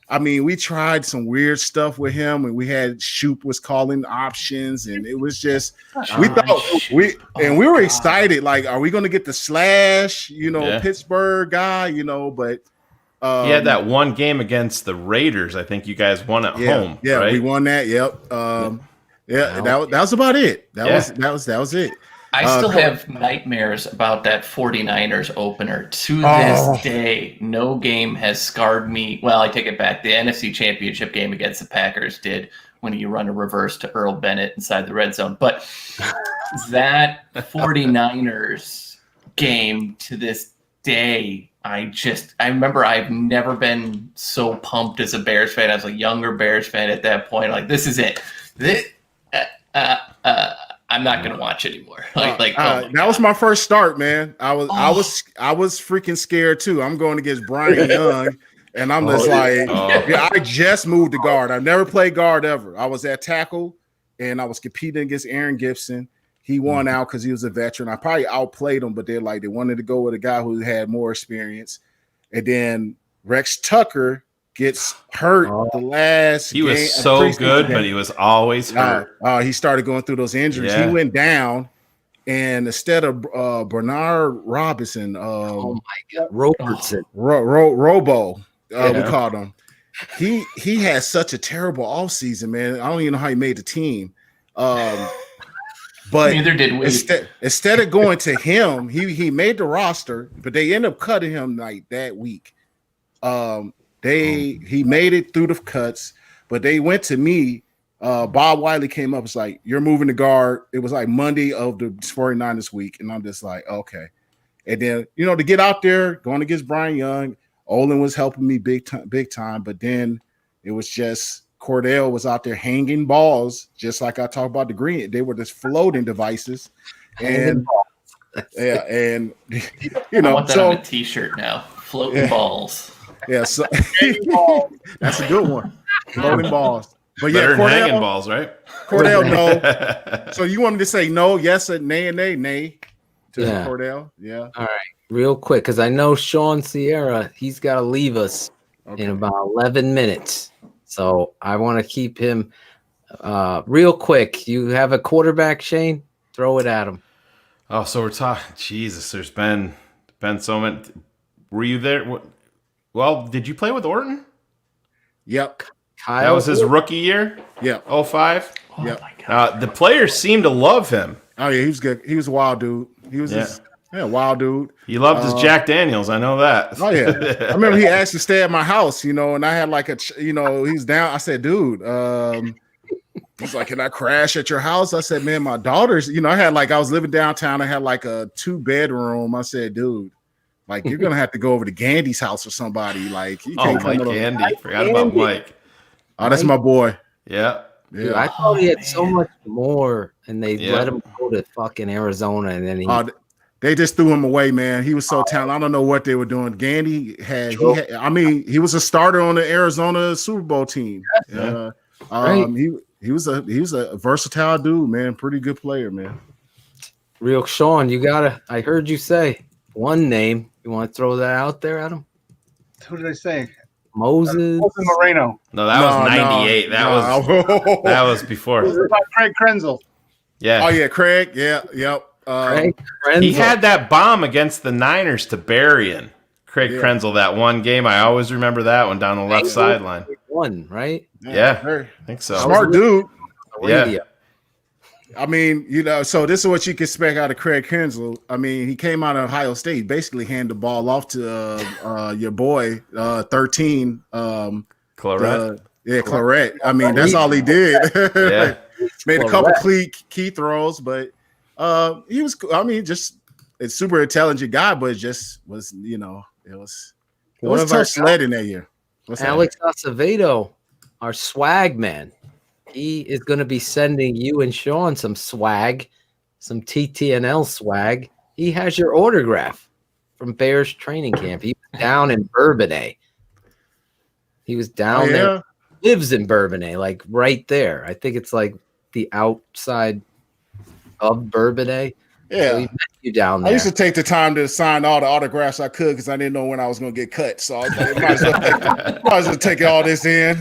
Speaker 18: I mean, we tried some weird stuff with him, and we had Shoop was calling options, and it was just we were excited. Like, are we going to get the slash? Pittsburgh guy. But
Speaker 9: he had that one game against the Raiders. I think you guys won at home.
Speaker 18: Yeah,
Speaker 9: right?
Speaker 18: We won that. Yep. That was about it. That was it.
Speaker 19: I still have nightmares about that 49ers opener. To this day, no game has scarred me. Well, I take it back. The NFC Championship game against the Packers did, when you run a reverse to Earl Bennett inside the red zone. But that 49ers game, to this day, I remember I've never been so pumped as a Bears fan. I was a younger Bears fan at that point. Like, this is it. I'm not gonna watch anymore.
Speaker 18: That was my first start, man. I was freaking scared too. I'm going against Brian Young, and I'm just I just moved to guard. I've never played guard ever. I was at tackle, and I was competing against Aaron Gibson. He won out because he was a veteran. I probably outplayed him, but they wanted to go with a guy who had more experience. And then Rex Tucker gets hurt the last
Speaker 9: game. He was so good, but he was always hurt.
Speaker 18: He started going through those injuries. He went down, and instead of Bernard Robinson,
Speaker 2: Robertson,
Speaker 18: Robo, we called him. He had such a terrible offseason, man. I don't even know how he made the team. But
Speaker 19: neither did we.
Speaker 18: Instead of going to him, he made the roster, but they ended up cutting him like that week. He made it through the cuts, but they went to me. Bob Wiley came up. It's like, you're moving to guard. It was like Monday of the 49ers week. And I'm just like, okay. And then, to get out there, going against Brian Young, Olin was helping me big time. But then it was just Cordell was out there hanging balls, just like I talked about the green. They were just floating devices. And and
Speaker 19: I want that on a t-shirt now. Floating balls.
Speaker 18: Yeah, so that's a good one. Floating balls. But
Speaker 9: better than hanging balls, right?
Speaker 18: Cordell, no. So you want me to say no, yes, or nay, and nay to Cordell? Yeah.
Speaker 2: All right. Real quick, because I know Sean Sierra, he's got to leave us in about 11 minutes. So I want to keep him real quick. You have a quarterback, Shane? Throw it at him.
Speaker 9: Oh, so we're talking. Jesus, there's been so many. Were you there? Well, did you play with Orton?
Speaker 18: Yep.
Speaker 9: That was his rookie year?
Speaker 18: Yeah.
Speaker 9: 05?
Speaker 19: Oh
Speaker 18: Yep.
Speaker 19: my God.
Speaker 9: The players seem to love him.
Speaker 18: Oh yeah, he was good. He was a wild dude. He was wild dude.
Speaker 9: He loved his Jack Daniels. I know that.
Speaker 18: Oh yeah, I remember he asked to stay at my house, and I had like he's down. I said, dude, he's like, can I crash at your house? I said, man, my daughter's, I was living downtown. I had like a 2-bedroom. I said, dude, like you're gonna have to go over to Gandy's house or somebody. Like, you can't come
Speaker 9: Mike
Speaker 18: over.
Speaker 9: Gandy. Forgot about Mike.
Speaker 18: Oh, that's my boy.
Speaker 9: Yeah.
Speaker 2: Dude, I thought he had so much more, and they let him go to fucking Arizona, and then
Speaker 18: they just threw him away, man. He was so talented. I don't know what they were doing. Gandy he was a starter on the Arizona Super Bowl team.
Speaker 2: Right.
Speaker 18: He was a versatile dude, man. Pretty good player, man.
Speaker 2: Real Shawn, I heard you say one name. You want to throw that out there, Adam?
Speaker 17: Who did I say?
Speaker 2: Moses
Speaker 17: Moreno.
Speaker 9: No, that was 98. That was before.
Speaker 17: It was about Craig Krenzel.
Speaker 9: Yeah.
Speaker 18: Oh yeah, Craig. Yeah, yep.
Speaker 9: He had that bomb against the Niners to Berrien. Craig Krenzel, that one game. I always remember that one down the left sideline.
Speaker 2: One, right?
Speaker 9: Yeah, I think so.
Speaker 18: Smart dude.
Speaker 9: Yeah.
Speaker 18: I mean, so this is what you can expect out of Craig Krenzel. I mean, he came out of Ohio State, basically handed the ball off to your boy, 13.
Speaker 9: Claret.
Speaker 18: Claret. I mean, that's all he did.
Speaker 9: Yeah.
Speaker 18: Made a couple key throws, but he was, just a super intelligent guy, but it just was, it was tough sledding that year.
Speaker 2: Alex Acevedo, our swag man. He is going to be sending you and Shawn some swag, some TTNL swag. He has your autograph from Bears training camp. He was down in Bourbonnais. He was down there. Lives in Bourbonnais, like right there. I think it's like the outside of Bourbonnais.
Speaker 18: Yeah.
Speaker 2: So he met you down there.
Speaker 18: I used to take the time to sign all the autographs I could because I didn't know when I was going to get cut. So I was like, might as well take all this in.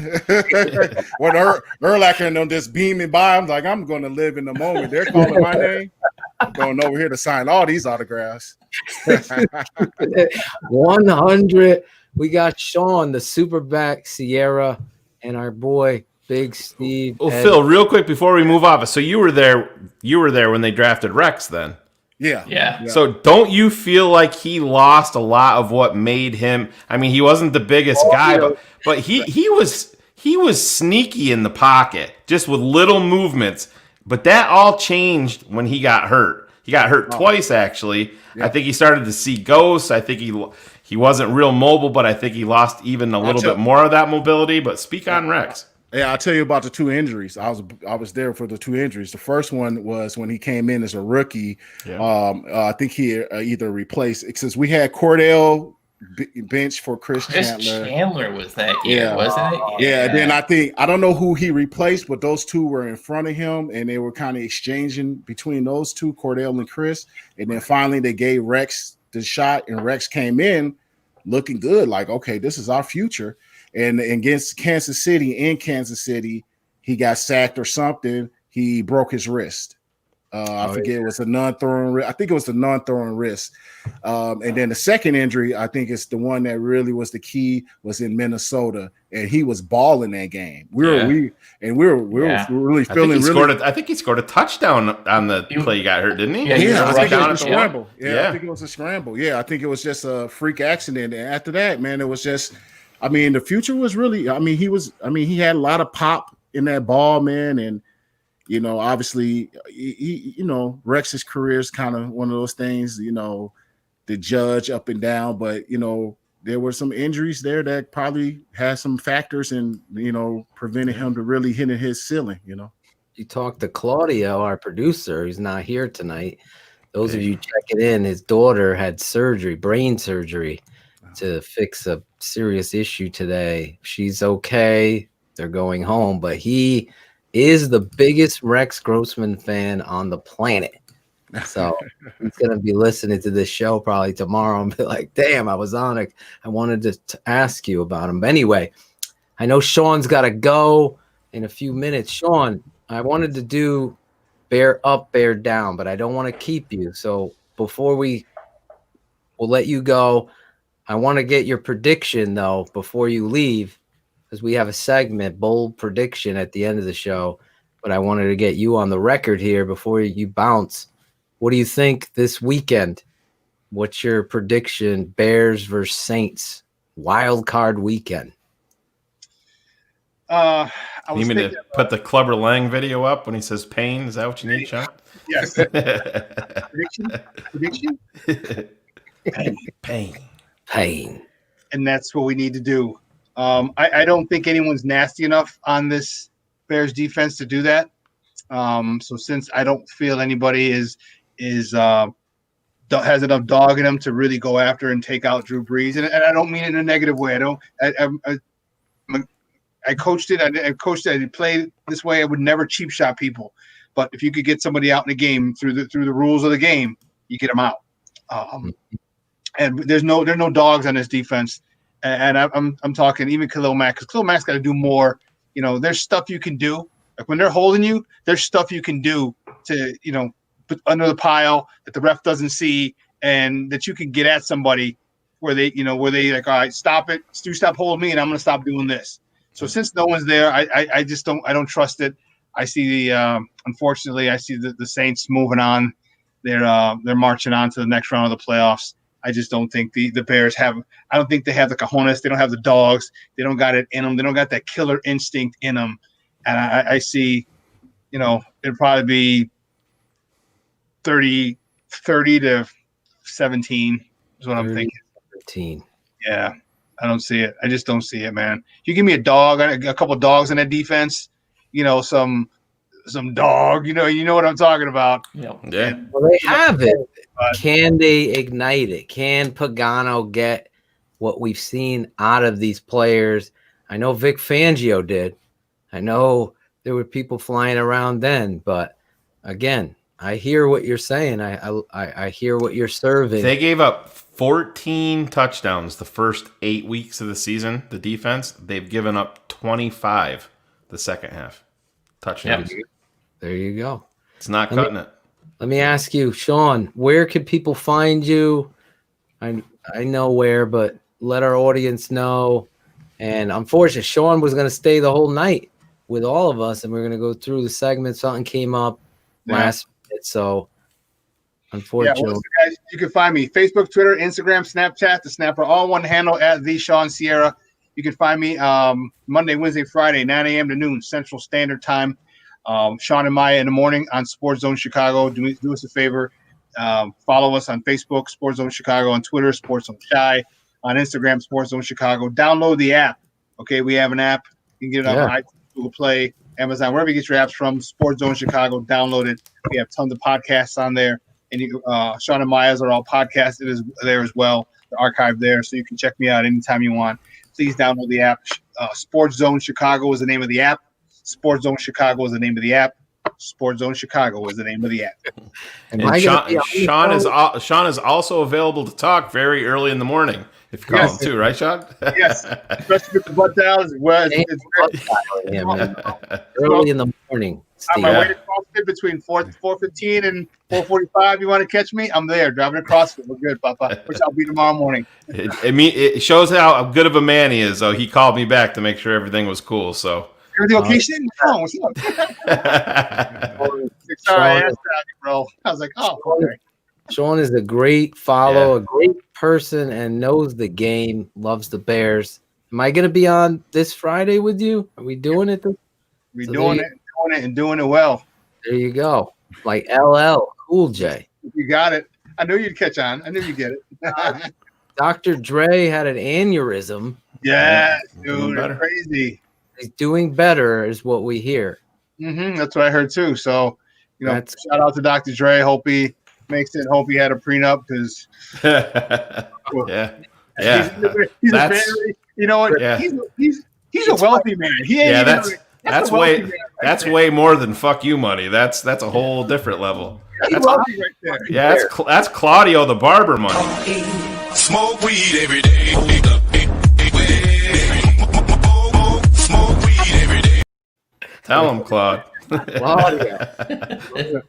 Speaker 18: When Urlacher and them just beaming by, I'm like, I'm going to live in the moment. They're calling my name. I'm going over here to sign all these autographs.
Speaker 2: 100. We got Shawn, the Superback Sierra, and our boy Big Steve.
Speaker 9: Well, Phil, real quick before we move off, so you were there when they drafted Rex then.
Speaker 2: Yeah.
Speaker 9: So don't you feel like he lost a lot of what made him? I mean, he wasn't the biggest guy, but he was sneaky in the pocket, just with little movements. But that all changed when he got hurt. He got hurt twice, actually. Yeah. I think he started to see ghosts. I think he wasn't real mobile, but I think he lost even a little bit more of that mobility. But speak on Rex.
Speaker 18: Yeah, I'll tell you about the 2 injuries. I was there for the 2 injuries. The first one was when he came in as a rookie. Yeah. I think he either replaced, since we had Cordell bench for Chris Chandler.
Speaker 19: Chandler was that year, wasn't it?
Speaker 18: Yeah. Then I don't know who he replaced, but those two were in front of him, and they were kind of exchanging between those two, Cordell and Chris. And then finally they gave Rex the shot, and Rex came in looking good, like, okay, this is our future. And against Kansas City, he got sacked or something. He broke his wrist. I forget. It was a non-throwing wrist. I think it was the non-throwing wrist. And then the second injury, I think it's the one that really was the key, was in Minnesota, and he was balling that game. We were really feeling.
Speaker 9: I think he scored a touchdown on the play he got hurt, didn't he?
Speaker 18: Yeah, I think it was a scramble. I think it was a scramble. Yeah, I think it was just a freak accident. And after that, man, it was just. I mean, the future was really. He had a lot of pop in that ball, man, and obviously, Rex's career is kind of one of those things, the judge up and down, but there were some injuries there that probably had some factors in preventing him to really hitting his ceiling.
Speaker 2: You talked to Claudio, our producer, who's not here tonight. Those of you checking in, his daughter had brain surgery, to fix a serious issue today. She's okay. They're going home, but he is the biggest Rex Grossman fan on the planet. So he's going to be listening to this show probably tomorrow and be like, damn, I was on it. I wanted to ask you about him. But anyway, I know Shawn's got to go in a few minutes. Shawn, I wanted to do bear up, bear down, but I don't want to keep you. So before we'll let you go, I want to get your prediction, though, before you leave, because we have a segment, bold prediction, at the end of the show. But I wanted to get you on the record here before you bounce. What do you think this weekend? What's your prediction? Bears versus Saints, wild card weekend.
Speaker 9: You mean to put the Clubber Lang video up when he says pain? Is that what you need, Sean?
Speaker 17: Yes. Prediction?
Speaker 9: Pain.
Speaker 17: And that's what we need to do. I don't think anyone's nasty enough on this Bears defense to do that. So since I don't feel anybody has enough dog in them to really go after and take out Drew Brees, and I don't mean it in a negative way. I coached it. I coached it. I played this way. I would never cheap shot people. But if you could get somebody out in the game through the rules of the game, you get them out. And there's no dogs on this defense. And I'm talking even Khalil Mack, because Khalil Mack's got to do more. There's stuff you can do. Like when they're holding you, there's stuff you can do to put under the pile that the ref doesn't see, and that you can get at somebody where they like, all right, stop it. You stop holding me, and I'm going to stop doing this. So since no one's there, I just don't trust it. I see unfortunately, I see the Saints moving on. They're marching on to the next round of the playoffs. I just don't think the Bears have. I don't think they have the cojones. They don't have the dogs. They don't got it in them. They don't got that killer instinct in them. And I see, it'd probably be 30 to 17 is what I'm thinking.
Speaker 2: 17.
Speaker 17: Yeah. I don't see it. I just don't see it, man. You give me a dog, a couple of dogs in that defense, some dog, you know what I'm talking about.
Speaker 9: Yeah.
Speaker 2: Well, they have it. Can they ignite it? Can Pagano get what we've seen out of these players? I know Vic Fangio did. I know there were people flying around then, but again, I hear what you're saying. I hear what you're serving.
Speaker 9: They gave up 14 touchdowns the first 8 weeks of the season, the defense. They've given up 25 the second half touchdowns.
Speaker 2: There you go.
Speaker 9: It's not cutting it.
Speaker 2: Let me ask you, Shawn, where can people find you? I know where, but let our audience know. And unfortunately, Shawn was going to stay the whole night with all of us, and we're going to go through the segment. Something came up last minute, so unfortunately.
Speaker 17: Yeah, guys, you can find me Facebook, Twitter, Instagram, Snapchat, the Snapper, all one handle at the Shawn Sierra. You can find me Monday, Wednesday, Friday, 9 a.m. to noon Central Standard Time. Shawn and Maya in the morning on SportsZone Chicago. Do us a favor. Follow us on Facebook, SportsZone Chicago, on Twitter, SportsZone Shy, on Instagram, SportsZone Chicago. Download the app. Okay, we have an app. You can get it on iTunes, Google Play, Amazon, wherever you get your apps from. SportsZone Chicago. Download it. We have tons of podcasts on there. And Shawn and Maya's are all podcasted there as well. They're archived there, so you can check me out anytime you want. Please download the app. SportsZone Chicago is the name of the app. SportsZone Chicago is the name of the app. SportsZone Chicago is the name of the app.
Speaker 9: And Shawn is also available to talk very early in the morning if you call him too, right, Shawn?
Speaker 17: Yes, especially with the butt dial as well.
Speaker 2: Early in the morning.
Speaker 17: On my way to CrossFit between 4:15 and 4:45. You want to catch me? I'm there driving to CrossFit. We're good, Papa. Which I'll be tomorrow morning.
Speaker 9: It shows how good of a man he is. Though he called me back to make sure everything was cool. So.
Speaker 17: Everything okay, Shane? What's up? Bro. I was like, oh, okay.
Speaker 2: Shawn is a great follow, a great person, and knows the game, loves the Bears. Am I going to be on this Friday with you? Are we doing it?
Speaker 17: We're doing it well.
Speaker 2: There you go. Like LL Cool J.
Speaker 17: You got it. I knew you'd catch on. I knew you'd get it.
Speaker 2: Dr. Dre had an aneurysm.
Speaker 17: Yeah, dude, crazy.
Speaker 2: He's doing better, is what we hear.
Speaker 17: That's what I heard too. So, shout out to Dr. Dre. Hope he makes it. Hope he had a prenup because, he's a very, you know what? Yeah. He's a wealthy man.
Speaker 9: That's way more than fuck you money. That's a whole different level.
Speaker 17: That's wealthy right there.
Speaker 9: Yeah, that's Claudio the barber money.
Speaker 15: Smoke weed every day.
Speaker 9: Tell him, Claude.
Speaker 2: Claudia. All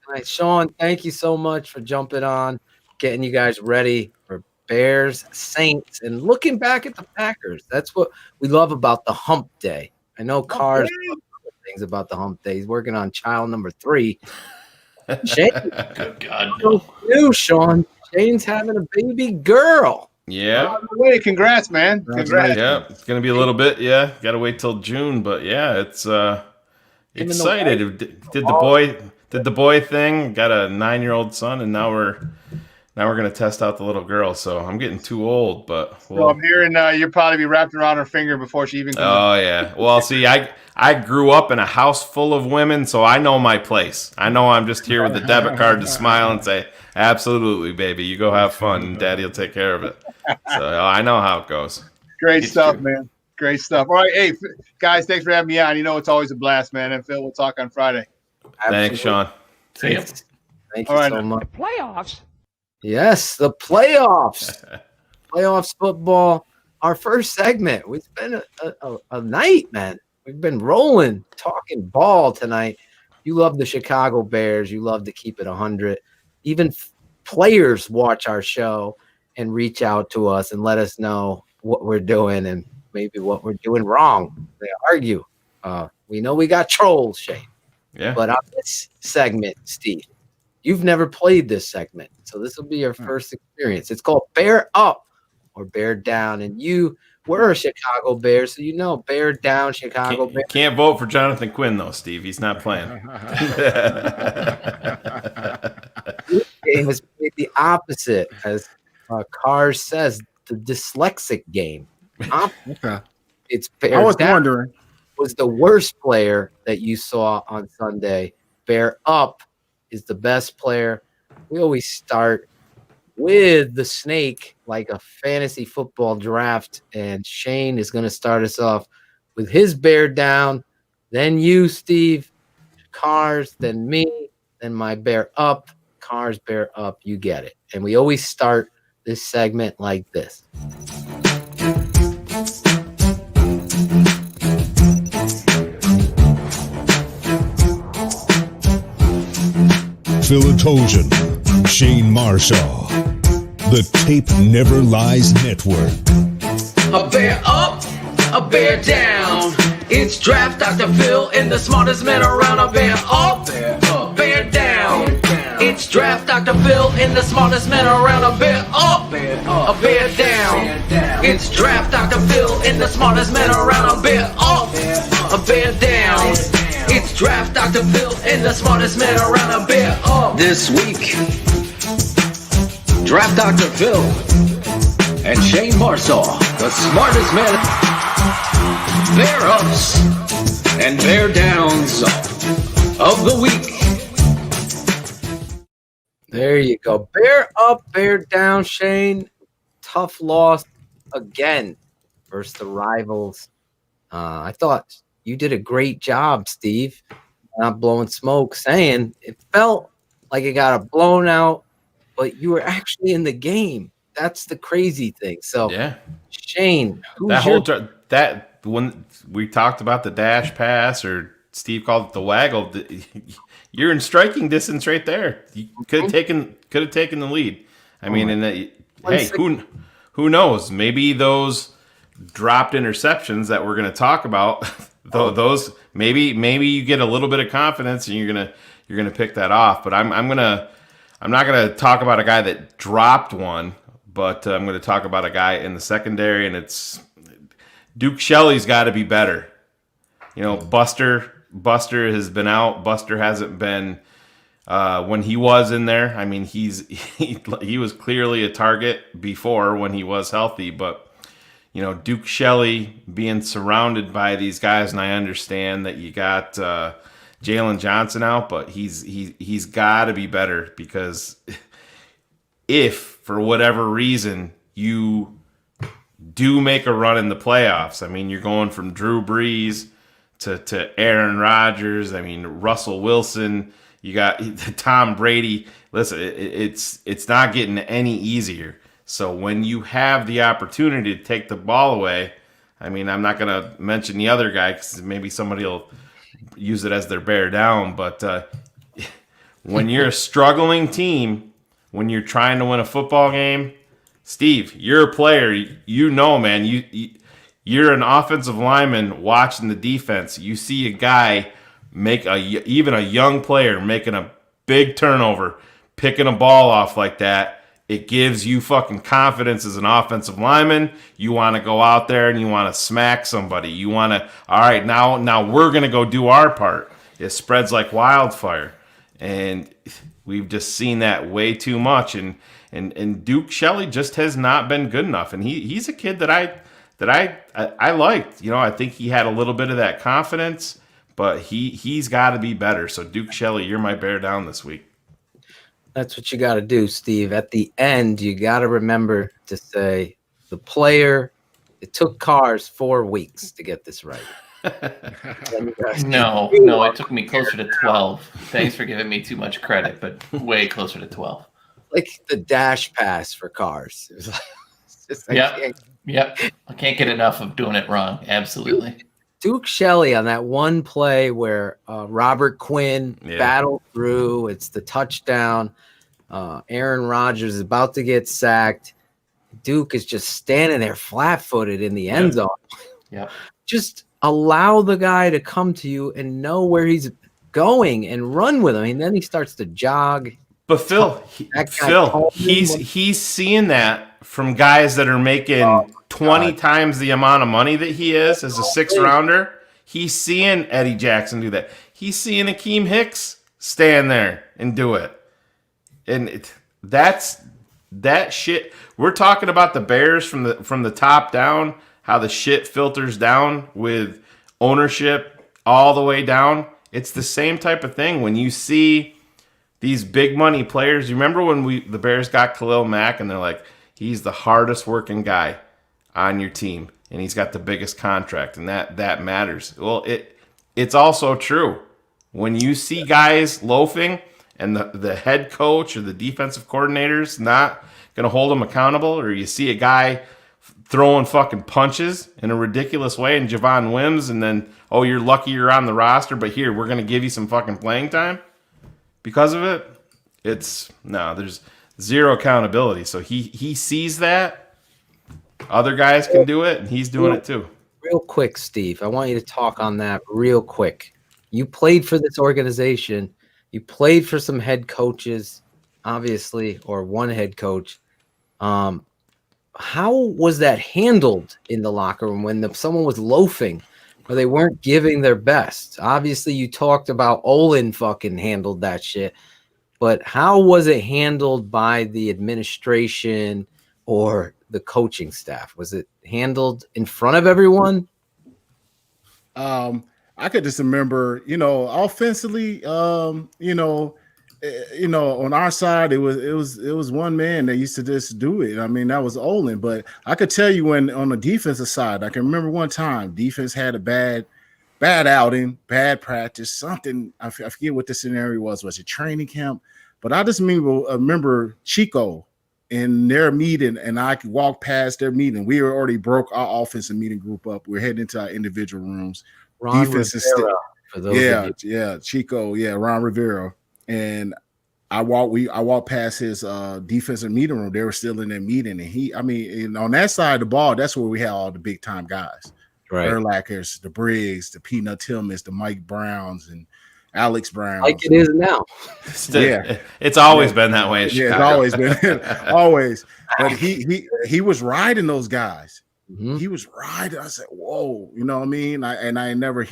Speaker 2: right, Shawn, thank you so much for jumping on, getting you guys ready for Bears, Saints, and looking back at the Packers. That's what we love about the hump day. I know Cars things about the hump day. He's working on child number 3. Shane,
Speaker 9: good God, no.
Speaker 2: New Shawn. Shane's having a baby girl.
Speaker 9: Yeah.
Speaker 17: Wait, congrats, man. Congrats.
Speaker 9: Yeah, it's gonna be a little bit. Yeah, got to wait till June, but yeah, it's excited. Did the boy thing? Got a 9-year-old son, and now we're gonna test out the little girl. So I'm getting too old, but
Speaker 17: So I'm hearing you'll probably be wrapped around her finger before she even comes.
Speaker 9: Oh yeah. Well, see, I grew up in a house full of women, so I know my place. I know I'm just here with a debit card to smile and say, "Absolutely, baby, you go have fun, and Daddy will take care of it." So I know how it goes.
Speaker 17: Great stuff, man. Great stuff. All right, hey guys, thanks for having me on. You know it's always a blast, man. And Phil, we'll talk on Friday.
Speaker 9: Thanks, Shawn.
Speaker 2: Thank you so much.
Speaker 20: Playoffs.
Speaker 2: Yes, the playoffs. Playoffs football. Our first segment. It's been a night, man. We've been rolling, talking ball tonight. You love the Chicago Bears. You love to keep it 100. Even players watch our show and reach out to us and let us know what we're doing and maybe what we're doing wrong. They argue. We know we got trolls, Shane.
Speaker 9: Yeah.
Speaker 2: But on this segment, Steve, you've never played this segment, so this will be your first experience. It's called Bear Up or Bear Down, and you were a Chicago Bear, so you know Bear Down, Chicago Bears.
Speaker 9: Can't vote for Jonathan Quinn, though, Steve. He's not playing.
Speaker 2: This game is the opposite, as Cars says, the dyslexic game.
Speaker 18: Okay.
Speaker 2: It's Bear
Speaker 18: I was
Speaker 2: Down
Speaker 18: wondering.
Speaker 2: was the worst player that you saw on Sunday. Bear Up is the best player. We always start with the snake like a fantasy football draft, and Shane is going to start us off with his Bear Down, then you, Steve, Cars, then me, then my Bear Up. Cars, Bear Up, you get it. And we always start this segment like this.
Speaker 21: Phil Ottochian, Shayne Marsaw, the Tape Never Lies Network.
Speaker 1: A bear up, a bear down. It's Draft Dr. Phil and the smartest man around. A bear up, a bear down. It's Draft Dr. Phil and the smartest man around. A bear up, a bear down. It's Draft Dr. Phil and the smartest man around. A bear up, a bear down. It's Draft Dr. Phil and the smartest man around. A bear up. This week, Draft Dr. Phil and Shayne Marsaw, the smartest man. Bear ups and bear downs of the week.
Speaker 2: There you go. Bear up, bear down, Shane. Tough loss again versus the rivals. I thought you did a great job, Steve. Not blowing smoke, saying it felt like it got blown out, but you were actually in the game. That's the crazy thing. So,
Speaker 9: yeah,
Speaker 2: Shane,
Speaker 9: when we talked about the dash pass, or Steve called it the waggle, you're in striking distance right there. You could have taken the lead. I mean, hey, who knows? Maybe those dropped interceptions that we're going to talk about, those maybe you get a little bit of confidence and you're gonna pick that off. But I'm not gonna talk about a guy that dropped one, but I'm gonna talk about a guy in the secondary, and it's Duke Shelley's got to be better. You know, Buster has been out. Buster hasn't been when he was in there. I mean, he was clearly a target before when he was healthy, but you know, Duke Shelley being surrounded by these guys, and I understand that you got Jalen Johnson out, but he's got to be better, because if for whatever reason you do make a run in the playoffs, I mean, you're going from Drew Brees to Aaron Rodgers. I mean, Russell Wilson. You got Tom Brady. Listen, it's not getting any easier. So when you have the opportunity to take the ball away, I mean, I'm not going to mention the other guy because maybe somebody will use it as their bear down. But when you're a struggling team, when you're trying to win a football game, Steve, you're a player. You know, man. You're an offensive lineman watching the defense. You see a guy even a young player making a big turnover, picking a ball off like that. It gives you fucking confidence as an offensive lineman. You want to go out there and you want to smack somebody. You want to, all right, now we're going to go do our part. It spreads like wildfire. And we've just seen that way too much. And Duke Shelley just has not been good enough. And he's a kid that I liked. You know, I think he had a little bit of that confidence, but he's got to be better. So Duke Shelley, you're my bear down this week.
Speaker 2: That's what you got to do, Steve. At the end, you got to remember to say the player. It took Cars 4 weeks to get this right.
Speaker 19: No, it took me closer to 12. Thanks for giving me too much credit, but way closer to 12.
Speaker 2: Like the dash pass for Cars. It was like, it's just,
Speaker 19: Yep. I can't get enough of doing it wrong. Absolutely.
Speaker 2: Duke Shelley on that one play where Robert Quinn battled through. It's the touchdown. Aaron Rodgers is about to get sacked. Duke is just standing there flat-footed in the end zone.
Speaker 19: Yeah.
Speaker 2: Just allow the guy to come to you and know where he's going and run with him. And then he starts to jog.
Speaker 9: But Phil, he's seeing that from guys that are making 20 times the amount of money that he is as a 6th rounder. He's seeing Eddie Jackson do that. He's seeing Akeem Hicks stand there and do it. And that's that shit. We're talking about the Bears from the top down, how the shit filters down with ownership all the way down. It's the same type of thing when you see these big money players. You remember when the Bears got Khalil Mack and they're like, he's the hardest working guy on your team and he's got the biggest contract and that matters. Well, it's also true. When you see guys loafing and the head coach or the defensive coordinator's not going to hold them accountable, or you see a guy throwing fucking punches in a ridiculous way and Javon Wims, and then, oh, you're lucky you're on the roster, but here, we're going to give you some fucking playing time because of it. There's zero accountability. So he sees that. Other guys can do it, and he's doing it too.
Speaker 2: Real quick, Steve, I want you to talk on that real quick. You played for this organization. You played for some head coaches, obviously, or one head coach. How was that handled in the locker room when someone was loafing or they weren't giving their best? Obviously, you talked about Olin fucking handled that shit, but how was it handled by the administration or the coaching staff? Was it handled in front of everyone?
Speaker 18: I could just remember, offensively, on our side, it was one man that used to just do it. I mean, that was Olin. But I could tell you when on the defensive side, I can remember one time defense had a bad outing, bad practice, something. I forget what the scenario was. Was it training camp? But I just remember Chico in their meeting, and I could walk past their meeting. We were already broke our offensive meeting group up. We're heading into our individual rooms.
Speaker 2: Ron
Speaker 18: Defense
Speaker 2: Rivera,
Speaker 18: is Chico, Ron Rivera. And I walked past his defensive meeting room. They were still in their meeting, and on that side of the ball, that's where we had all the big time guys,
Speaker 2: right?
Speaker 18: Urlachers, the Briggs, the Peanut Tillmans, the Mike Browns, and Alex Browns.
Speaker 2: Like it is now.
Speaker 9: It's always been that way in Chicago.
Speaker 18: It's always been always. But he was riding those guys. Mm-hmm. He was riding. I said, "Whoa," you know what I mean? I never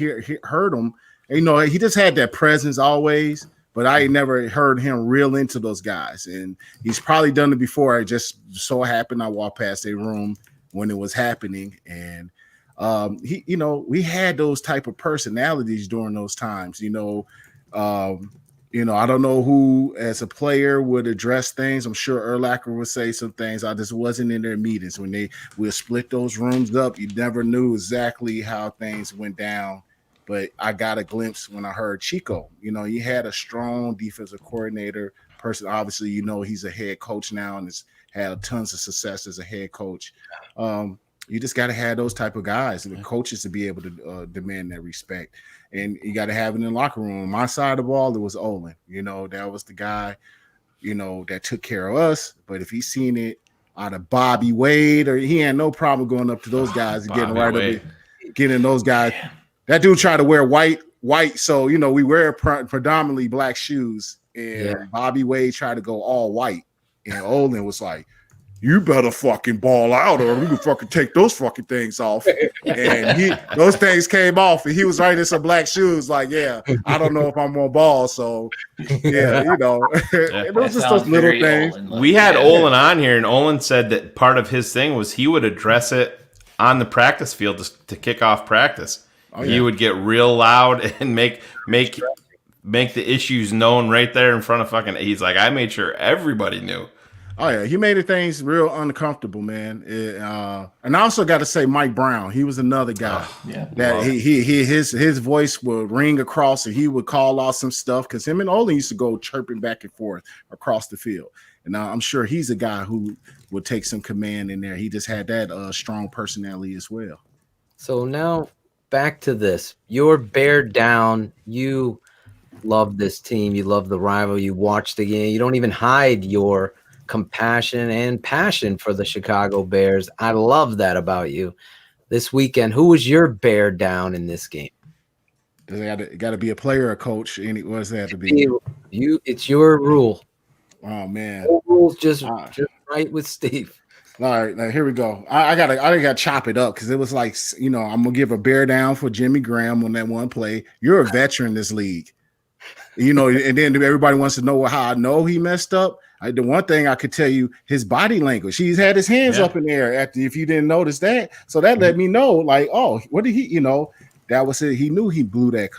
Speaker 18: heard him. He just had that presence always. But I never heard him reel into those guys, and he's probably done it before. It just so happened I walked past their room when it was happening, and we had those type of personalities during those times. I don't know who as a player would address things. I'm sure Urlacher would say some things. I just wasn't in their meetings when they would split those rooms up. You never knew exactly how things went down. But I got a glimpse when I heard Chico. He had a strong defensive coordinator person. Obviously, he's a head coach now and has had tons of success as a head coach. You just got to have those type of guys and the coaches to be able to demand that respect. And you got to have it in the locker room. On my side of the ball, it was Olin. That was the guy, that took care of us. But if he's seen it out of Bobby Wade, or he had no problem going up to those guys and getting right up, getting those guys. That dude tried to wear white. So we wear predominantly black shoes, and Bobby Wade tried to go all white, and Olin was like, "You better fucking ball out, or we can fucking take those fucking things off." And those things came off, and he was right in some black shoes. Like, yeah, I don't know if I'm on ball, so yeah, it was just those little things.
Speaker 9: We had Olin on here, and Olin said that part of his thing was he would address it on the practice field to kick off practice. He would get real loud and make the issues known right there in front of fucking. He's like, I made sure everybody knew.
Speaker 18: Oh yeah, he made things real uncomfortable, man. And I also got to say, Mike Brown, he was another guy that his voice would ring across, and he would call out some stuff because him and Olin used to go chirping back and forth across the field. And I'm sure he's a guy who would take some command in there. He just had that strong personality as well.
Speaker 2: So now back to this. You're bear down. You love this team. You love the rival. You watch the game. You don't even hide your compassion and passion for the Chicago Bears. I love that about you. This weekend, who was your bear down in this game?
Speaker 18: It got to be a player or coach. What does that have to be?
Speaker 2: It's your rule.
Speaker 18: Oh man,
Speaker 2: no rules just right with Steve.
Speaker 18: All right, now here we go. I gotta chop it up because it was like, I'm gonna give a bear down for Jimmy Graham on that one play. You're a veteran in this league, and then everybody wants to know how I know he messed up. The one thing I could tell you, his body language. He's had his hands up in the air after, if you didn't notice that. So that let me know, like, oh, what did he, that was it. He knew he blew that,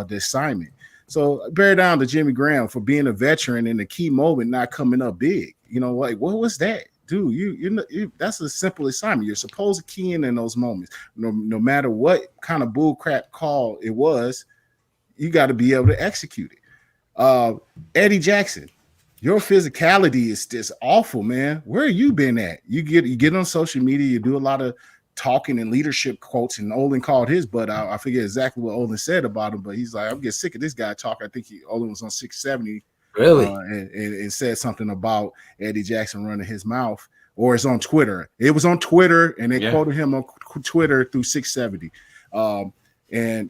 Speaker 18: the assignment. So bear down to Jimmy Graham for being a veteran in the key moment, not coming up big. Like, what was that? Dude, that's a simple assignment. You're supposed to key in those moments. No matter what kind of bull crap call it was, you got to be able to execute it. Eddie Jackson, your physicality is just awful, man. Where have you been at? You get on social media, you do a lot of talking and leadership quotes, and Olin called his butt out. I forget exactly what Olin said about him, but he's like, I'm getting sick of this guy talking. I think Olin was on 670.
Speaker 2: Really?
Speaker 18: And said something about Eddie Jackson running his mouth, or it's on Twitter. It was on Twitter, and they quoted him on Twitter through 670. And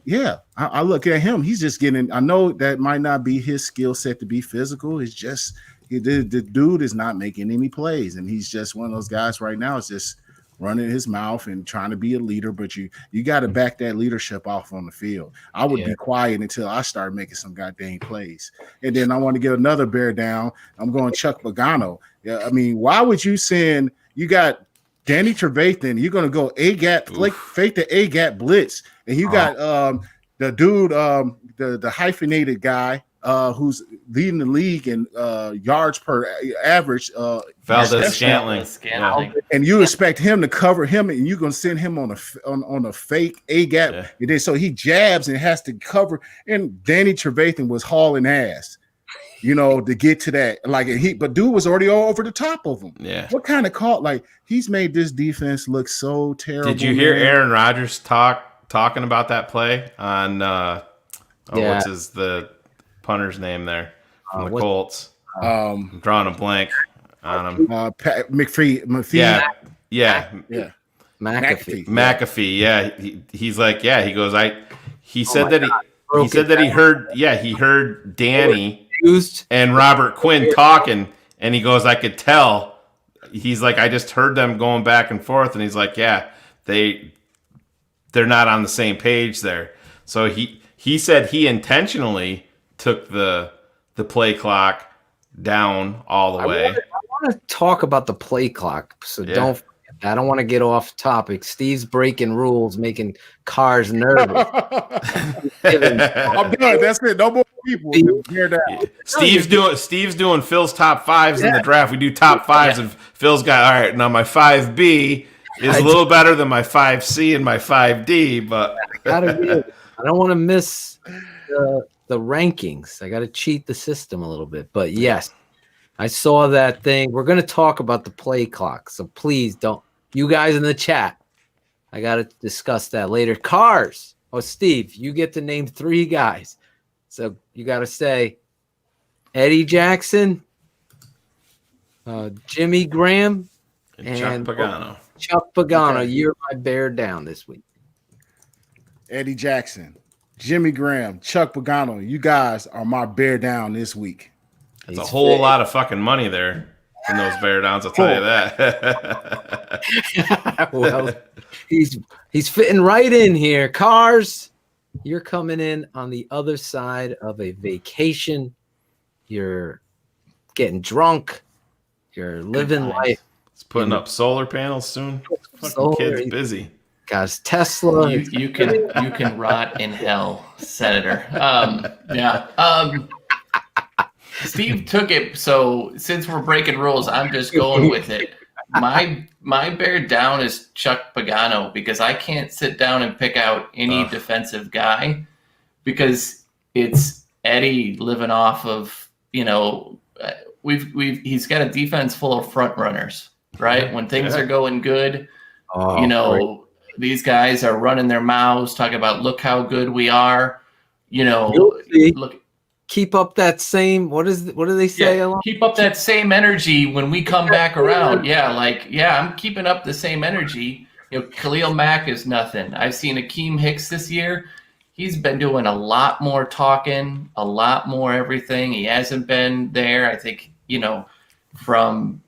Speaker 18: I look at him. He's just getting. I know that might not be his skill set to be physical. It's just the dude is not making any plays, and he's just one of those guys right now. Is just running his mouth and trying to be a leader, but you got to back that leadership off on the field. I would be quiet until I start making some goddamn plays. And then I want to get another bear down. I'm going Chuck Pagano. Yeah, I mean, why would you send? You got Danny Trevathan. You're going to go A-gap, fake the A-gap blitz, and you got the dude, the hyphenated guy. Who's leading the league in yards per average?
Speaker 9: Valdez-Scantling.
Speaker 18: And you expect him to cover him, and you're gonna send him on a fake A gap. And then so he jabs and has to cover. And Danny Trevathan was hauling ass, to get to that. But dude was already all over the top of him.
Speaker 9: Yeah.
Speaker 18: What kind of call? Like, he's made this defense look so terrible.
Speaker 9: Did you hear Aaron Rodgers talking about that play on? What's the punter's name there from the Colts? I'm drawing a blank on him.
Speaker 18: McPhee.
Speaker 9: Yeah. McAfee. Yeah. He's like, he goes, he said that he heard Danny and Robert Quinn talking, and he goes, I could tell. He's like, I just heard them going back and forth, and he's like, they're not on the same page there. So he said he intentionally took the play clock down all the way.
Speaker 2: I want to talk about the play clock, so don't forget. I don't want to get off topic. Steve's breaking rules, making cars nervous.
Speaker 18: I'm done. That's it. No more people.
Speaker 9: Steve's doing Phil's top fives in the draft. We do top fives, and Phil's got, all right, now my 5B is a little better than my 5C and my 5D, but
Speaker 2: I don't want to miss the rankings. I got to cheat the system a little bit, but yes, I saw that thing. We're going to talk about the play clock, so please don't. You guys in the chat, I got to discuss that later. Cars. Oh, Steve, you get to name 3 guys, so you got to say Eddie Jackson, Jimmy Graham,
Speaker 9: Chuck Pagano.
Speaker 2: Chuck Pagano,
Speaker 18: Okay.
Speaker 2: you're my bear down this week.
Speaker 18: Eddie Jackson, Jimmy Graham, Chuck Pagano, you guys are my bear down this week.
Speaker 9: It's a whole lot of fucking money there in those bear downs, I'll tell you that.
Speaker 2: Well, he's fitting right in here. Cars, you're coming in on the other side of a vacation. You're getting drunk. You're living life.
Speaker 9: It's putting up solar panels soon. Fucking
Speaker 2: Solar,
Speaker 9: kid's busy.
Speaker 2: Guys, Tesla.
Speaker 19: You can rot in hell, Senator. Steve took it, so since we're breaking rules, I'm just going with it. My bear down is Chuck Pagano because I can't sit down and pick out any defensive guy because it's Eddie living off of, you know, he's got a defense full of front runners, right? When things are going good, you know, these guys are running their mouths, talking about look how good we are, you know, look.
Speaker 2: Keep up that same. What do they say?
Speaker 19: Yeah, keep up that same energy when we come back around. I'm keeping up the same energy. You know, Khalil Mack is nothing. I've seen Akeem Hicks this year. He's been doing a lot more talking, a lot more everything. He hasn't been there. I think, you know, from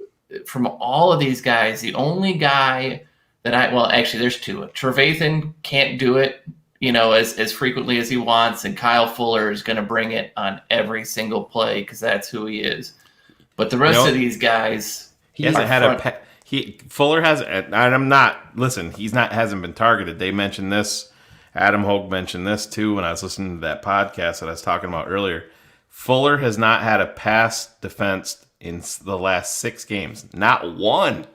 Speaker 19: all of these guys, the only guy that actually there's two. Trevathan can't do it, you know, as frequently as he wants, and Kyle Fuller is going to bring it on every single play because that's who he is. But the rest of these guys,
Speaker 9: he hasn't had Fuller hasn't, and I'm not. Listen, hasn't been targeted. They mentioned this. Adam Hogue mentioned this too when I was listening to that podcast that I was talking about earlier. Fuller has not had a pass defense in the last 6 games. Not one.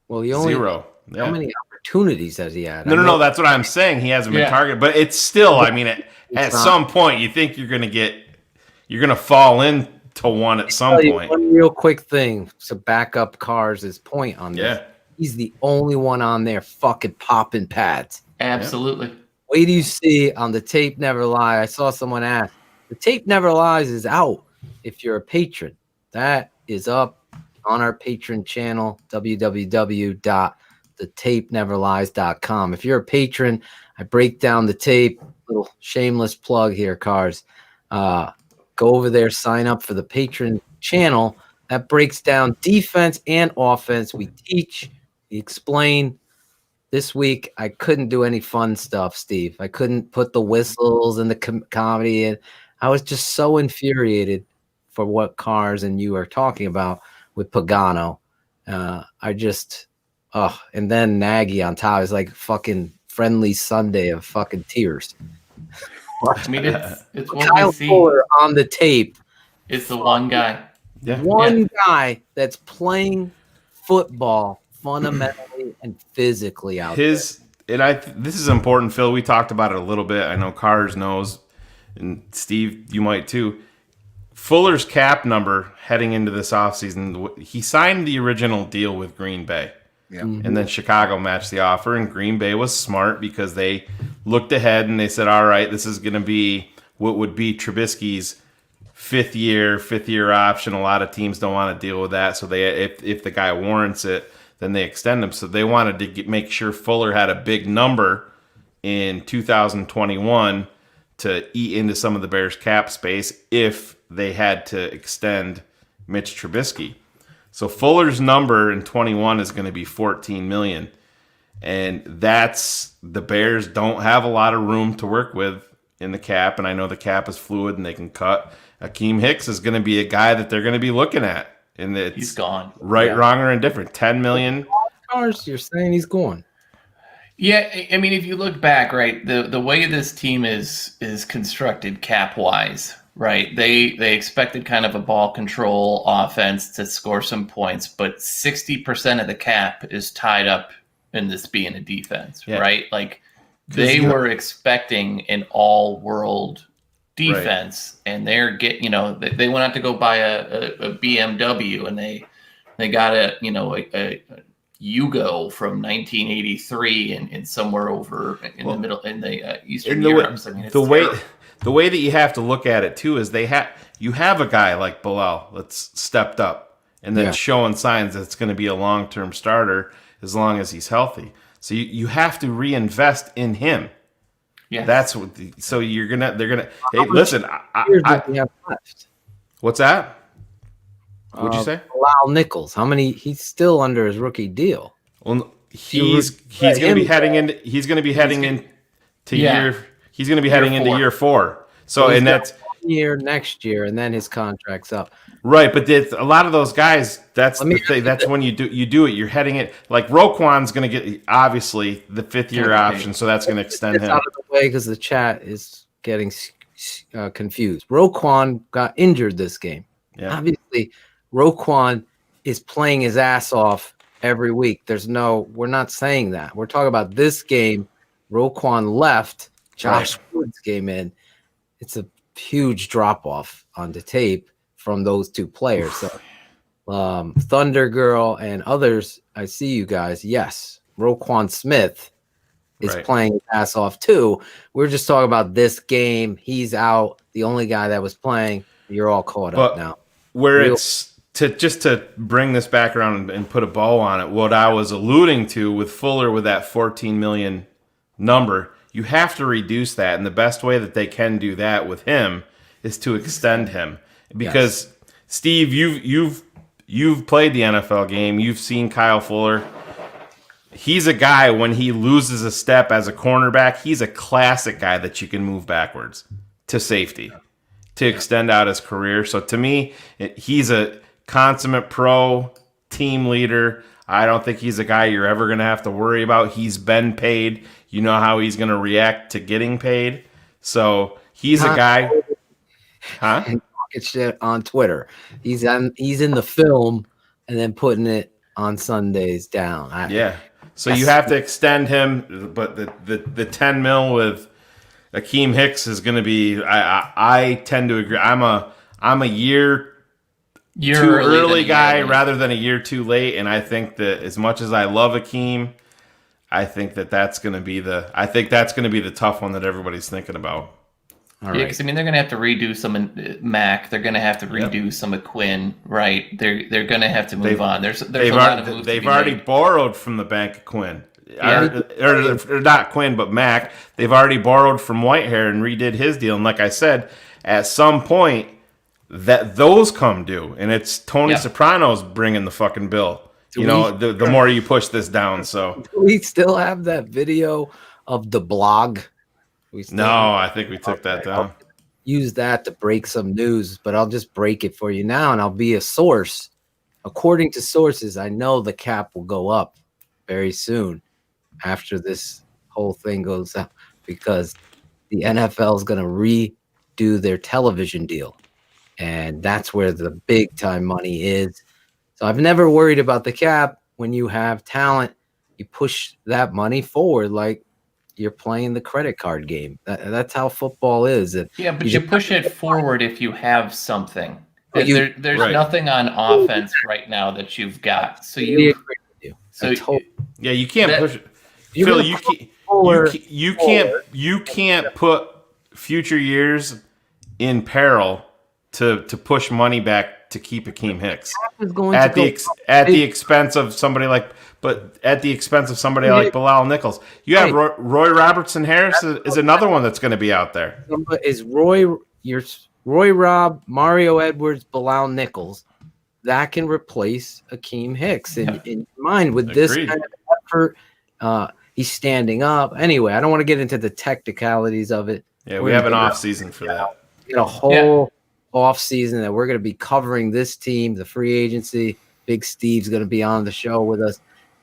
Speaker 2: Well,
Speaker 9: zero.
Speaker 2: How many opportunities has he had?
Speaker 9: No. That's what I'm saying. He hasn't been targeted, but it's still. I mean, at some point, you think you're going to fall into one at some point.
Speaker 2: One real quick thing to back up Cars' point on this.
Speaker 9: Yeah.
Speaker 2: He's the only one on there fucking popping pads.
Speaker 19: Absolutely.
Speaker 2: Wait do you see on the Tape Never Lie? I saw someone ask. The Tape Never Lies is out if you're a patron. That is up on our patron channel, www.thetapeneverlies.com. If you're a patron, I break down the tape. Little shameless plug here, Cars. Go over there, sign up for the patron channel. That breaks down defense and offense. We teach, we explain. This week, I couldn't do any fun stuff, Steve. I couldn't put the whistles and the comedy in. I was just so infuriated for what Cars and you are talking about with Pagano. And then Nagy on top is like fucking friendly Sunday of fucking tears.
Speaker 19: I mean, it's what
Speaker 2: Kyle
Speaker 19: we see.
Speaker 2: Fuller on the tape.
Speaker 19: It's the one guy.
Speaker 9: Yeah.
Speaker 2: One guy that's playing football fundamentally and physically out there.
Speaker 9: This is important, Phil. We talked about it a little bit. I know Cars knows, and Steve, you might too. Fuller's cap number heading into this offseason, he signed the original deal with Green Bay.
Speaker 18: Yeah.
Speaker 2: Mm-hmm.
Speaker 9: And then Chicago matched the offer, and Green Bay was smart because they looked ahead and they said, all right, this is going to be what would be Trubisky's fifth year option. A lot of teams don't want to deal with that. So if the guy warrants it, then they extend him. So they wanted to make sure Fuller had a big number in 2021 to eat into some of the Bears' cap space if they had to extend Mitch Trubisky. So Fuller's number in 21 is going to be $14 million. And that's, the Bears don't have a lot of room to work with in the cap. And I know the cap is fluid and they can cut. Akeem Hicks is going to be a guy that they're going to be looking at. And
Speaker 19: he's gone.
Speaker 9: Right, wrong, or indifferent. $10 million.
Speaker 2: Cars, you're saying he's gone.
Speaker 19: Yeah, I mean, if you look back, right, the way this team is constructed cap-wise, right, they expected kind of a ball control offense to score some points, but 60% of the cap is tied up in this being a defense, right? Like, they were expecting an all-world defense, and they're they went out to go buy a BMW, and they got a Yugo from 1983 and somewhere over in the middle in the Eastern Europe. I mean,
Speaker 9: the way that you have to look at it too is you have a guy like Bilal that's stepped up and that's showing signs that it's going to be a long-term starter as long as he's healthy. So you have to reinvest in him.
Speaker 19: Yeah,
Speaker 9: that's what. So they're gonna. Hey, listen.
Speaker 2: We have left?
Speaker 9: What'd that? What'd you say?
Speaker 2: Bilal Nichols. How many? He's still under his rookie deal.
Speaker 9: Well, he's going to be heading into He's going to be heading into year 4. So and that's
Speaker 2: year next year, and then his contract's up.
Speaker 9: Right, but a lot of those guys, that's the thing. That's when you do it. You're heading it like Roquan's going to get obviously the 5th-year option, so that's going to extend him.
Speaker 2: Out of the way because the chat is getting confused. Roquan got injured this game.
Speaker 9: Yeah.
Speaker 2: Obviously, Roquan is playing his ass off every week. We're not saying that. We're talking about this game. Roquan left. Josh Woods came in. It's a huge drop off on the tape from those two players. So, Thunder Girl and others, I see you guys. Yes, Roquan Smith is playing his ass off too. We're just talking about this game. He's out. The only guy that was playing. You're all caught up now.
Speaker 9: Just to bring this back around and put a bow on it, what I was alluding to with Fuller with that 14 million number, you have to reduce that, and the best way that they can do that with him is to extend him. Because Steve, you've played the NFL game, you've seen Kyle Fuller. He's a guy, when he loses a step as a cornerback, he's a classic guy that you can move backwards to safety to extend out his career. So to me, he's a consummate pro team leader. I don't think he's a guy you're ever going to have to worry about. He's been paid. You know how he's going to react to getting paid. So he's a guy.
Speaker 2: And talking shit on Twitter. He's in the film and then putting it on Sundays down.
Speaker 9: So you have to extend him, but the 10 mil with Akeem Hicks is going to be. I tend to agree. I'm a year too early guy rather than a year too late, and I think that as much as I love Akeem, I think that's going to be the tough one that everybody's thinking about.
Speaker 19: Because I mean, they're going to have to redo some Mac. They're going to have to redo some of Quinn, right? They're going to have to move on. There's a lot of moves.
Speaker 9: They've already borrowed from the bank of Quinn, or not Quinn, but Mac. They've already borrowed from Whitehair and redid his deal. And like I said, at some point, that those come due, and it's Tony Soprano's bringing the fucking bill. The more you push this down. So
Speaker 2: do we still have that video of the blog?
Speaker 9: I think we took that down.
Speaker 2: I'll use that to break some news, but I'll just break it for you now, and I'll be a source. According to sources, I know the cap will go up very soon after this whole thing goes out, because the NFL is going to redo their television deal, and that's where the big time money is. So I've never worried about the cap. When you have talent, you push that money forward like you're playing the credit card game. That's how football is.
Speaker 19: But you push it forward if you have something. There's nothing on offense right now that you've got. So you
Speaker 9: can't push it. Phil, you can't put future years in peril to push money back to keep Akeem Hicks at the expense of somebody like Bilal Nichols. You have Roy Robertson Harris is another one that's going to be out there.
Speaker 2: Is Roy Rob, Mario Edwards, Bilal Nichols that can replace Akeem Hicks in mind with this kind of effort? He's standing up. Anyway, I don't want to get into the technicalities of it.
Speaker 9: Yeah, we have an off season for that.
Speaker 2: A whole off season that we're going to be covering this team, the free agency. Big Steve's going to be on the show with us.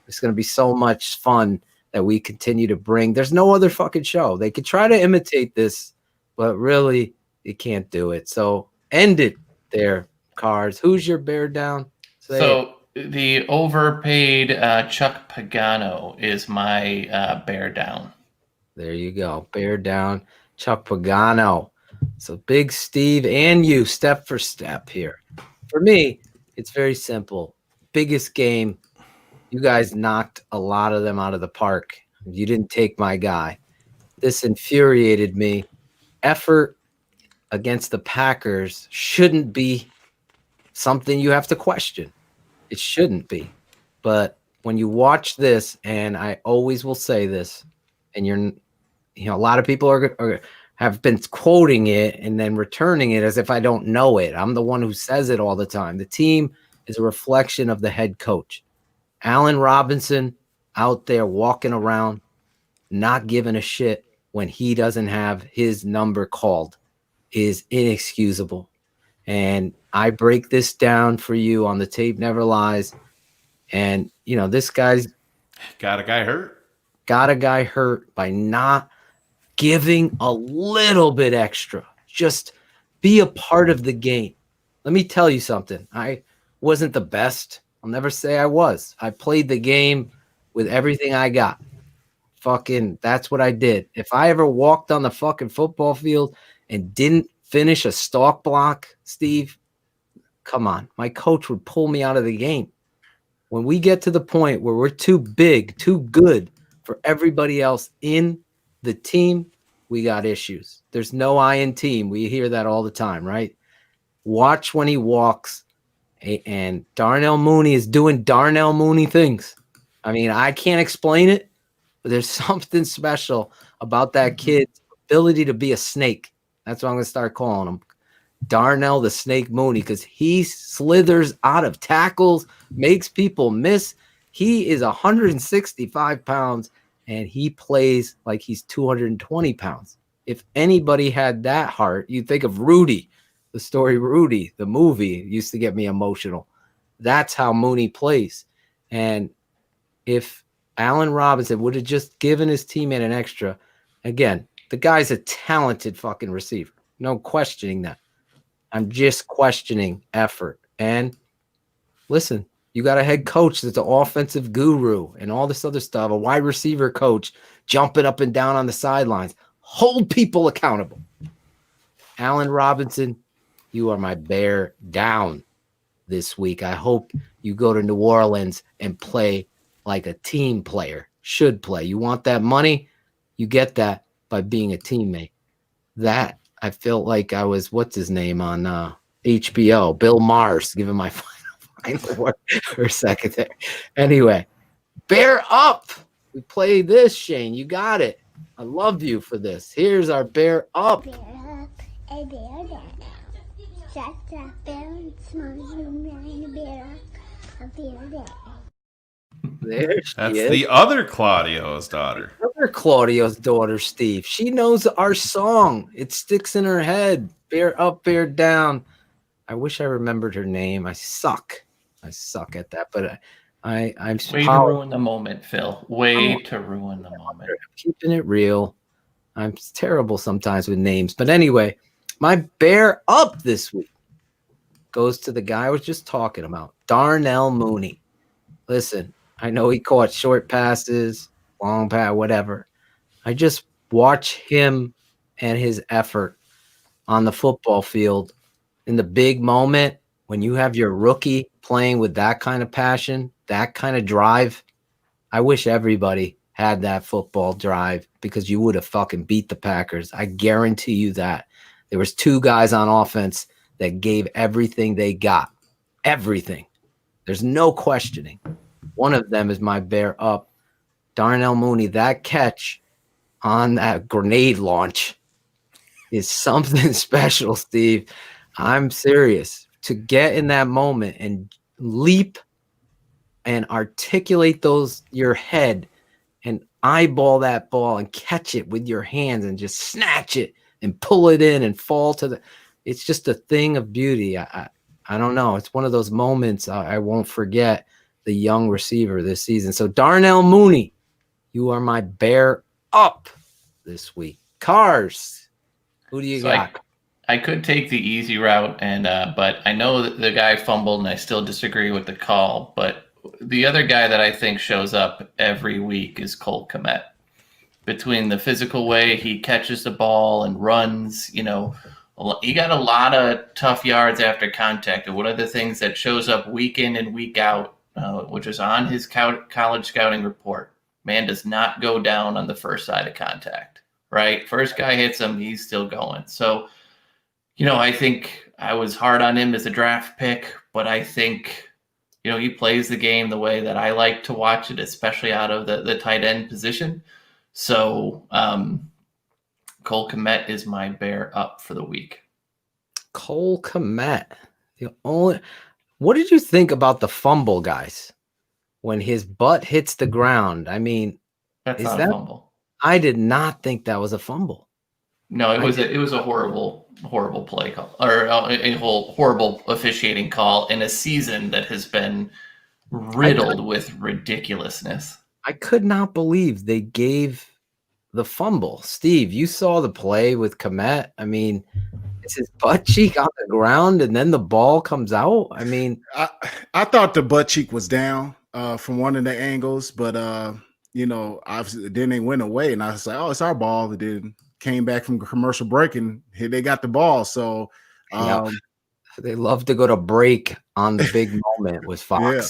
Speaker 2: It's going to be so much fun that we continue to bring. There's no other fucking show. They could try to imitate this, but really, you can't do it. So end it there, Cars. Who's your bear down?
Speaker 19: The overpaid Chuck Pagano is my bear down.
Speaker 2: There you go. Bear down, Chuck Pagano. So Big Steve and you, step for step here. For me, it's very simple. Biggest game. You guys knocked a lot of them out of the park. You didn't take my guy. This infuriated me. Effort against the Packers shouldn't be something you have to question. It shouldn't be. But when you watch this, and I always will say this, and a lot of people have been quoting it and then returning it as if I don't know it. I'm the one who says it all the time. The team is a reflection of the head coach. Allen Robinson out there walking around, not giving a shit when he doesn't have his number called is inexcusable. And I break this down for you on The Tape Never Lies. And, this guy's
Speaker 9: got a guy
Speaker 2: hurt by not giving a little bit extra. Just be a part of the game. Let me tell you something. I wasn't the best. I'll never say I was. I played the game with everything I got. That's what I did. If I ever walked on the fucking football field and didn't finish a stalk block, Steve, come on. My coach would pull me out of the game. When we get to the point where we're too big, too good for everybody else in the team, we got issues. There's no I in team. We hear that all the time, right? Watch when he walks, and Darnell Mooney is doing Darnell Mooney things. I mean, I can't explain it, but there's something special about that kid's ability to be a snake. That's what I'm going to start calling him. Darnell the Snake Mooney, because he slithers out of tackles, makes people miss. He is 165 pounds, and he plays like he's 220 pounds. If anybody had that heart, you'd think of Rudy, the story Rudy, the movie used to get me emotional. That's how Mooney plays. And if Allen Robinson would have just given his teammate an extra, again, the guy's a talented fucking receiver. No questioning that. I'm just questioning effort. And listen, you got a head coach that's an offensive guru and all this other stuff, a wide receiver coach jumping up and down on the sidelines. Hold people accountable. Allen Robinson, you are my bear down this week. I hope you go to New Orleans and play like a team player should play. You want that money? You get that by being a teammate. That I felt like I was, what's his name on HBO, Bill Maher's, giving my final word for a second there. Anyway, bear up. We play this, Shane. You got it. I love you for this. Here's our bear up.
Speaker 10: Bear up, a bear down. That's a bear, small bear up, a bear down.
Speaker 9: That's the other Claudio's daughter.
Speaker 2: Other Claudio's daughter, Steve. She knows our song. It sticks in her head. Bear up, bear down. I wish I remembered her name. I suck at that. But I'm
Speaker 19: way to ruin the moment, Phil. Way to ruin the moment.
Speaker 2: I'm keeping it real. I'm terrible sometimes with names. But anyway, my bear up this week goes to the guy I was just talking about, Darnell Mooney. Listen, I know he caught short passes, long pass, whatever. I just watch him and his effort on the football field in the big moment when you have your rookie playing with that kind of passion, that kind of drive. I wish everybody had that football drive because you would have fucking beat the Packers. I guarantee you that. There was two guys on offense that gave everything they got. Everything. There's no questioning. One of them is my bear up. Darnell Mooney, that catch on that grenade launch is something special, Steve. I'm serious. To get in that moment and leap and articulate your head and eyeball that ball and catch it with your hands and just snatch it and pull it in and fall to it's just a thing of beauty. I don't know. It's one of those moments I won't forget. The young receiver this season. So Darnell Mooney, you are my bear up this week. Cars, who do you got?
Speaker 19: I could take the easy route, and but I know that the guy fumbled, and I still disagree with the call. But the other guy that I think shows up every week is Cole Kmet. Between the physical way he catches the ball and runs, he got a lot of tough yards after contact. And one of the things that shows up week in and week out, which is on his college scouting report, man does not go down on the first side of contact, right? First guy hits him, he's still going. So, I think I was hard on him as a draft pick, but I think, he plays the game the way that I like to watch it, especially out of the tight end position. So Cole Kmet is my bear up for the week.
Speaker 2: Cole Kmet. What did you think about the fumble, guys? When his butt hits the ground, I mean,
Speaker 19: that's not a fumble.
Speaker 2: I did not think that was a fumble.
Speaker 19: No, it was a horrible play call, or a whole horrible officiating call in a season that has been riddled with ridiculousness.
Speaker 2: I could not believe they gave the fumble. Steve, you saw the play with Kmet. I mean, it's his butt cheek on the ground, and then the ball comes out. I mean,
Speaker 18: I thought the butt cheek was down from one of the angles, but obviously then they went away, and I was like, "Oh, it's our ball." It then came back from commercial break, and here they got the ball. So
Speaker 2: they love to go to break on the big moment with Fox. Yeah.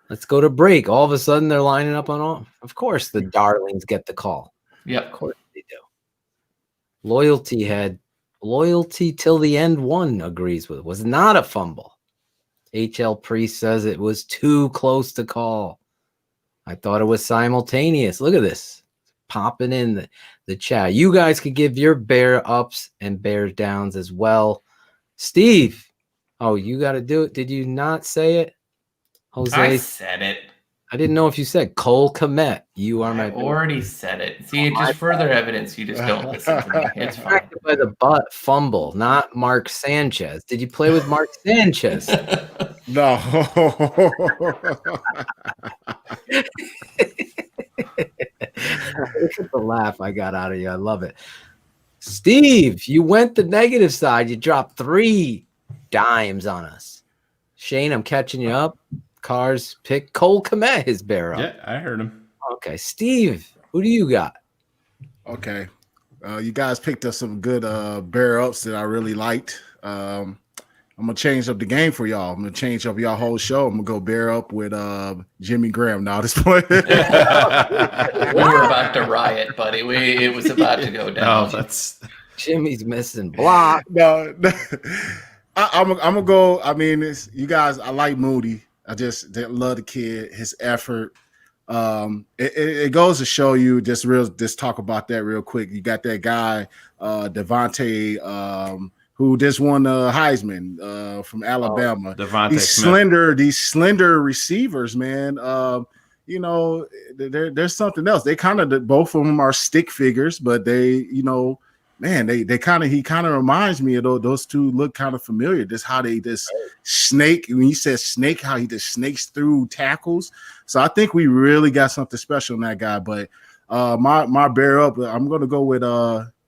Speaker 2: Let's go to break. All of a sudden, they're lining up on all. Of course, the darlings get the call.
Speaker 19: Yeah,
Speaker 2: of course they do. Loyalty till the end. One agrees with it. Was not a fumble. HL Priest says it was too close to call. I thought it was simultaneous. Look at this. Popping in the chat. You guys could give your bear ups and bear downs as well. Steve, you got to do it. Did you not say it? Jose,
Speaker 19: I said it.
Speaker 2: I didn't know if you said Cole Kmet. You are my.
Speaker 19: I already said it. See, it's just further evidence you just don't listen to me. It's fine.
Speaker 2: By the butt fumble, not Mark Sanchez. Did you play with Mark Sanchez?
Speaker 18: No.
Speaker 2: Look at the laugh I got out of you. I love it. Steve, you went the negative side. You dropped 3 dimes on us. Shane, I'm catching you up. Cars pick Cole Kmet, his bear up.
Speaker 9: Yeah, I heard him.
Speaker 2: Okay, Steve, who do you got?
Speaker 18: Okay. You guys picked up some good bear ups that I really liked. I'm going to change up the game for y'all. I'm going to change up y'all whole show. I'm going to go bear up with Jimmy Graham. Now this point.
Speaker 19: We were about to riot, buddy. It was about to go down.
Speaker 9: No, that's
Speaker 2: Jimmy's missing block.
Speaker 18: No. I'm gonna go. I mean, you guys. I like Mooney. I just love the kid, his effort. It goes to show you just talk about that real quick. You got that guy, Devontae, who just won the Heisman from Alabama.
Speaker 9: Devontae
Speaker 18: these slender receivers, man. There's something else. They kind of both of them are stick figures, but they, man, he kind of reminds me of those two. Look kind of familiar. Just how they just snake. When you said snake, how he just snakes through tackles. So I think we really got something special in that guy. But my bear up, I'm gonna go with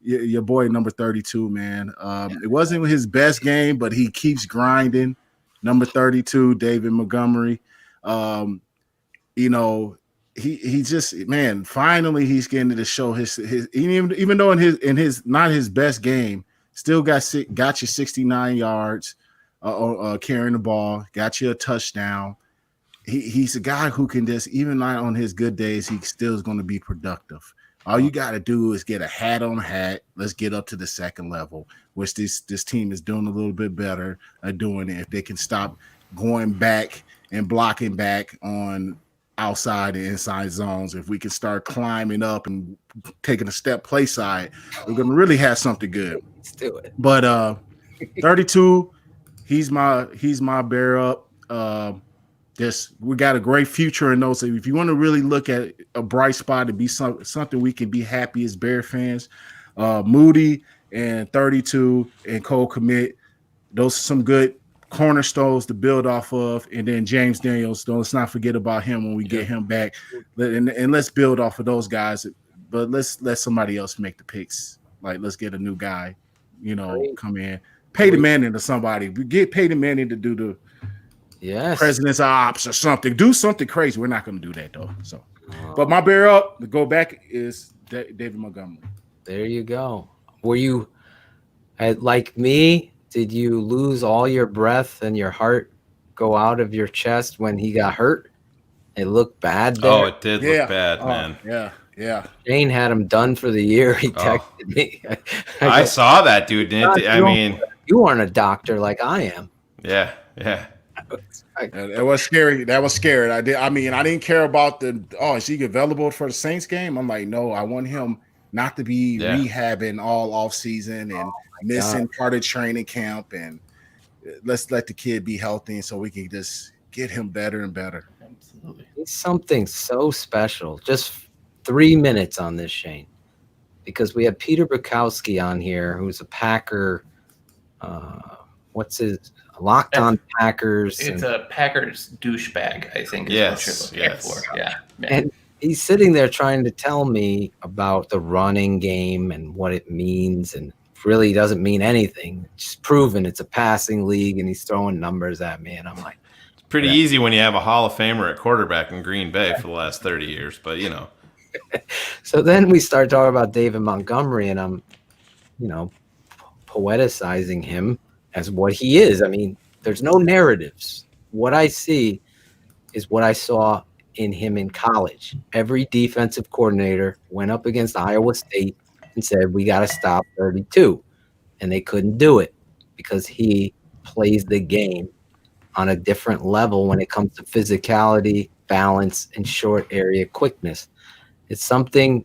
Speaker 18: your boy number 32, man. It wasn't his best game, but he keeps grinding. Number 32, David Montgomery. He just, man, finally he's getting to show his even though in his not his best game, still got you 69 yards carrying the ball, got you a touchdown. He's a guy who can just, even not on his good days, he still is going to be productive. All you got to do is get a hat on hat. Let's get up to the second level, which this team is doing a little bit better at doing it. If they can stop going back and blocking back on outside and inside zones, if we can start climbing up and taking a step play side, we're going to really have something good.
Speaker 2: Let's do it.
Speaker 18: But 32, he's my bear up. We got a great future in those. If you want to really look at a bright spot to be something we can be happy as Bear fans, Moody and 32 and Cole Kmet, those are some good cornerstones to build off of. And then James Daniels, let's not forget about him when we get him back. And let's build off of those guys. But let's let somebody else make the picks. Like, let's get a new guy, come in. Peyton Manning to somebody. Get Peyton Manning to do the president's ops or something. Do something crazy. We're not going to do that, though. So, but my bear up to go back is David Montgomery.
Speaker 2: There you go. Were you like me? Did you lose all your breath and your heart go out of your chest when he got hurt? It looked bad there.
Speaker 9: Oh, it did look bad, man.
Speaker 18: Yeah.
Speaker 2: Shane had him done for the year. He texted me.
Speaker 9: I saw that, dude. I mean,
Speaker 2: you aren't a doctor like I am.
Speaker 9: Yeah.
Speaker 18: That was scary. That was scary. I didn't care about is he available for the Saints game? I'm like, no, I want him not to be rehabbing all off season and missing part of training camp. And let's let the kid be healthy so we can just get him better and better.
Speaker 19: Absolutely.
Speaker 2: It's something so special. Just 3 minutes on this, Shane, because we have Peter Bukowski on here, who's a Packer. Locked On Packers.
Speaker 19: It's a Packers douchebag, I think. Is what you're looking for. Yeah.
Speaker 2: And he's sitting there trying to tell me about the running game and what it means, and really doesn't mean anything. It's proven it's a passing league, and he's throwing numbers at me, and I'm like,
Speaker 9: it's pretty easy when you have a Hall of Famer at quarterback in Green Bay for the last 30 years, but
Speaker 2: So then we start talking about David Montgomery, and I'm, poeticizing him as what he is. I mean, there's no narratives. What I see is what I saw in him in college. Every defensive coordinator went up against Iowa State and said, we got to stop 32. And they couldn't do it because he plays the game on a different level when it comes to physicality, balance, and short area quickness. It's something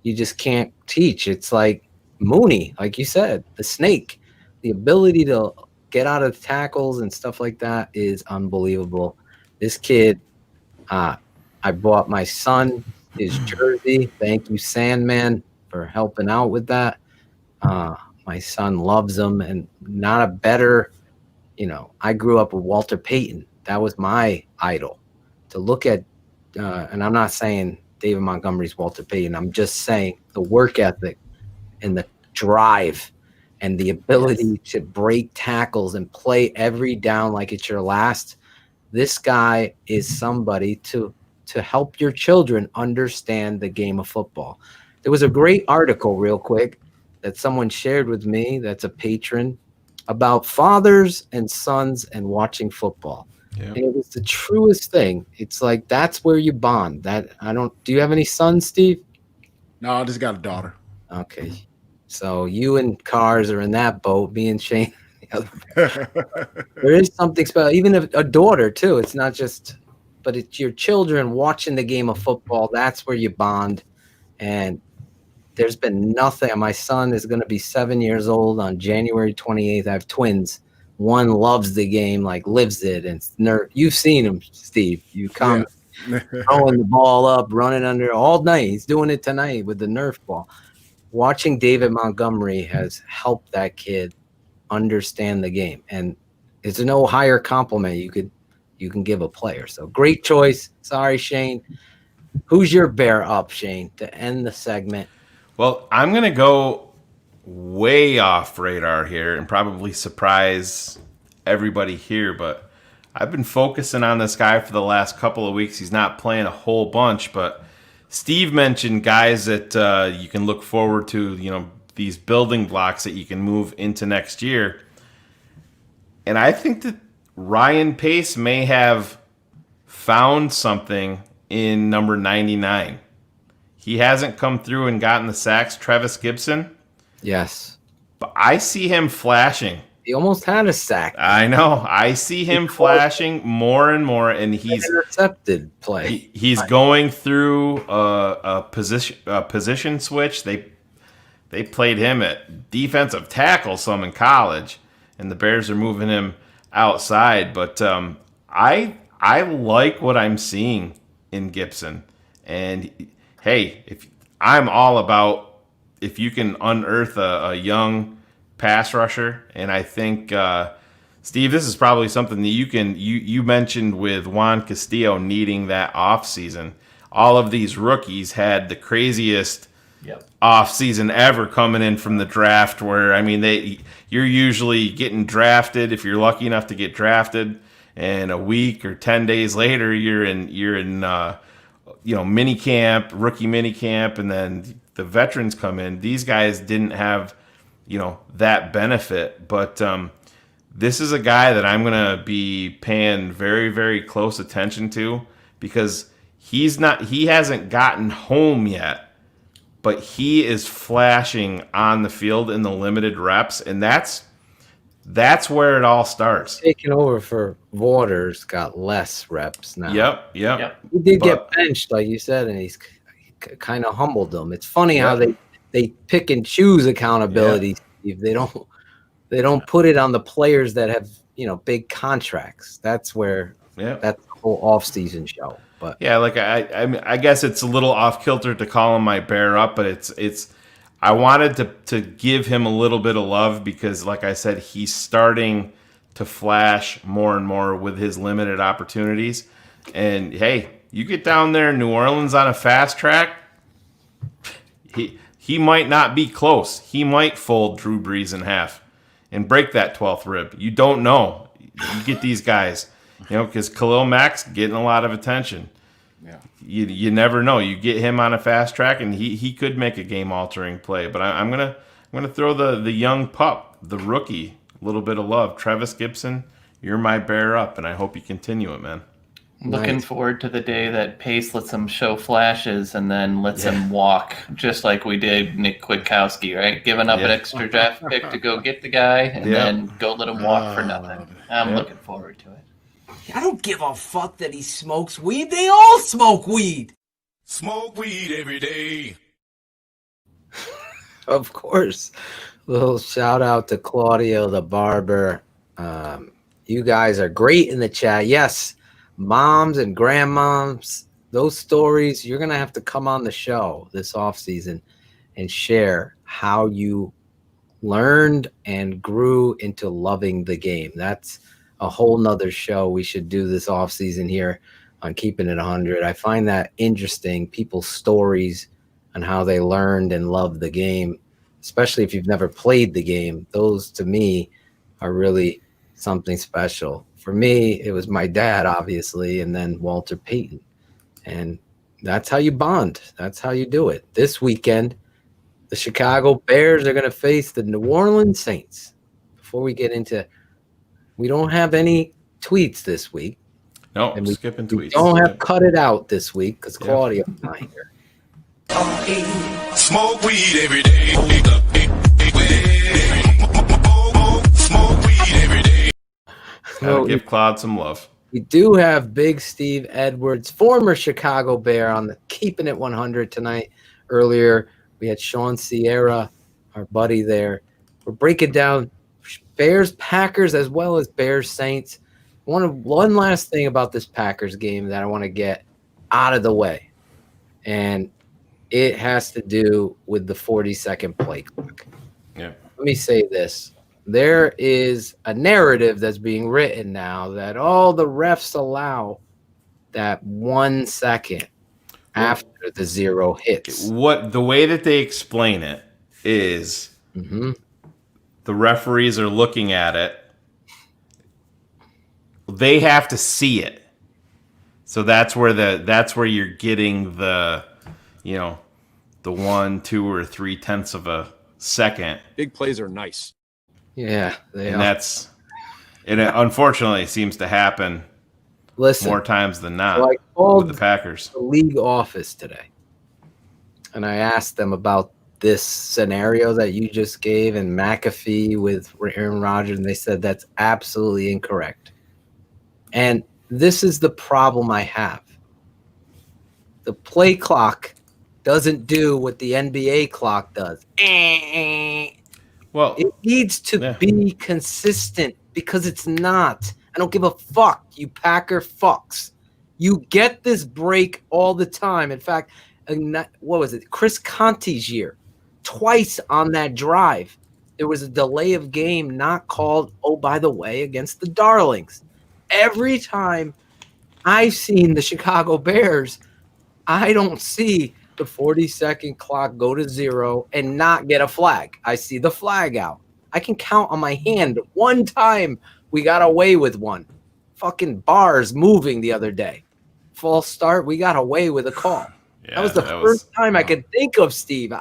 Speaker 2: you just can't teach. It's like Mooney, like you said, the snake. The ability to get out of tackles and stuff like that is unbelievable. This kid, I bought my son his jersey. Thank you, Sandman, for helping out with that. My son loves him, and not a better, I grew up with Walter Payton. That was my idol. To look at, and I'm not saying David Montgomery's Walter Payton. I'm just saying the work ethic and the drive and the ability to break tackles and play every down like it's your last. This guy is somebody to help your children understand the game of football. There was a great article real quick that someone shared with me that's a patron about fathers and sons and watching football. Yeah. And it was the truest thing. It's like, that's where you bond. Do you have any sons, Steve?
Speaker 18: No, I just got a daughter.
Speaker 2: Okay. So you and Cars are in that boat, me and Shane. There is something special, even if a daughter too. It's not just, but it's your children watching the game of football. That's where you bond. And there's been nothing. My son is going to be 7 years old on January 28th. I have twins. One loves the game, like lives it. And you've seen him, Steve. You come throwing the ball up, running under all night. He's doing it tonight with the Nerf ball. Watching David Montgomery has helped that kid understand the game, and there's no higher compliment you can give a player. So great choice. Sorry, Shane. Who's your bear up, Shane, to end the segment?
Speaker 9: Well, I'm gonna go way off radar here and probably surprise everybody here, but I've been focusing on this guy for the last couple of weeks. He's not playing a whole bunch, but Steve mentioned guys that you can look forward to, these building blocks that you can move into next year. And I think that Ryan Pace may have found something in number 99. He hasn't come through and gotten the sacks. Trevis Gibson?
Speaker 2: Yes.
Speaker 9: But I see him flashing.
Speaker 2: He almost had a sack.
Speaker 9: I know. I see him flashing more and more, and he's
Speaker 2: intercepted play.
Speaker 9: He's going through a position switch. They played him at defensive tackle some in college, and the Bears are moving him outside. But I like what I'm seeing in Gibson, and hey, I'm all about if you can unearth a young pass rusher, and I think Steve, this is probably something that you mentioned with Juan Castillo needing that offseason. All of these rookies had the craziest offseason ever coming in from the draft, where you're usually getting drafted if you're lucky enough to get drafted, and a week or 10 days later you're in mini camp, rookie mini camp, and then the veterans come in. These guys didn't have that benefit, but this is a guy that I'm going to be paying very, very close attention to, because he hasn't gotten home yet, but he is flashing on the field in the limited reps, and that's That's where it all starts.
Speaker 2: Taking over for Waters got less reps now.
Speaker 9: Yep.
Speaker 2: He did get benched, like you said, and he's kind of humbled them. It's funny how they pick and choose accountability, Steve. They don't put it on the players that have, big contracts. That's where that's the whole offseason show. But
Speaker 9: yeah, like I guess it's a little off kilter to call him my bear up, but it's I wanted to give him a little bit of love because, like I said, he's starting to flash more and more with his limited opportunities. And hey, you get down there in New Orleans on a fast track, he might not be close. He might fold Drew Brees in half and break that 12th rib. You don't know. You get these guys, because Khalil Mack's getting a lot of attention.
Speaker 18: Yeah.
Speaker 9: You never know. You get him on a fast track, and he could make a game-altering play. But I'm gonna throw the young pup, the rookie, a little bit of love. Travis Gibson, you're my bear up, and I hope you continue it, man.
Speaker 19: Looking forward to the day that Pace lets him show flashes and then lets him walk, just like we did Nick Kwiatkowski, right? Giving up an extra draft pick to go get the guy and then go let him walk for nothing. I'm looking forward to it.
Speaker 2: I don't give a fuck that he smokes weed. They all smoke weed.
Speaker 15: Smoke weed every day.
Speaker 2: Of course. Little shout out to Claudio the barber. You guys are great in the chat. Yes, moms and grandmoms, those stories, you're going to have to come on the show this offseason and share how you learned and grew into loving the game. That's a whole nother show we should do this offseason here on Keeping It 100. I find that interesting, people's stories on how they learned and loved the game, especially if you've never played the game. Those, to me, are really something special. For me, it was my dad, obviously, and then Walter Payton. And that's how you bond. That's how you do it. This weekend, the Chicago Bears are going to face the New Orleans Saints. Before we get into, we don't have any tweets this week.
Speaker 9: No,
Speaker 2: and
Speaker 9: skipping tweets.
Speaker 2: We don't have cut it out this week because Claudio's not here.
Speaker 15: Smoke weed every day. Smoke weed every day.
Speaker 9: Gotta give Claude some love.
Speaker 2: We do have Big Steve Edwards, former Chicago Bear, on the Keeping It 100 tonight. Earlier, we had Shawn Sierra, our buddy there. We're breaking down Bears Packers as well as Bears Saints. One last thing about this Packers game that I want to get out of the way, and it has to do with the 40-second play clock.
Speaker 9: Yeah.
Speaker 2: Let me say this. There is a narrative that's being written now that all the refs allow that 1 second after the zero hits.
Speaker 9: The way that they explain it is the referees are looking at it. They have to see it. So that's where you're getting the 1, 2, or 3/10 of a second.
Speaker 4: Big plays are nice.
Speaker 2: Yeah,
Speaker 9: and it unfortunately seems to happen more times than not with the Packers.
Speaker 2: The league office today, and I asked them about this scenario that you just gave and McAfee with Aaron Rodgers, and they said that's absolutely incorrect. And this is the problem I have. The play clock doesn't do what the NBA clock does.
Speaker 9: Well,
Speaker 2: it needs to be consistent because it's not. I don't give a fuck, you Packer fucks. You get this break all the time. In fact, what was it? Chris Conte's year. Twice on that drive, there was a delay of game not called, oh, by the way, against the Darlings. Every time I've seen the Chicago Bears, I don't see the 40-second clock go to zero and not get a flag. I see the flag out. I can count on my hand one time we got away with one. Fucking bars moving the other day. False start, we got away with a call.
Speaker 9: Yeah,
Speaker 2: that was the first time I could think of, Steve.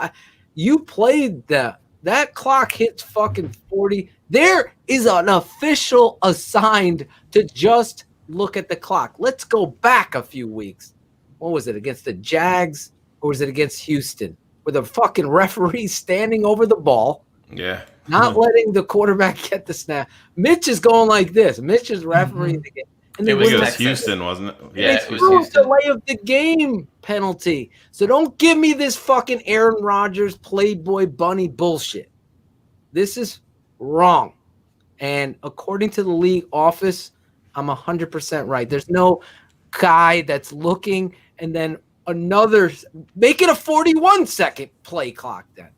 Speaker 2: You played that clock hits fucking 40. There is an official assigned to just look at the clock. Let's go back a few weeks. What was it, against the Jags? Or was it against Houston? Where the fucking referee standing over the ball
Speaker 9: Yeah.
Speaker 2: Not letting the quarterback get the snap. Mitch is going like this. Mitch is refereeing the game. And
Speaker 9: It was Houston, wasn't it?
Speaker 2: Yeah, it was Houston. Delay of the game penalty. So don't give me this fucking Aaron Rodgers Playboy bunny bullshit. This is wrong. And according to the league office, I'm 100% right. There's no guy that's looking and then another – make it a 41-second play clock then.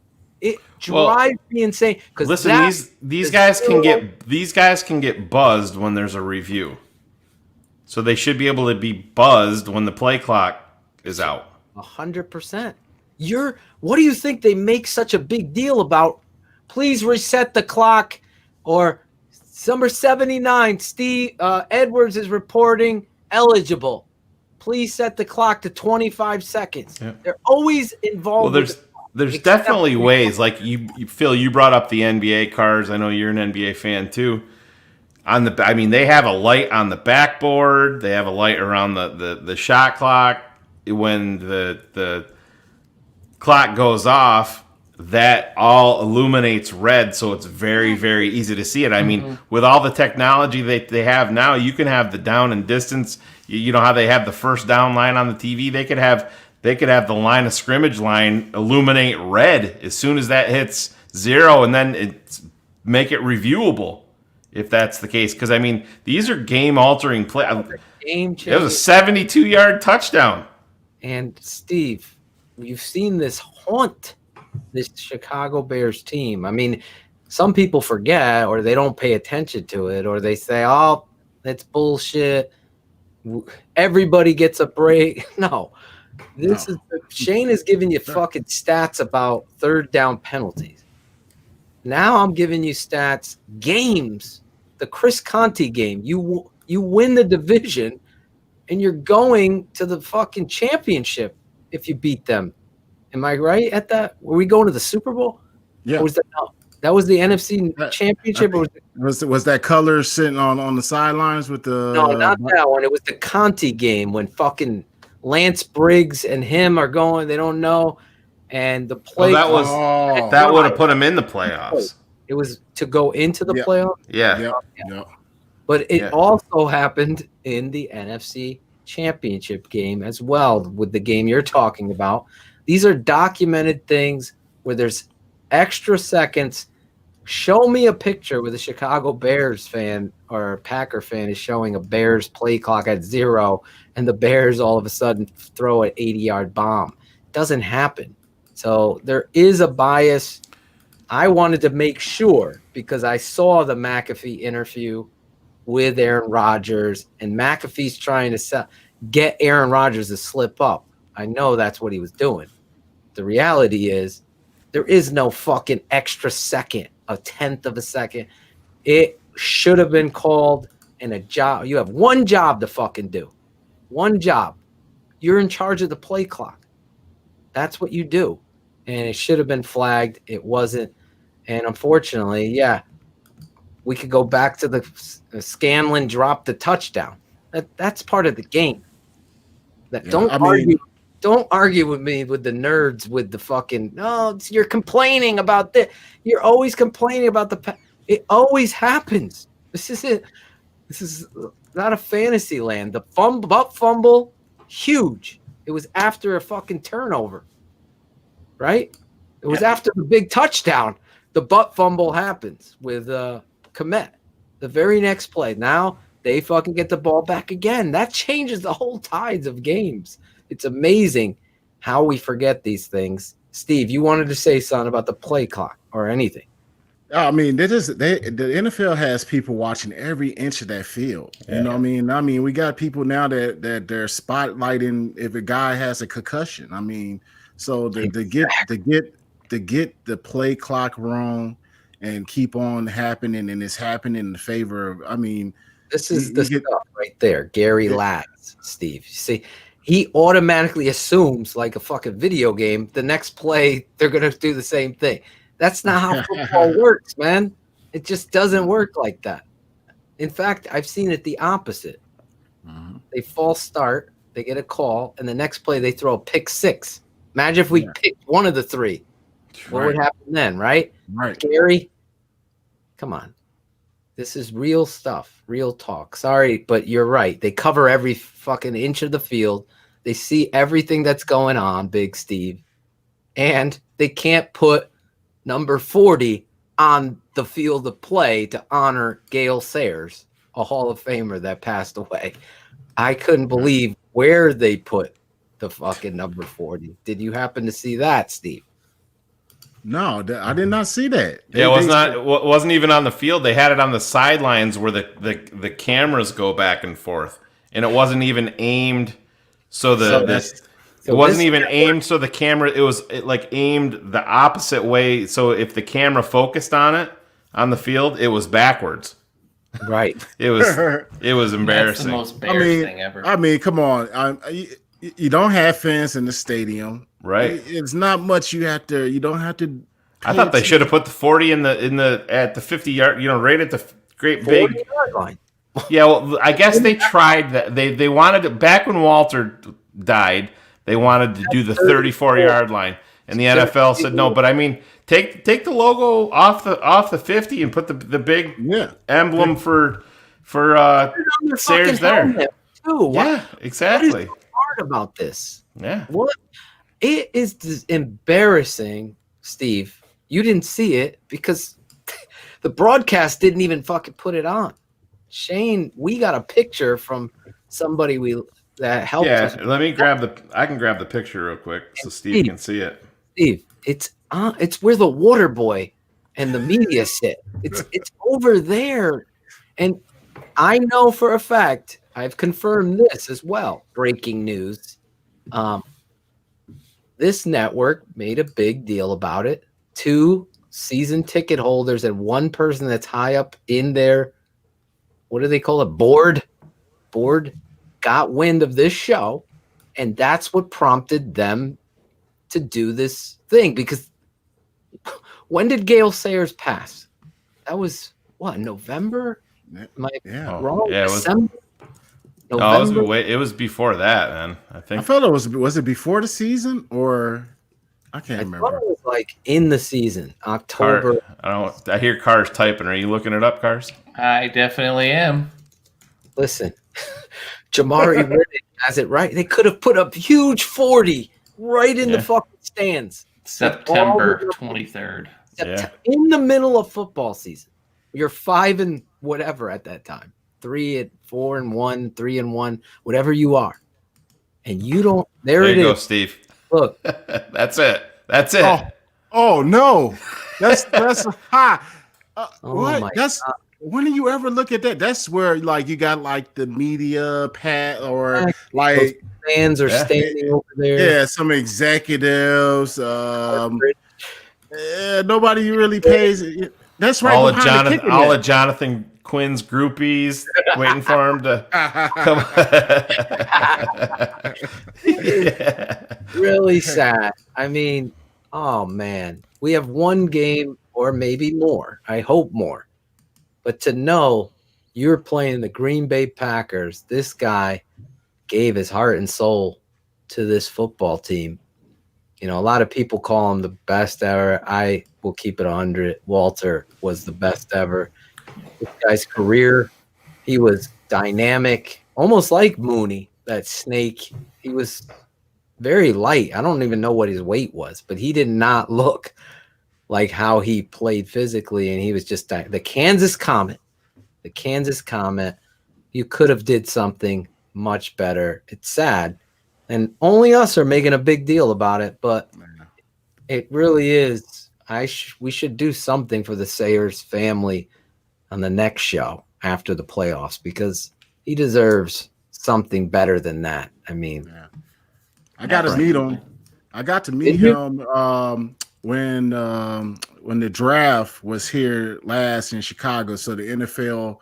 Speaker 2: It drives me insane.
Speaker 9: Listen, these guys can get buzzed when there's a review. So they should be able to be buzzed when the play clock is out.
Speaker 2: 100%. What do you think they make such a big deal about? Please reset the clock, or number 79, Steve Edwards is reporting eligible. Please set the clock to 25 seconds. Yeah. They're always involved.
Speaker 9: Well, there's definitely ways. Like Phil, you brought up the NBA cards. I know you're an NBA fan too. They have a light on the backboard. They have a light around the shot clock. When the clock goes off, that all illuminates red, so it's very, very easy to see it. I mean, with all the technology they have now, you can have the down and distance. You know how they have the first down line on the TV? They could have the line of scrimmage line illuminate red as soon as that hits 0, and then make it reviewable. If that's the case, because these are game-altering play. It was a 72-yard touchdown.
Speaker 2: And Steve, you've seen this haunt this Chicago Bears team. Some people forget, or they don't pay attention to it, or they say, "Oh, that's bullshit. Everybody gets a break." No, Shayne is giving you fucking stats about third down penalties. Now I'm giving you stats, games. The Chris Conte game, you win the division, and you're going to the fucking championship if you beat them. Am I right at that? Were we going to the Super Bowl?
Speaker 18: Yeah.
Speaker 2: Or was that was the NFC championship? Or
Speaker 18: was that Color sitting on the sidelines with the?
Speaker 2: No, not that one. It was the Conte game when fucking Lance Briggs and him are going. They don't know, and the play.
Speaker 9: That would have put him in the playoffs.
Speaker 2: It was to go into the playoffs?
Speaker 9: Yeah.
Speaker 2: But it also happened in the NFC championship game as well, with the game you're talking about. These are documented things where there's extra seconds. Show me a picture with a Chicago Bears fan or a Packer fan is showing a Bears play clock at 0, and the Bears all of a sudden throw an 80-yard bomb. It doesn't happen. So there is a bias. I wanted to make sure, because I saw the McAfee interview with Aaron Rodgers, and McAfee's trying to get Aaron Rodgers to slip up. I know that's what he was doing. The reality is there is no fucking extra second, a tenth of a second. It should have been called in a job. You have one job to fucking do. One job. You're in charge of the play clock. That's what you do. And it should have been flagged. It wasn't. And unfortunately, we could go back to the Scanlon dropped the touchdown. That's part of the game. Don't argue with me with the nerds with the fucking you're complaining about this. You're always complaining about it always happens. This is it. This is not a fantasy land. The fumble, huge. It was after a fucking turnover. Right? It was after the big touchdown. The butt fumble happens with Kmet. The very next play. Now they fucking get the ball back again. That changes the whole tides of games. It's amazing how we forget these things. Steve, you wanted to say something about the play clock or anything.
Speaker 18: The NFL has people watching every inch of that field. You know what I mean? We got people now that they're spotlighting if a guy has a concussion. So to get the play clock wrong and keep on happening, and it's happening in the favor of,
Speaker 2: this is the stuff right there. Gary Latz, Steve. You see, he automatically assumes, like a fucking video game, the next play they're going to do the same thing. That's not how football works, man. It just doesn't work like that. In fact, I've seen it the opposite. Mm-hmm. They false start, they get a call, and the next play they throw a pick six. Imagine if we picked one of the three. What would happen then, right?
Speaker 18: Right.
Speaker 2: Gary, come on. This is real stuff, real talk. Sorry, but you're right. They cover every fucking inch of the field. They see everything that's going on, Big Steve. And they can't put number 40 on the field of play to honor Gale Sayers, a Hall of Famer that passed away. I couldn't believe where they put the fucking number 40. Did you happen to see that, Steve?
Speaker 18: No, I did not see that.
Speaker 9: Yeah, it wasn't even on the field. They had it on the sidelines where the cameras go back and forth, and it wasn't even aimed so it wasn't even aimed so the camera. It was aimed the opposite way. So if the camera focused on it on the field, it was backwards.
Speaker 2: Right.
Speaker 9: It was embarrassing.
Speaker 19: That's the most embarrassing thing ever.
Speaker 18: I mean, come on. You don't have fans in the stadium.
Speaker 9: Right.
Speaker 18: It's not much you don't have to.
Speaker 9: I thought they should have put the 40 in the at the 50-yard, right at the great big
Speaker 2: line.
Speaker 9: Yeah, well, I guess they tried that. They wanted it back when Walter died. They wanted to do the 34-yard line, and the NFL said no. But I mean, take the logo off the 50 and put the big emblem for Sayers there.
Speaker 2: Too.
Speaker 9: Yeah, exactly.
Speaker 2: What is hard about this?
Speaker 9: Yeah.
Speaker 2: What? It is embarrassing, Steve. You didn't see it because the broadcast didn't even fucking put it on. Shane, we got a picture from somebody that helped us.
Speaker 9: Yeah, let me I can grab the picture real quick so Steve can see it.
Speaker 2: Steve, it's where the water boy and the media sit. It's over there. And I know for a fact, I've confirmed this as well. Breaking news. This network made a big deal about it. 2 season ticket holders and 1 person that's high up in their, what do they call it? Board got wind of this show. And that's what prompted them to do this thing. Because when did Gale Sayers pass? That was what, November? Am I wrong?
Speaker 9: Yeah,
Speaker 2: December?
Speaker 9: No, it was before that, man. I think.
Speaker 18: I felt it was it before the season or I can't remember.
Speaker 2: It was like in the season, October.
Speaker 9: I hear Cars typing. Are you looking it up, Cars?
Speaker 19: I definitely am.
Speaker 2: Listen, Jamari Riddick has it right. They could have put up huge 40 right in the fucking stands.
Speaker 19: September 23rd.
Speaker 2: In the middle of football season. You're 5 and whatever at that time. 3-4-1, 3-1, whatever you are. And you don't. There it is.
Speaker 9: There you go, Steve.
Speaker 2: Look.
Speaker 9: That's it.
Speaker 18: Oh no. That's high.
Speaker 2: What?
Speaker 18: That's when do you ever look at that? That's where like you got like the media pat or like
Speaker 2: those fans are standing over there.
Speaker 18: Yeah, some executives. Nobody really pays. That's right.
Speaker 9: All of Jonathan Quinn's groupies waiting for him to come.
Speaker 2: Really sad. I mean, oh man, we have 1 game or maybe more. I hope more. But to know you're playing the Green Bay Packers, this guy gave his heart and soul to this football team. You know, a lot of people call him the best ever. I will keep it 100. Walter was the best ever. This guy's career, he was dynamic, almost like Mooney, that snake. He was very light. I don't even know what his weight was, but he did not look like how he played physically, and he was just the Kansas Comet. You could have did something much better. It's sad, and only us are making a big deal about it, but it really is. We should do something for the Sayers family on the next show after the playoffs because he deserves something better than that. I mean,
Speaker 18: I got to meet him. I got to meet him when the draft was here last in Chicago. So the NFL,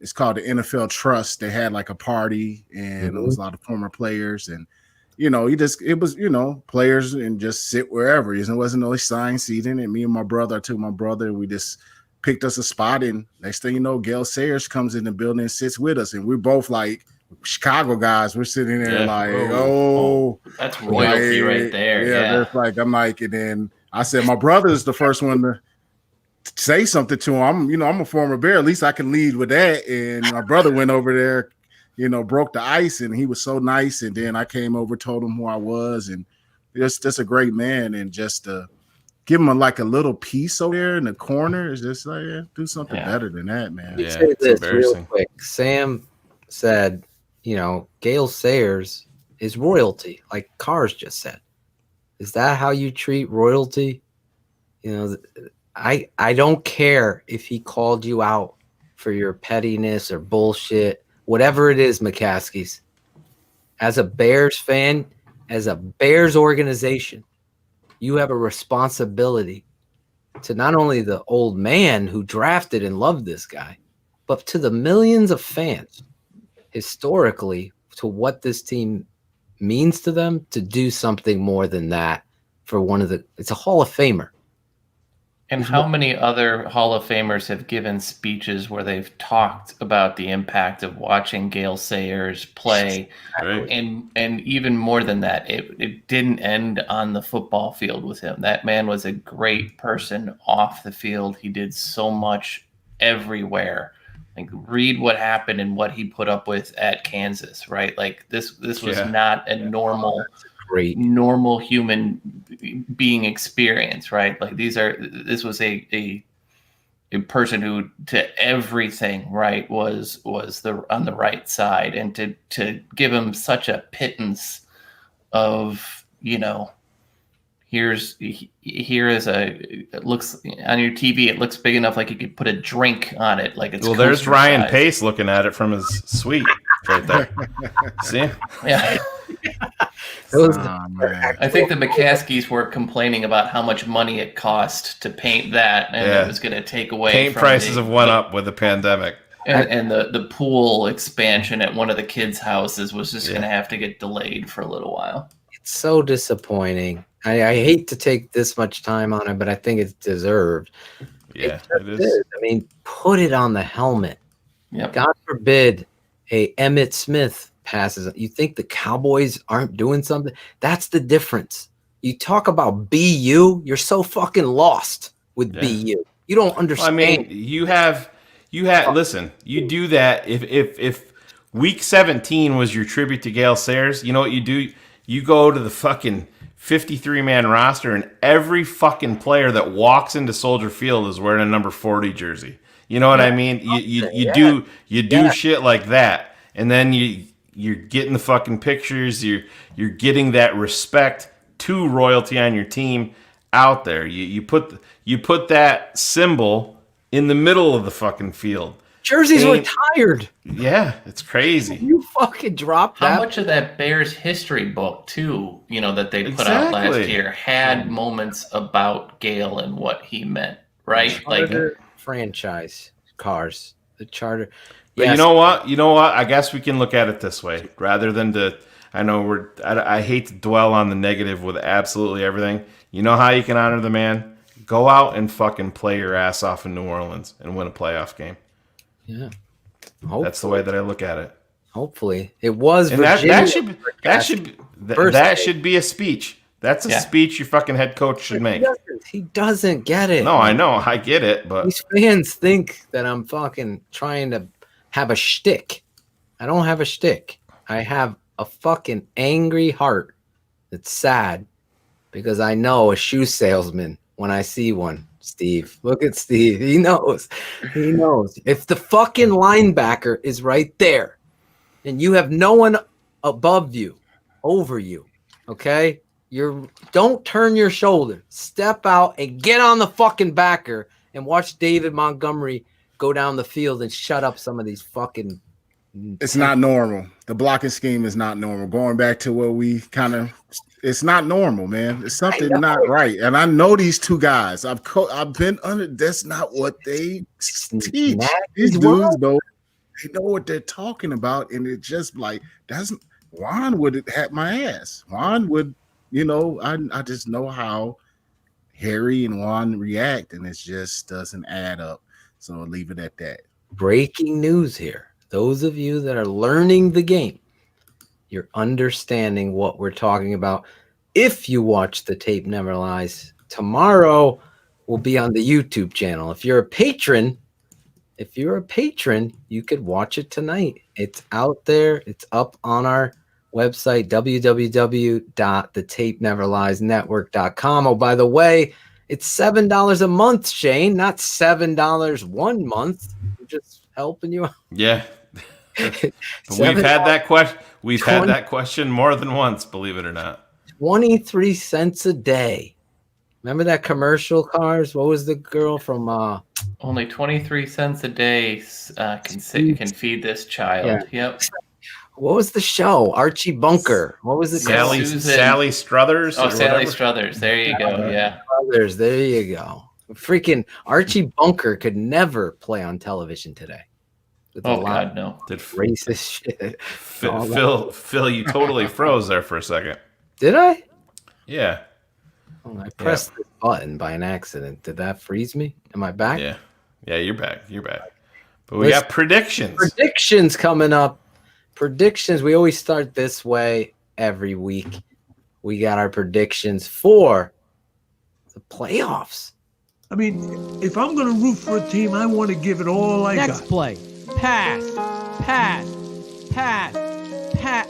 Speaker 18: it's called the NFL Trust. They had like a party and it was a lot of former players and. You know, it was, players and just sit wherever. There wasn't no assigned seating. And me and my brother, I took my brother, we just picked us a spot. And next thing you know, Gale Sayers comes in the building and sits with us. And we're both like Chicago guys. We're sitting there
Speaker 19: that's royalty right there.
Speaker 18: Yeah. There's like, I'm like, and then I said my brother is the first one to say something to him. I'm a former Bear. At least I can lead with that. And my brother went over there, broke the ice, and he was so nice. And then I came over, told him who I was, and just a great man. And just give him like a little piece over there in the corner is just like, do something better than that, man.
Speaker 2: Let me say this real quick. Sam said, Gale Sayers is royalty, like Cars just said. Is that how you treat royalty? I don't care if he called you out for your pettiness or bullshit, whatever it is, McCaskies. As a Bears fan, as a Bears organization, you have a responsibility to not only the old man who drafted and loved this guy, but to the millions of fans historically, to what this team means to them, to do something more than that for it's a Hall of Famer.
Speaker 19: And how many other Hall of Famers have given speeches where they've talked about the impact of watching Gale Sayers play? Right. And even more than that, it didn't end on the football field with him. That man was a great person off the field. He did so much everywhere. Like, read what happened and what he put up with at Kansas, right? Like this was not a normal human being experience, right? Like this was a person who to everything, right, was on the right side, and to give him such a pittance of, here is it looks on your TV, it looks big enough like you could put a drink on it, like it's
Speaker 9: there's Ryan size. Pace looking at it from his suite right there. See?
Speaker 19: Yeah. I think the McCaskies were complaining about how much money it cost to paint that, and it was going to take away.
Speaker 9: Paint prices have went up with the pandemic,
Speaker 19: and the pool expansion at one of the kids' houses was just going to have to get delayed for a little while.
Speaker 2: It's so disappointing. I hate to take this much time on it, but I think it's deserved.
Speaker 9: Yeah, it is.
Speaker 2: I mean, put it on the helmet.
Speaker 19: Yep.
Speaker 2: God forbid a Emmitt Smith passes. You think the Cowboys aren't doing something? That's the difference. You talk about BU, you're so fucking lost with BU. You don't understand.
Speaker 9: I mean, you have listen, you do that if week 17 was your tribute to Gale Sayers, you know what you do? You go to the fucking 53-man roster, and every fucking player that walks into Soldier Field is wearing a number 40 jersey. You know what I mean? You do shit like that, and then you're getting the fucking pictures. You're getting that respect to royalty on your team out there. You put that symbol in the middle of the fucking field.
Speaker 2: Jerseys retired.
Speaker 9: Yeah, it's crazy.
Speaker 2: You fucking dropped that.
Speaker 19: How much of that Bears history book, too, that they put out last year had moments about Gale and what he meant, right?
Speaker 2: Charter franchise cars, the charter.
Speaker 9: But you know what? I guess we can look at it this way, rather than I hate to dwell on the negative with absolutely everything. You know how you can honor the man? Go out and fucking play your ass off in New Orleans and win a playoff game.
Speaker 2: Yeah,
Speaker 9: that's the way that I look at it.
Speaker 2: Hopefully, it was.
Speaker 9: And that should be a speech. That's a speech your fucking head coach should make.
Speaker 2: He doesn't get it.
Speaker 9: No, I know, I get it, but
Speaker 2: these fans think that I'm fucking trying to have a shtick. I don't have a shtick. I have a fucking angry heart that's sad because I know a shoe salesman when I see one. Steve, look at Steve. He knows. He knows. If the fucking linebacker is right there and you have no one above you, over you, okay? Don't turn your shoulder. Step out and get on the fucking backer and watch David Montgomery go down the field and shut up some of these fucking.
Speaker 18: It's not normal. The blocking scheme is not normal. Going back to what we it's not normal, man. It's something not right. And I know these two guys. I've been under. That's not what they teach. These dudes, though, they know what they're talking about, and it just like doesn't. Juan would have my ass. Juan would, I just know how Harry and Juan react, and it just doesn't add up. So I'll leave it at that.
Speaker 2: Breaking news here. Those of you that are learning the game, you're understanding what we're talking about. If you watch the Tape Never Lies tomorrow will be on the YouTube channel. If you're a patron, you could watch it tonight. It's out there. It's up on our website, www.thetapeneverliesnetwork.com. Oh, by the way, it's $7 a month, Shane, not $7 one month. We're just helping you out.
Speaker 9: Yeah. But we've had that question. We've had that question more than once, believe it or not.
Speaker 2: 23 cents a day. Remember that commercial, Cars? What was the girl from
Speaker 19: Only 23 cents a day can feed this child.
Speaker 2: Yeah.
Speaker 19: Yep.
Speaker 2: What was the show? Archie Bunker. What was it?
Speaker 9: Sally Struthers?
Speaker 19: Oh,
Speaker 9: or
Speaker 19: Sally
Speaker 9: whatever?
Speaker 19: Struthers. There you go. Yeah.
Speaker 2: Struthers. There you go. Freaking Archie Bunker could never play on television today. With
Speaker 19: Oh God, no.
Speaker 9: Did
Speaker 2: racist shit.
Speaker 9: Phil, you totally froze there for a second.
Speaker 2: Did I?
Speaker 9: Yeah.
Speaker 2: Oh, I pressed this button by an accident. Did that freeze me? Am I back?
Speaker 9: Yeah. Yeah, you're back. You're back. But we got predictions.
Speaker 2: Predictions coming up. Predictions. We always start this way every week. We got our predictions for the playoffs.
Speaker 20: I mean, if I'm going to root for a team, I want to give it all I got.
Speaker 1: Next play. Pass.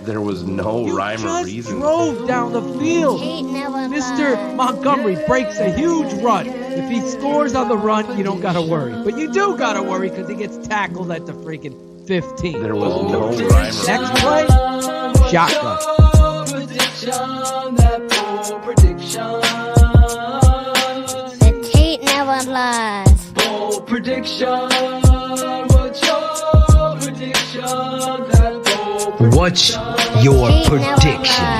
Speaker 22: There was no rhyme or reason.
Speaker 1: Drove down the field. Mr. Montgomery breaks a huge run. If he scores on the run, you don't got to worry. But you do got to worry because he gets tackled at the freaking 15.
Speaker 22: There was no rhyme or
Speaker 1: Next play, shotgun.
Speaker 10: The tape never lies.
Speaker 1: Bold prediction. What's your prediction? What's your prediction?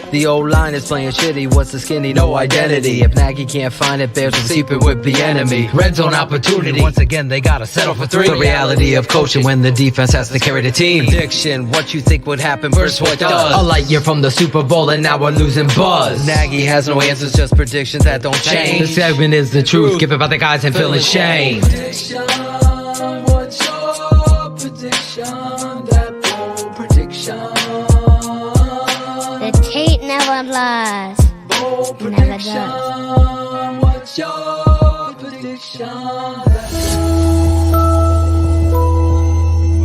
Speaker 1: The old line is playing shitty. What's the skinny? No identity. If Nagy can't find it, Bears will keep it with the enemy. Red zone opportunity. Once again, they gotta settle for three. The reality of coaching when the defense has to carry the team. Prediction. What you think would happen versus what does. A light year from the Super Bowl and now we're losing buzz. Nagy has no answers, just predictions that don't change. The segment is the truth. Give it by the guys and feeling shame. What's your prediction? That bold prediction.
Speaker 10: The tape never lies.
Speaker 1: Bold
Speaker 10: It never
Speaker 1: prediction.
Speaker 10: does.
Speaker 1: What's your prediction?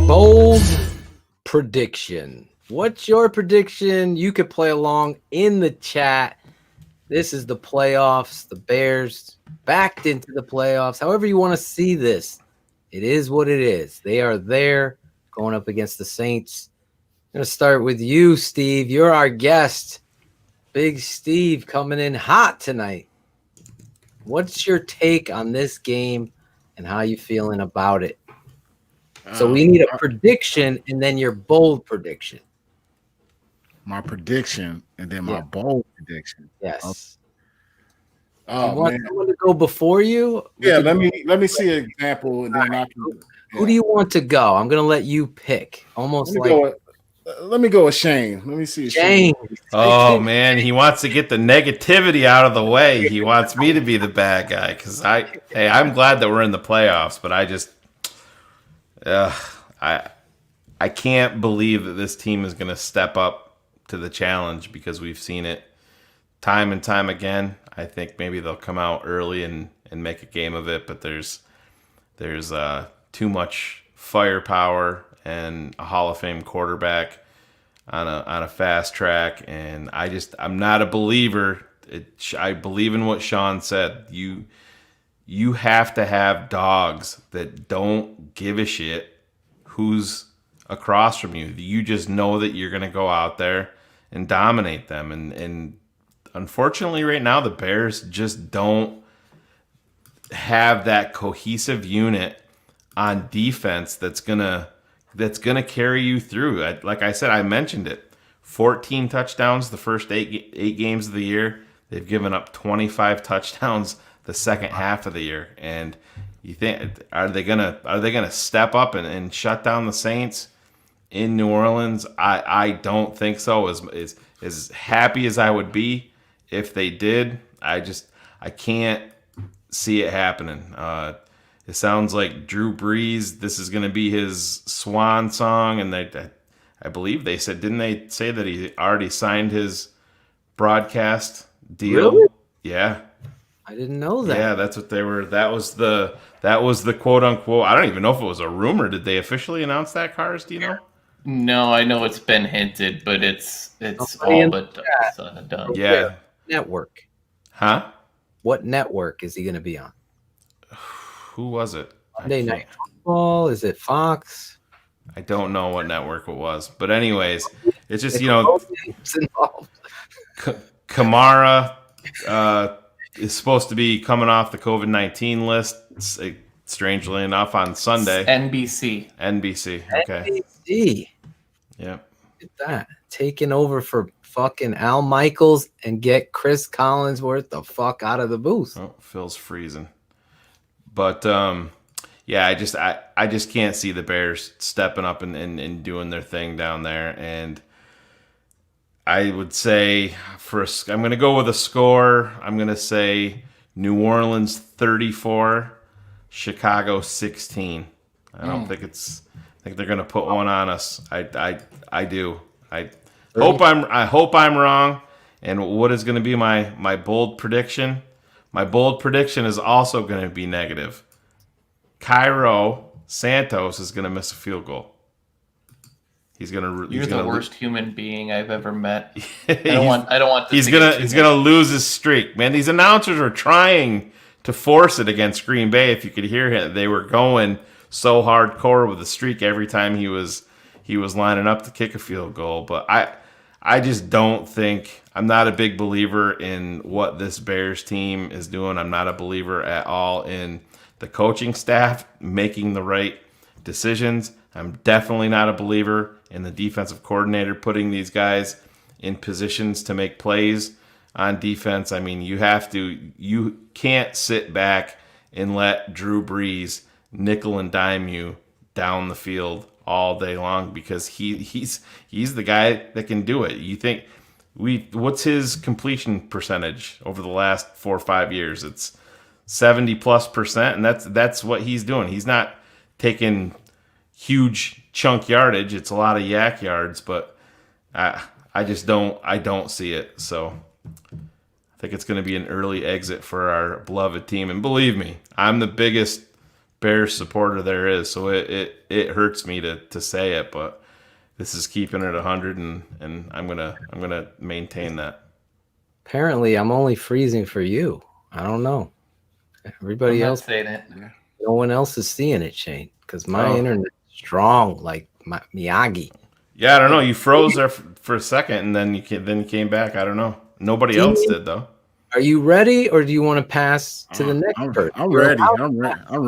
Speaker 2: Bold prediction. What's your prediction? You could play along in the chat. This is the playoffs. The Bears backed into the playoffs. However you want to see this, it is what it is. They are there going up against the Saints. I'm going to start with you, Steve. You're our guest. Big Steve coming in hot tonight. What's your take on this game and how you feeling about it? So we need a prediction and then your bold prediction.
Speaker 18: My prediction and then my bold prediction.
Speaker 2: Yes.
Speaker 18: Oh,
Speaker 2: you want
Speaker 18: man.
Speaker 2: someone to go before you?
Speaker 18: Yeah, let me see an example and then I can.
Speaker 2: Who do you want to go? I'm going to let you pick. Almost like
Speaker 18: let me go with Shane. Let me see
Speaker 2: Shane.
Speaker 9: Oh man, he wants to get the negativity out of the way. He wants me to be the bad guy because I'm glad that we're in the playoffs, but I can't believe that this team is going to step up to the challenge because we've seen it time and time again. I think maybe they'll come out early and make a game of it, but there's too much firepower and a Hall of Fame quarterback on a fast track, and I'm not a believer. I believe in what Shawn said. You have to have dogs that don't give a shit who's across from you. You just know that you're going to go out there and dominate them, and unfortunately right now the Bears just don't have that cohesive unit on defense that's gonna carry you through. Like I said, I mentioned it. 14 touchdowns the first eight games of the year. They've given up 25 touchdowns the second half of the year. And you think, are they gonna step up and shut down the Saints in New Orleans? I don't think so. As happy as I would be if they did, I can't see it happening. It sounds like Drew Brees, this is going to be his swan song, and I believe they said, didn't they say that he already signed his broadcast deal.
Speaker 2: Really?
Speaker 9: Yeah.
Speaker 2: I didn't know that.
Speaker 9: Yeah, that's what they were. That was the quote unquote. I don't even know if it was a rumor. Did they officially announce that, Cars? Do you know?
Speaker 19: No, I know it's been hinted, but it's
Speaker 2: Somebody
Speaker 19: all
Speaker 2: in
Speaker 19: but done.
Speaker 9: Yeah.
Speaker 2: Network.
Speaker 9: Huh?
Speaker 2: What network is he going to be on?
Speaker 9: Who was it?
Speaker 2: Monday Night Football? Is it Fox?
Speaker 9: I don't know what network it was, but anyways, it's just
Speaker 2: involved.
Speaker 9: Kamara is supposed to be coming off the COVID-19 list. Strangely enough, on Sunday.
Speaker 19: NBC.
Speaker 9: Okay.
Speaker 2: NBC.
Speaker 9: Yep.
Speaker 2: Look at that. Taking over for fucking Al Michaels and get Chris Collinsworth the fuck out of the booth.
Speaker 9: Oh, Phil's freezing. But yeah, I just can't see the Bears stepping up and doing their thing down there. And I would say I'm going to go with a score. I'm going to say New Orleans 34, Chicago 16. I don't think I think they're going to put one on us. I do. I hope I'm wrong. And what is going to be my bold prediction? My bold prediction is also going to be negative. Cairo Santos is going to miss a field goal.
Speaker 19: You're the worst human being I've ever met. I don't want.
Speaker 9: He's gonna lose his streak, man. These announcers are trying to force it against Green Bay. If you could hear him, they were going so hardcore with the streak every time he was lining up to kick a field goal. But I just don't think. I'm not a big believer in what this Bears team is doing. I'm not a believer at all in the coaching staff making the right decisions. I'm definitely not a believer in the defensive coordinator putting these guys in positions to make plays on defense. I mean, you can't sit back and let Drew Brees nickel and dime you down the field all day long because he's the guy that can do it. You think what's his completion percentage over the last 4 or 5 years? It's 70+%, and that's what he's doing. He's not taking huge chunk yardage. It's a lot of yak yards, but I don't see it. So I think it's going to be an early exit for our beloved team. And believe me, I'm the biggest Bears supporter there is, so it hurts me to say it, but this is keeping it 100, and I'm gonna maintain that.
Speaker 2: Apparently, I'm only freezing for you. I don't know. Everybody else
Speaker 19: saying it.
Speaker 2: No one else is seeing it, Shane, because my internet's strong, like my Miyagi.
Speaker 9: Yeah, I don't know. You froze there for a second, and then you came back. I don't know. Nobody else did though.
Speaker 2: Are you ready, or do you want to pass to the next person?
Speaker 18: I'm ready. I'm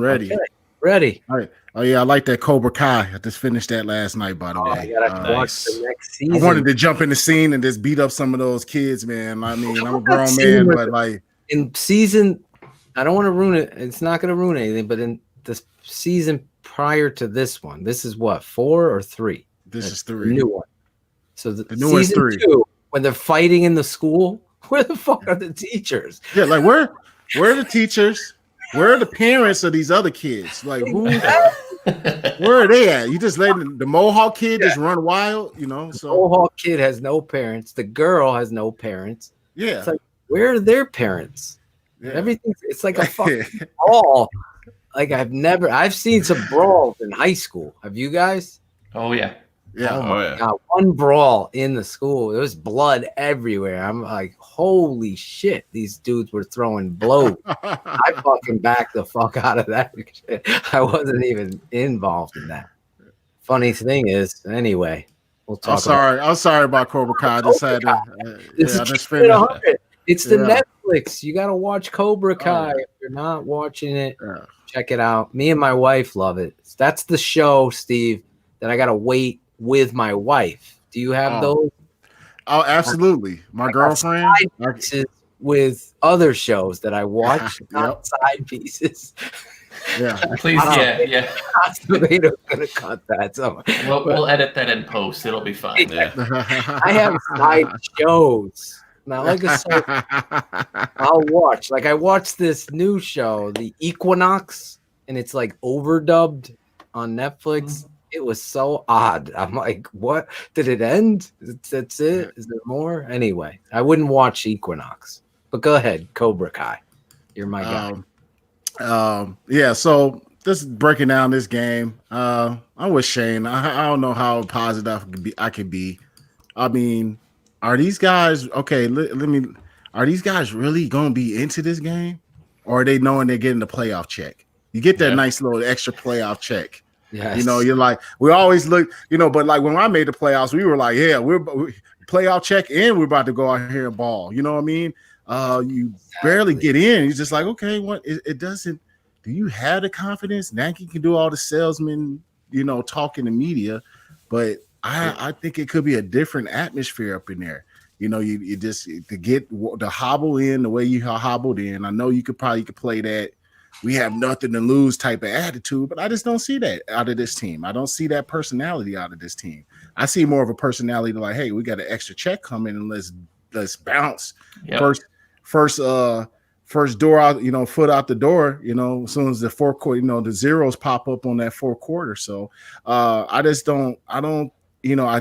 Speaker 18: ready.
Speaker 2: Okay. Ready.
Speaker 18: All right. Oh yeah, I like that Cobra Kai. I just finished that last night, by the way.
Speaker 2: I gotta watch the next season.
Speaker 18: I wanted to jump in the scene and just beat up some of those kids, man. I mean, I'm a grown man, but like
Speaker 2: in season, I don't want to ruin it. It's not going to ruin anything, but in the season prior to this one, this is what, 4 or 3?
Speaker 18: This is 3.
Speaker 2: The new one. So the
Speaker 18: new one's
Speaker 2: season
Speaker 18: 3.
Speaker 2: 2, when they're fighting in the school, where the fuck are the teachers?
Speaker 18: Yeah, like where are the teachers? Where are the parents of these other kids? Like who? Where are they at? You just letting the Mohawk kid just run wild, you know? So
Speaker 2: Mohawk kid has no parents. The girl has no parents.
Speaker 18: Yeah.
Speaker 2: It's like, where are their parents?
Speaker 18: Yeah.
Speaker 2: Everything. It's like a fucking brawl. Like I've seen some brawls in high school. Have you guys?
Speaker 19: Oh yeah.
Speaker 18: Yeah.
Speaker 2: Oh my God. One brawl in the school. There was blood everywhere. I'm like, holy shit. These dudes were throwing blows. I fucking backed the fuck out of that shit. I wasn't even involved in that. Funny thing is, anyway, we'll talk.
Speaker 18: I'm sorry about Cobra Kai. I just had to.
Speaker 2: I just finished. It's the Netflix. You got to watch Cobra Kai. If you're not watching it, check it out. Me and my wife love it. That's the show, Steve, that I got to wait with my wife. Do you have those?
Speaker 18: Oh, absolutely. My girlfriend.
Speaker 2: With other shows that I watch, not side pieces.
Speaker 18: Yeah.
Speaker 19: Please, yeah.
Speaker 2: Tomato's gonna cut that. So
Speaker 19: we'll edit that in post. It'll be fine.
Speaker 9: Yeah.
Speaker 2: I have side shows. Not like I'll watch. Like I watched this new show, The Equinox, and it's like overdubbed on Netflix. It was so odd. I'm like, what? Did it end? That's it? Is there more? Anyway, I wouldn't watch Equinox. But go ahead, Cobra Kai. You're my guy.
Speaker 18: Yeah, so just breaking down this game. I'm with Shane. I don't know how positive I could be. I mean, are these guys okay? Let me. Are these guys really going to be into this game, or are they knowing they're getting the playoff check? You get that nice little extra playoff check.
Speaker 2: Yes.
Speaker 18: You know, you're like, we always look, but like when I made the playoffs, we were like, yeah, we're playoff check and we're about to go out here and ball. You know what I mean? You barely get in. You're just like, okay, what? It doesn't. Do you have the confidence? Nike can do all the salesman, talking to media, but I think it could be a different atmosphere up in there. You just to get the hobble in the way you hobbled in. I know you could play that. We have nothing to lose type of attitude, but I just don't see that out of this team. I don't see that personality out of this team. I see more of a personality like, hey, we got an extra check coming and let's bounce.
Speaker 19: Yep.
Speaker 18: First door out, foot out the door, as soon as the fourth quarter, the zeros pop up on that fourth quarter. So I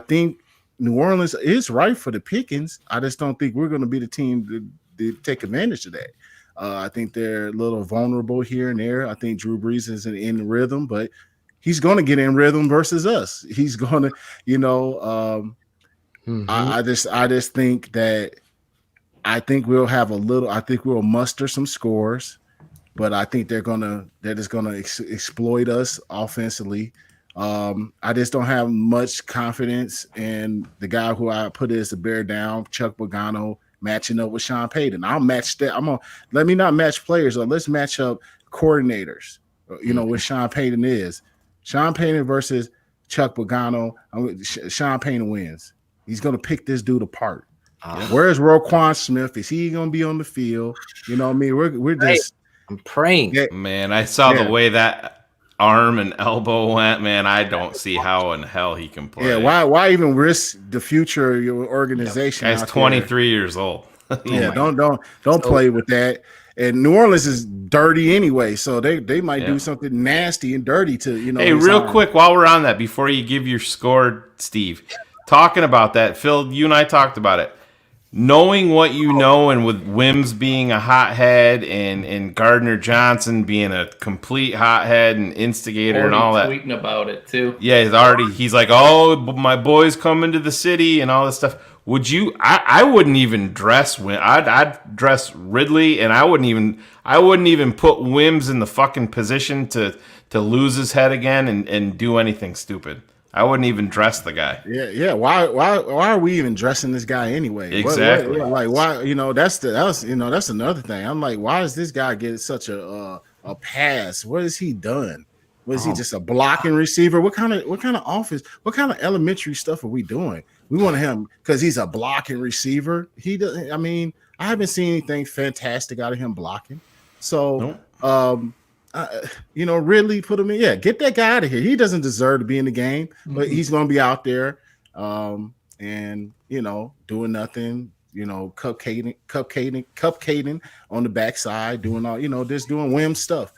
Speaker 18: think New Orleans is right for the pickings. I just don't think we're going to be the team to take advantage of that. I think they're a little vulnerable here and there. I think Drew Brees isn't in rhythm, but he's going to get in rhythm versus us. He's going to, I just think that we'll have I think we'll muster some scores, but I think they're just going to exploit us offensively. I just don't have much confidence in the guy who I put as the bear down, Chuck Pagano, matching up with Sean Payton. I'll match that. Let me not match players, or let's match up coordinators. What Sean Payton is. Sean Payton versus Chuck Pagano. Sean Payton wins. He's going to pick this dude apart. Where's Roquan Smith? Is he going to be on the field? You know what I mean? We're just.
Speaker 2: I'm praying.
Speaker 9: Man, I saw the way that arm and elbow went. Man, I don't see how in hell he can play.
Speaker 18: Yeah, why even risk the future of your organization?
Speaker 9: Guy's 23 years old.
Speaker 18: Yeah, don't play with that. And New Orleans is dirty anyway, so they might do something nasty and dirty to
Speaker 9: Hey, real quick, while we're on that, before you give your score, Steve, talking about that, Phil, you and I talked about it. Knowing what you know, and with Wims being a hothead and Gardner Johnson being a complete hothead and instigator and all that.
Speaker 19: Tweeting about it too.
Speaker 9: Yeah, he's like, oh, my boys coming to the city and all this stuff. Would you? I wouldn't even dress Wims. I'd dress Ridley, and I wouldn't even put Wims in the fucking position to lose his head again and do anything stupid. I wouldn't even dress the guy.
Speaker 18: Yeah. Why are we even dressing this guy anyway?
Speaker 9: Exactly.
Speaker 18: Like why? That's another thing. I'm like, why does this guy get such a pass? What has he done? Was he just a blocking receiver? What kind of offense? What kind of elementary stuff are we doing? We want him because he's a blocking receiver. He doesn't. I mean, I haven't seen anything fantastic out of him blocking. So, Ridley put him in. Yeah, get that guy out of here. He doesn't deserve to be in the game, but he's going to be out there, and doing nothing. Cupcading on the backside, doing all just doing whim stuff.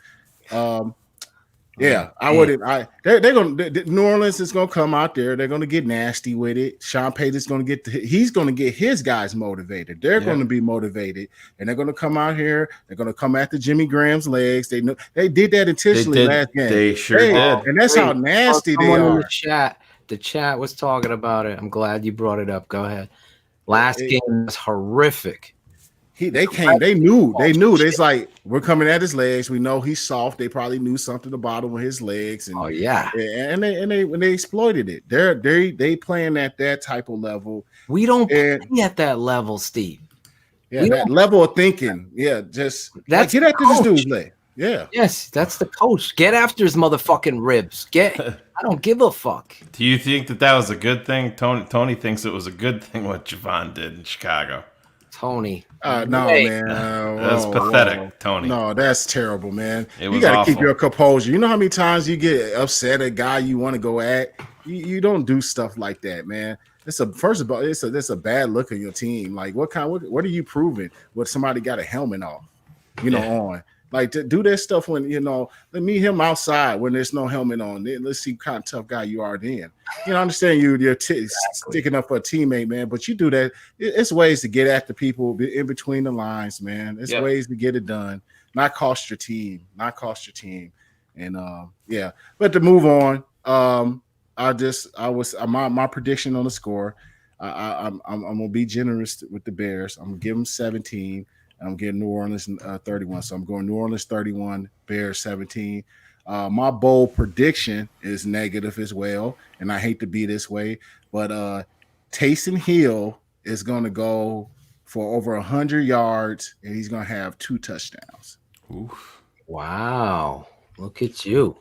Speaker 18: Yeah, I wouldn't. They're gonna. New Orleans is gonna come out there. They're gonna get nasty with it. Sean Payton's gonna he's gonna get his guys motivated. They're gonna be motivated, and they're gonna come out here. They're gonna come after Jimmy Graham's legs. They did that intentionally last game.
Speaker 9: They sure did,
Speaker 18: and that's how nasty they are.
Speaker 2: The chat was talking about it. I'm glad you brought it up. Go ahead. Last game was horrific.
Speaker 18: They knew. It's like, we're coming at his legs. We know he's soft. They probably knew something about him with his legs. And, and they exploited it. They playing at that type of level.
Speaker 2: We don't play at that level, Steve.
Speaker 18: Yeah, that level of thinking. Yeah, just get after this dude's leg. Yeah.
Speaker 2: Yes, that's the coach. Get after his motherfucking ribs. I don't give a fuck.
Speaker 9: Do you think that was a good thing? Tony thinks it was a good thing what Javon did in Chicago.
Speaker 2: Tony.
Speaker 18: No, man.
Speaker 9: That's pathetic, Tony.
Speaker 18: No, that's terrible, man.
Speaker 9: You
Speaker 18: got to keep your composure. You know how many times you get upset at a guy you want to go at? You don't do stuff like that, man. It's a bad look on your team. Like, what are you proving? What somebody got a helmet off, on? Like to do that stuff when let meet him outside when there's no helmet on. Let's see what kind of tough guy you are then. I understand you're sticking up for a teammate, man, but you do that. It's ways to get at the people in between the lines, man. It's ways to get it done, not cost your team. And but to move on, my prediction on the score. I'm gonna be generous with the Bears. I'm gonna give them 17. I'm getting New Orleans 31. So I'm going New Orleans 31, Bears 17. My bold prediction is negative as well, and I hate to be this way, but Taysom Hill is going to go for over 100 yards, and he's going to have 2 touchdowns.
Speaker 2: Oof. Wow. Look at you.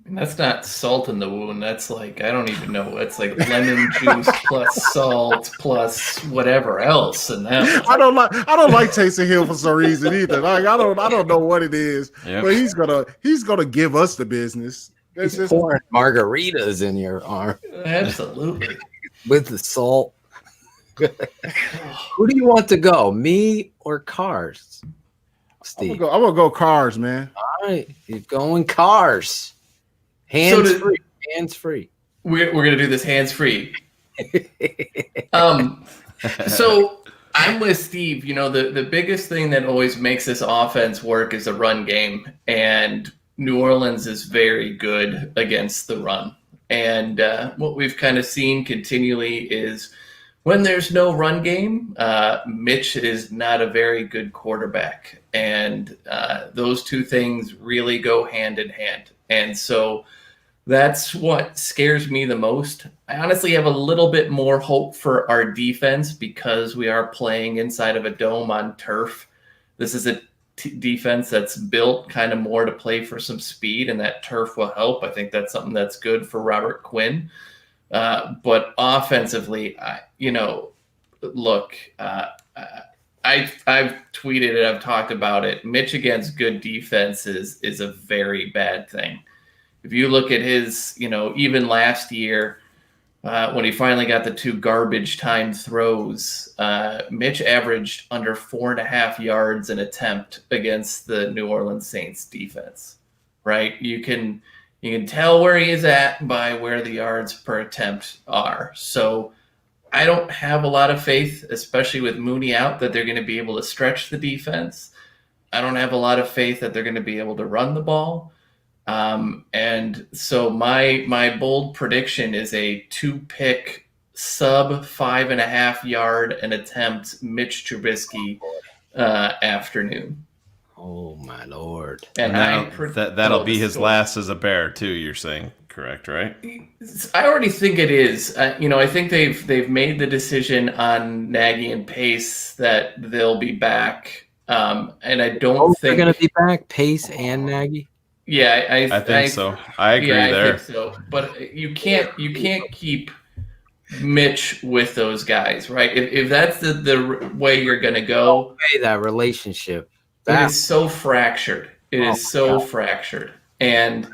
Speaker 19: And that's not salt in the wound. That's like, I don't even know. It's like lemon juice plus salt plus whatever else. And that
Speaker 18: I don't like Taysom Hill for some reason either. Like I don't know what it is, but he's gonna give us the business.
Speaker 2: He's pouring margaritas in your arm.
Speaker 19: Absolutely.
Speaker 2: With the salt. Who do you want to go? Me or Cars? Steve.
Speaker 18: I'm gonna go Cars, man.
Speaker 2: All right. You're going Cars. Hands free.
Speaker 19: We're gonna do this hands free. So I'm with Steve. The biggest thing that always makes this offense work is a run game, and New Orleans is very good against the run. And what we've kind of seen continually is when there's no run game, Mitch is not a very good quarterback, and those two things really go hand in hand. And so that's what scares me the most. I honestly have a little bit more hope for our defense because we are playing inside of a dome on turf. This is a defense that's built kind of more to play for some speed, and that turf will help. I think that's something that's good for Robert Quinn. But offensively, look, I've tweeted it, I've talked about it. Mitch against good defenses is a very bad thing. If you look at his, even last year, when he finally got the 2 garbage time throws, Mitch averaged under 4.5 yards an attempt against the New Orleans Saints defense, right? You can tell where he is at by where the yards per attempt are. So I don't have a lot of faith, especially with Mooney out, that they're going to be able to stretch the defense. I don't have a lot of faith that they're going to be able to run the ball. And so my bold prediction is a 2-pick sub 5.5 yard an attempt Mitch Trubisky afternoon.
Speaker 2: Oh my Lord.
Speaker 9: And that'll be his last as a Bear too, you're saying, correct, right?
Speaker 19: I already think it is. I think they've made the decision on Nagy and Pace that they'll be back. And I don't think
Speaker 2: they're going to be back, Pace and Nagy.
Speaker 19: Yeah,
Speaker 9: I think so. I agree there.
Speaker 19: I think so. But you can't keep Mitch with those guys, right? If that's the way you're going to go,
Speaker 2: that relationship,
Speaker 19: it is so fractured. It is so fractured, and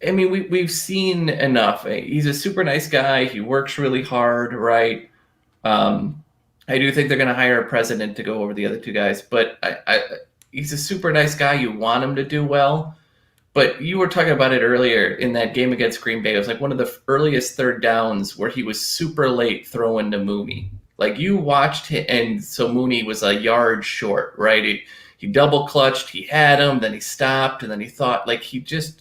Speaker 19: I mean we've seen enough. He's a super nice guy. He works really hard, right? I do think they're going to hire a president to go over the other 2 guys, but he's a super nice guy. You want him to do well. But you were talking about it earlier in that game against Green Bay. It was like one of the earliest 3rd downs where he was super late throwing to Mooney. Like you watched him, and so Mooney was a yard short, right? He double clutched, he had him, then he stopped, and then he thought, like he's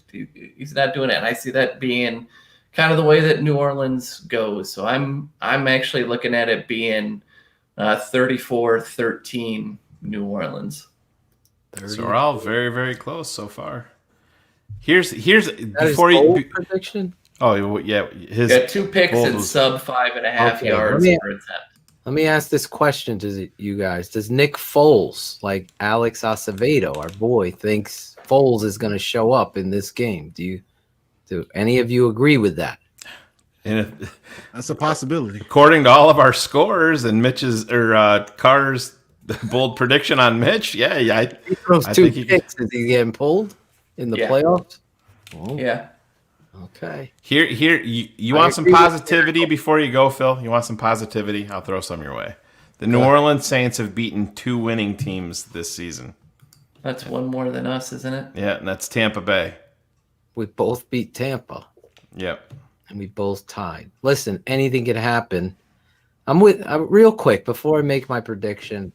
Speaker 19: not doing it. And I see that being kind of the way that New Orleans goes. So I'm actually looking at it being 34-13 New Orleans.
Speaker 9: So we're all very, very close so far. Here's
Speaker 2: that
Speaker 9: before you
Speaker 2: prediction.
Speaker 9: Oh yeah, his
Speaker 19: 2 picks and sub 5.5 yards per attempt.
Speaker 2: Let me ask this question to you guys: does Nick Foles, like Alex Acevedo, our boy, thinks Foles is going to show up in this game? Do any of you agree with that?
Speaker 18: And that's a possibility.
Speaker 9: According to all of our scores and Mitch's Carr's bold prediction on Mitch, I
Speaker 2: those 2
Speaker 9: think
Speaker 2: picks. Is he getting pulled in the playoffs?
Speaker 19: Oh. Yeah.
Speaker 2: Okay.
Speaker 9: Here, you want some positivity before you go, Phil? You want some positivity? I'll throw some your way. The New Orleans Saints have beaten 2 winning teams this season.
Speaker 19: That's one more than us, isn't it?
Speaker 9: Yeah, and that's Tampa Bay.
Speaker 2: We both beat Tampa.
Speaker 9: Yep.
Speaker 2: And we both tied. Listen, anything can happen. I'm real quick before I make my prediction.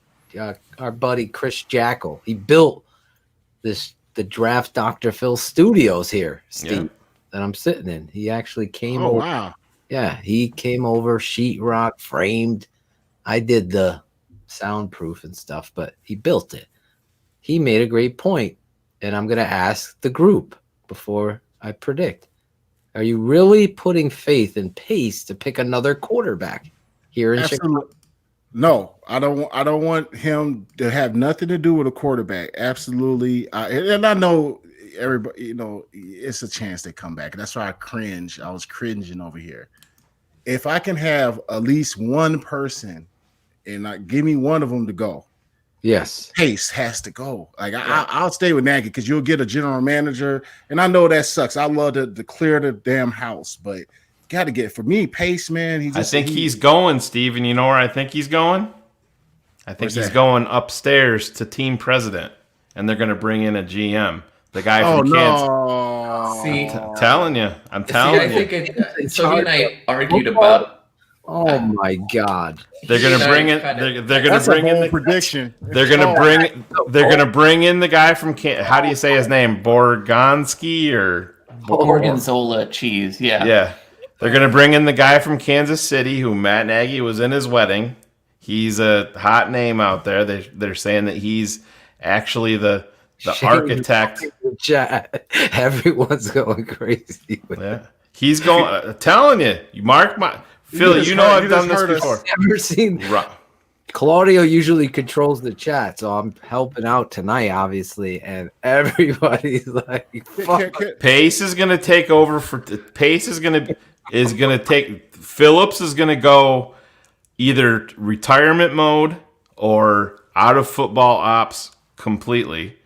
Speaker 2: Our buddy Chris Jackal, he built the Draft Dr. Phil Studios here, Steve, that I'm sitting in. He actually came over.
Speaker 18: Wow.
Speaker 2: Yeah, he came over, sheetrock, framed. I did the soundproof and stuff, but he built it. He made a great point, and I'm going to ask the group before I predict. Are you really putting faith in Pace to pick another quarterback here in Chicago?
Speaker 18: No, I don't want him to have nothing to do with a quarterback. Absolutely. And I know everybody, it's a chance they come back. That's why I cringe. I was cringing over here. If I can have at least one person and give me one of them to go.
Speaker 2: Yes.
Speaker 18: Pace has to go. I'll stay with Nagy because you'll get a general manager. And I know that sucks. I love to clear the damn house, but got to get for me, Pace, man.
Speaker 9: I think he's going, Steve, and you know where I think he's going? I think he's going upstairs to team president, and they're going to bring in a GM, the guy from Kansas.
Speaker 19: See,
Speaker 9: telling you, I'm telling you.
Speaker 19: I think so. He and I argued about.
Speaker 2: Oh my God!
Speaker 9: They're going to bring in. They're going to bring in the
Speaker 18: prediction.
Speaker 9: They're going to bring. They're going to bring in the guy from. How do you say his name? Borgonski or
Speaker 19: Gorgonzola cheese? Yeah.
Speaker 9: Yeah. They're going to bring in the guy from Kansas City who Matt Nagy was in his wedding. He's a hot name out there. They're saying that he's actually the architect.
Speaker 2: Everyone's going crazy.
Speaker 9: Yeah. He's going. Telling you, Mark my Phil. You know I've done this before.
Speaker 2: Never seen. Claudio usually controls the chat, so I'm helping out tonight, obviously, and everybody's like, "Fuck."
Speaker 9: Pace is going to take over for. Pace is going to take. Phillips is going to go either retirement mode or out of football ops completely.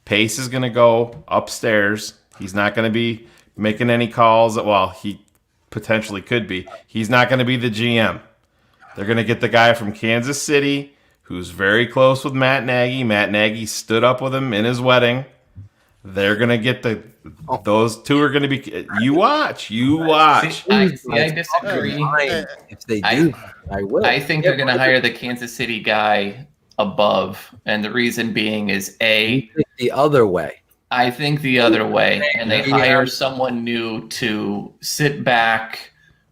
Speaker 9: Pace is going to go upstairs. He's not going to be making any calls. Well, he potentially could be. He's not going to be the GM. They're going to get the guy from Kansas City who's very close with Matt Nagy. Matt Nagy stood up with him in his wedding. They're going to get those two are going to be. You watch.
Speaker 19: I disagree.
Speaker 2: If they do, I will.
Speaker 19: I think they're going to hire the Kansas City guy above, and the reason being is
Speaker 2: the other way.
Speaker 19: I think the other way, and they hire someone new to sit back,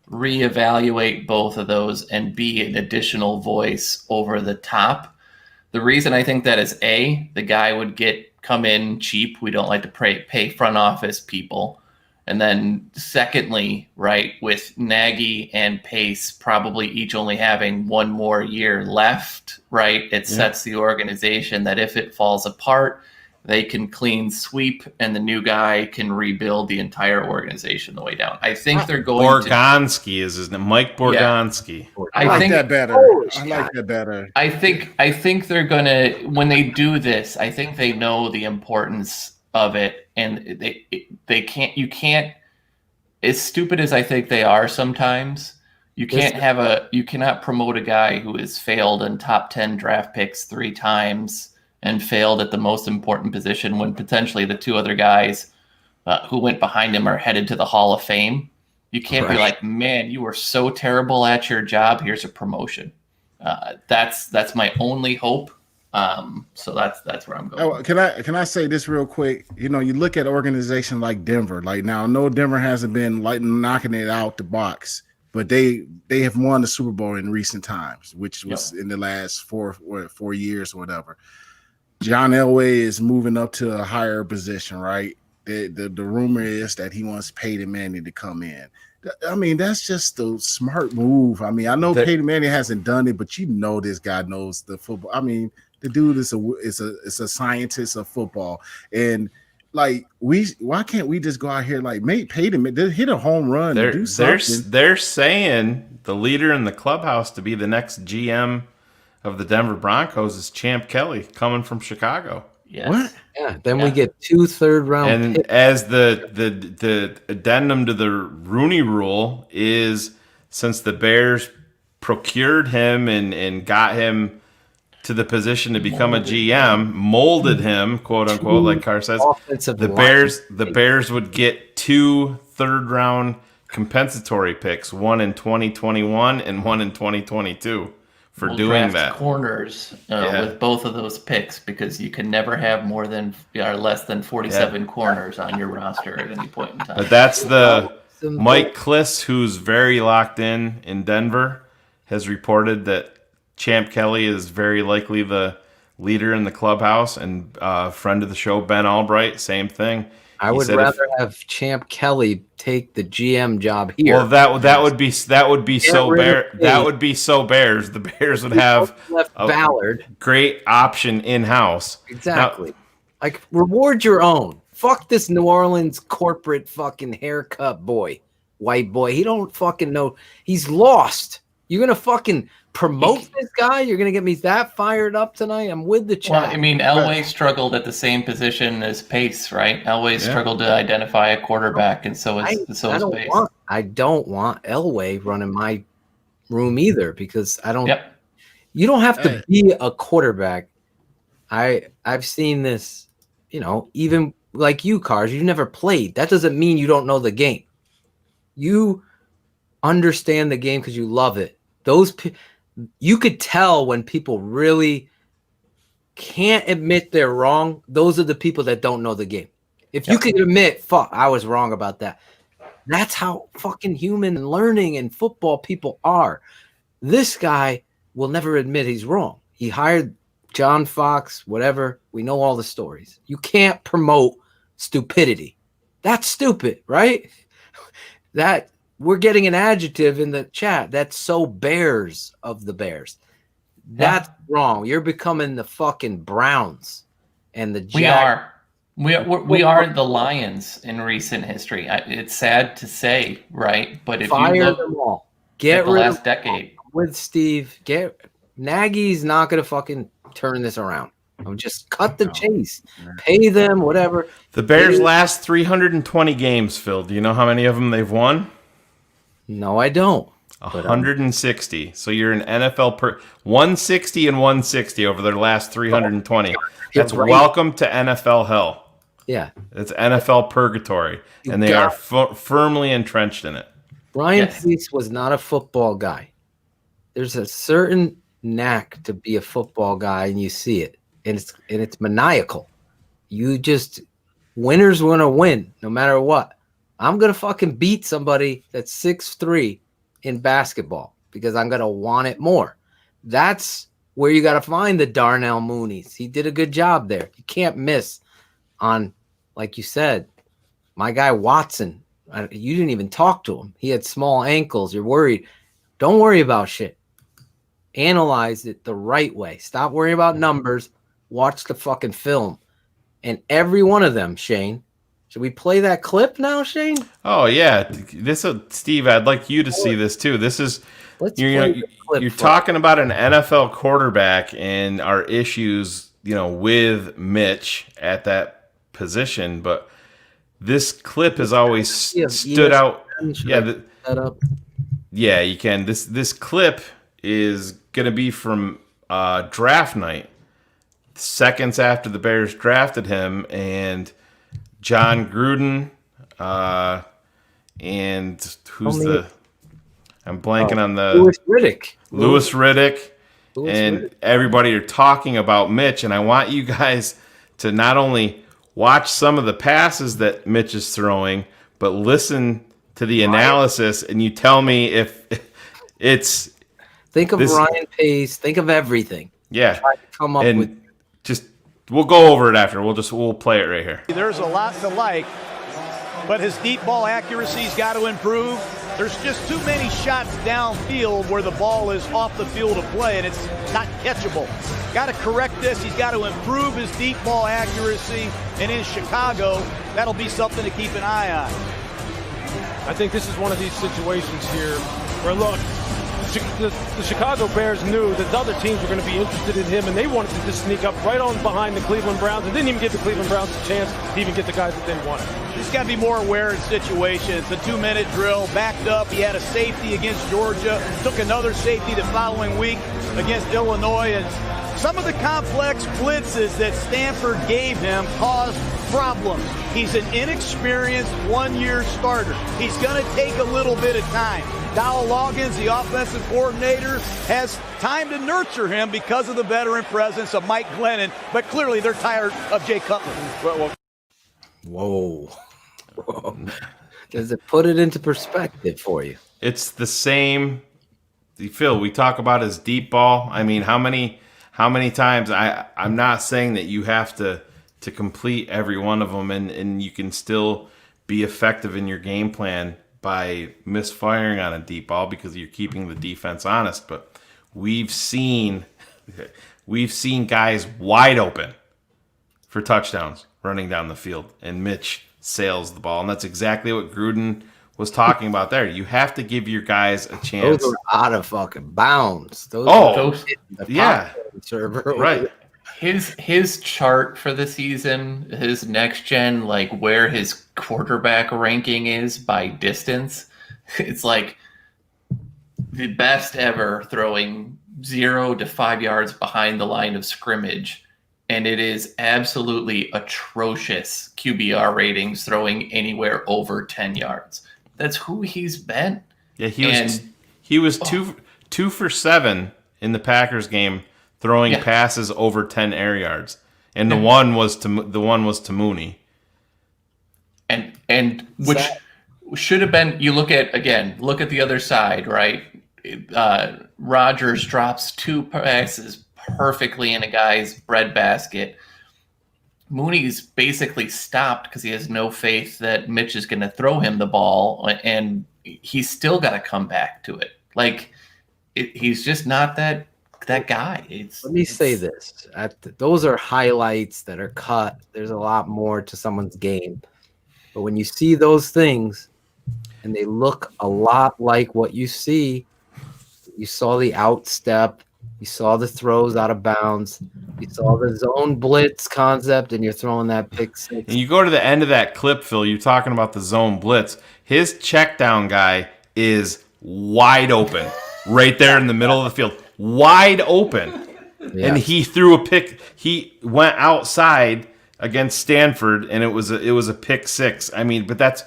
Speaker 19: reevaluate both of those, and be an additional voice over the top. The reason I think that is the guy would come in cheap. We don't like to pay front office people. And then secondly, right, with Nagy and Pace probably each only having one more year left, right, it sets the organization that if it falls apart, they can clean sweep and the new guy can rebuild the entire organization the way down. I think they're going
Speaker 9: Borgonski is his name. Mike Borgonski.
Speaker 19: Yeah.
Speaker 18: I like that better.
Speaker 19: I think they're gonna, when they do this, I think they know the importance of it, and you can't, as stupid as I think they are sometimes, you cannot promote a guy who has failed in top 10 draft picks 3 times and failed at the most important position when potentially the 2 other guys who went behind him are headed to the Hall of Fame. You can't be like, man, you were so terrible at your job. Here's a promotion. That's my only hope. So that's where I'm going.
Speaker 18: Can I say this real quick? You look at an organization like Denver. Like now, I know Denver hasn't been knocking it out the box, but they have won the Super Bowl in recent times, which was in the last 4 years or whatever. John Elway is moving up to a higher position, right? The rumor is that he wants Peyton Manning to come in. I mean, that's just a smart move. I mean, I know Peyton Manning hasn't done it, but this guy knows the football. I mean, the dude is a scientist of football, and why can't we just go out here make Peyton hit a home run? Do something.
Speaker 9: They're saying the leader in the clubhouse to be the next GM of the Denver Broncos is Champ Kelly coming from Chicago.
Speaker 19: Yes.
Speaker 2: What? Yeah. Then we get 2 third-round
Speaker 9: and
Speaker 2: picks.
Speaker 9: As the addendum to the Rooney Rule is, since the Bears procured him and got him to the position to become a GM, molded him, quote unquote, like Carr says. The Bears would get 2 third-round compensatory picks, one in 2021 and one in 2022 for doing that.
Speaker 19: Corners with both of those picks, because you can never have more than or less than 47 corners on your roster at any point in time.
Speaker 9: But that's the Mike Kliss, who's very locked in Denver, has reported that Champ Kelly is very likely the leader in the clubhouse, and friend of the show, Ben Albright, same thing.
Speaker 2: I would rather have Champ Kelly take the GM job here.
Speaker 9: Well, that would be so Bears. The Bears would have a
Speaker 2: Ballard,
Speaker 9: great option in house.
Speaker 2: Exactly. Like, reward your own. Fuck this New Orleans corporate fucking haircut boy, white boy. He don't fucking know. He's lost. You're gonna fucking promote this guy? You're gonna get me that fired up tonight? I'm with the chat.
Speaker 19: Well, I mean, Elway struggled at the same position as Pace, right? Elway struggled to identify a quarterback, and so is Pace.
Speaker 2: I don't want Elway running my room either, because I don't.
Speaker 19: Yep.
Speaker 2: You don't have to be a quarterback. I've seen this. Even like you, Cars. You never played. That doesn't mean you don't know the game. You understand the game because you love it. You could tell when people really can't admit they're wrong. Those are the people that don't know the game. If you could admit, fuck, I was wrong about that. That's how fucking human and learning and football people are. This guy will never admit he's wrong. He hired John Fox, whatever. We know all the stories. You can't promote stupidity. That's stupid, right? We're getting an adjective in the chat. That's so Bears of the Bears. That's wrong. You're becoming the fucking Browns and the Jags.
Speaker 19: We are the Lions in recent history. It's sad to say, right? But if you look
Speaker 2: them all.
Speaker 19: Get rid of the last decade
Speaker 2: with Steve, Nagy's not going to fucking turn this around. Just cut the chase. Pay them, whatever.
Speaker 9: The Bears' last 320 games, Phil. Do you know how many of them they've won?
Speaker 2: No, I don't.
Speaker 9: 160. So you're an NFL 160 and 160 over their last 320. That's welcome to NFL hell.
Speaker 2: Yeah.
Speaker 9: It's NFL purgatory, and they are firmly entrenched in it.
Speaker 2: Brian Pace was not a football guy. There's a certain knack to be a football guy, and you see it, and it's maniacal. Winners want to win no matter what. I'm going to fucking beat somebody that's 6'3" in basketball because I'm going to want it more. That's where you got to find the Darnell Mooneys. He did a good job there. You can't miss on, like you said, my guy Watson. You didn't even talk to him. He had small ankles. You're worried. Don't worry about shit. Analyze it the right way. Stop worrying about numbers. Watch the fucking film. And every one of them, Shane. Should we play that clip now, Shane?
Speaker 9: Oh yeah, Steve. I'd like you to see this too. This is you're talking about an NFL quarterback and our issues, with Mitch at that position. But this clip has always stood out. Yeah, you can. This clip is going to be from draft night, seconds after the Bears drafted him, and John Gruden, and I'm blanking on the Louis Riddick, and everybody are talking about Mitch, and I want you guys to not only watch some of the passes that Mitch is throwing, but listen to the analysis, and you tell me if it's.
Speaker 2: Think of Ryan Pace. Think of everything.
Speaker 9: Yeah,
Speaker 2: try to come up with.
Speaker 9: We'll go over it after. We'll play it right here.
Speaker 5: There's a lot to like, but his deep ball accuracy's got to improve. There's just too many shots downfield where the ball is off the field of play and it's not catchable. Got to correct this. He's got to improve his deep ball accuracy, and in Chicago, that'll be something to keep an eye on.
Speaker 4: I think this is one of these situations here where, look, the Chicago Bears knew that other teams were going to be interested in him, and they wanted to just sneak up right on behind the Cleveland Browns and didn't even give the Cleveland Browns a chance to even get the guys that they wanted.
Speaker 5: He's got to be more aware in situations. The 2-minute drill, backed up. He had a safety against Georgia, took another safety the following week against Illinois, and Some of the complex blitzes that Stanford gave him caused problems. He's an inexperienced one-year starter. He's going to take a little bit of time. Dowell Loggins, the offensive coordinator, has time to nurture him because of the veteran presence of Mike Glennon, but clearly they're tired of Jay Cutler.
Speaker 2: Whoa. Does it put it into perspective for you?
Speaker 9: It's the same. Phil, we talk about his deep ball. I mean, how many times? I'm not saying that you have to complete every one of them, and you can still be effective in your game plan by misfiring on a deep ball because you're keeping the defense honest. But we've seen guys wide open for touchdowns running down the field, and Mitch sails the ball, and that's exactly what Gruden was talking about there. You have to give your guys a chance.
Speaker 2: Those are out of fucking bounds. Those
Speaker 9: yeah, right.
Speaker 19: His chart for the season, his next gen, like where his quarterback ranking is by distance, it's like the best ever throwing 0 to 5 yards behind the line of scrimmage. And it is absolutely atrocious QBR ratings throwing anywhere over 10 yards. That's who he's been.
Speaker 9: Yeah, he was 2 for 7 in the Packers game, throwing passes over 10 air yards, and the one was to Mooney,
Speaker 19: and which should have been. You look at the other side, right? Rodgers drops 2 passes perfectly in a guy's breadbasket. Mooney's basically stopped because he has no faith that Mitch is going to throw him the ball, and he's still got to come back to it. Like he's just not that guy.
Speaker 2: Let me say this: those are highlights that are cut. There's a lot more to someone's game, but when you see those things, and they look a lot like what you see, you saw the outstep. You saw the throws out of bounds. You saw the zone blitz concept, and you're throwing that pick six.
Speaker 9: And you go to the end of that clip, Phil, you're talking about the zone blitz. His check down guy is wide open right there in the middle of the field. Wide open. Yeah. And he threw a pick. He went outside against Stanford, and it was a pick six. I mean, but that's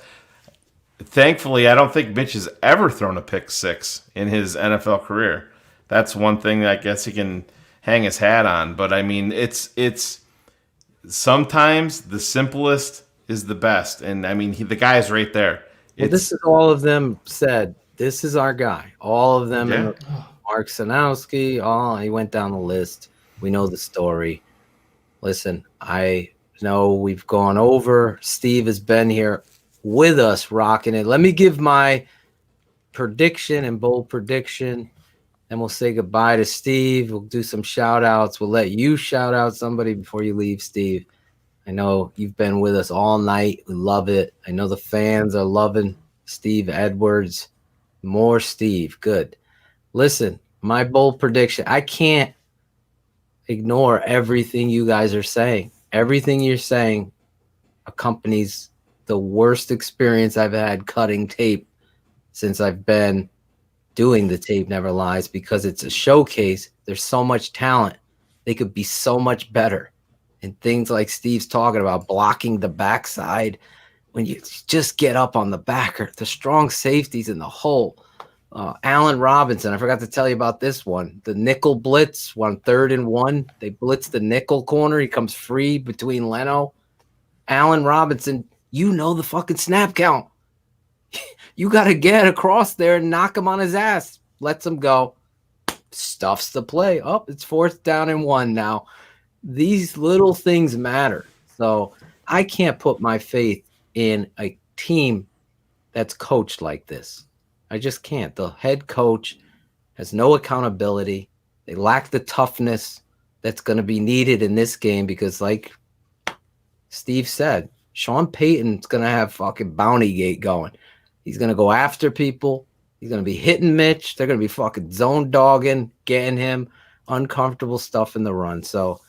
Speaker 9: thankfully, I don't think Mitch has ever thrown a pick six in his NFL career. That's one thing that I guess he can hang his hat on. But I mean, it's sometimes the simplest is the best. And I mean, the guy's right there.
Speaker 2: Well, this is all of them said. This is our guy. All of them. Yeah. Mark Sanowski. He went down the list. We know the story. Listen, I know we've gone over. Steve has been here with us, rocking it. Let me give my prediction and bold prediction. And we'll say goodbye to Steve. We'll do some shout outs. We'll let you shout out somebody before you leave, Steve. I know you've been with us all night. We love it. I know the fans are loving Steve Edwards. More Steve. Good. Listen, my bold prediction. I can't ignore everything you guys are saying. Everything you're saying accompanies the worst experience I've had cutting tape since I've been doing the Tape Never Lies, because it's a showcase. There's so much talent. They could be so much better. And things like Steve's talking about, blocking the backside, when you just get up on the backer, the strong safeties in the hole. Allen Robinson, I forgot to tell you about this one. The nickel blitz, 3rd and 1. They blitz the nickel corner. He comes free between Leno. Allen Robinson, you know the fucking snap count. You got to get across there and knock him on his ass. Lets him go. Stuffs the play. Oh, it's 4th down and 1 now. These little things matter. So I can't put my faith in a team that's coached like this. I just can't. The head coach has no accountability. They lack the toughness that's going to be needed in this game because, like Steve said, Sean Payton's going to have fucking bounty gate going. He's going to go after people. He's going to be hitting Mitch. They're going to be fucking zone dogging, getting him uncomfortable stuff in the run. So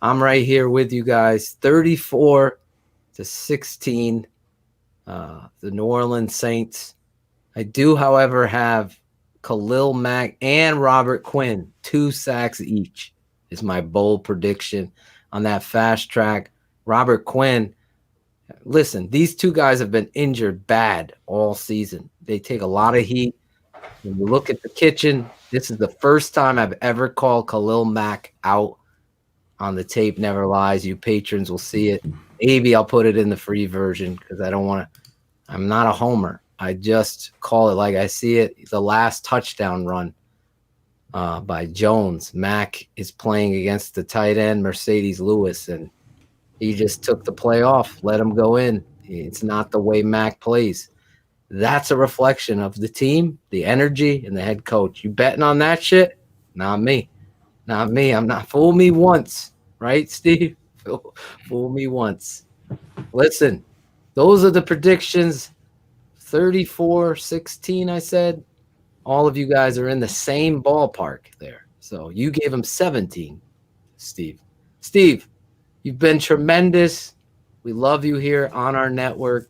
Speaker 2: I'm right here with you guys. 34-16, the New Orleans Saints. I do, however, have Khalil Mack and Robert Quinn, 2 sacks each is my bold prediction on that fast track. Robert Quinn, listen, these two guys have been injured bad all season. They take a lot of heat. When you look at the kitchen, this is the first time I've ever called Khalil Mack out on the tape. Never lies. You patrons will see it. Maybe I'll put it in the free version because I don't want to. I'm not a homer. I just call it like I see it. The last touchdown run by Jones. Mack is playing against the tight end, Mercedes Lewis, and he just took the play off, let him go in. It's not the way Mack plays. That's a reflection of the team, the energy, and the head coach. You betting on that shit? Not me. Not me. I'm not. Fool me once. Right, Steve? Fool me once. Listen, those are the predictions. 34-16, I said. All of you guys are in the same ballpark there. So you gave him 17, Steve. Steve, you've been tremendous. We love you here on our network.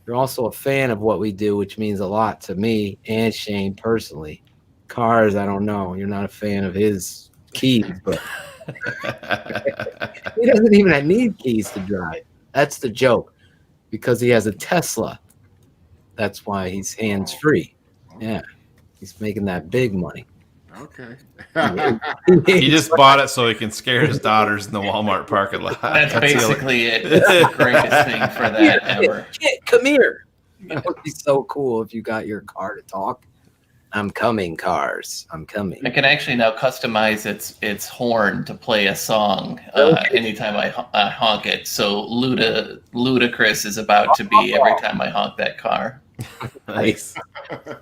Speaker 2: You're also a fan of what we do, which means a lot to me and Shane personally. Cars, I don't know. You're not a fan of his keys, but he doesn't even need keys to drive. That's the joke, because he has a Tesla. That's why he's hands-free. Yeah, he's making that big money.
Speaker 18: Okay.
Speaker 9: He just bought it so he can scare his daughters in the Walmart parking lot.
Speaker 19: That's basically it. It's the greatest thing for that ever.
Speaker 2: Kid, come here. That would be so cool if you got your car to talk. I'm coming, cars. I'm coming.
Speaker 19: I can actually now customize its horn to play a song anytime I honk it. So Ludacris is about to be every time I honk that car.
Speaker 2: Nice.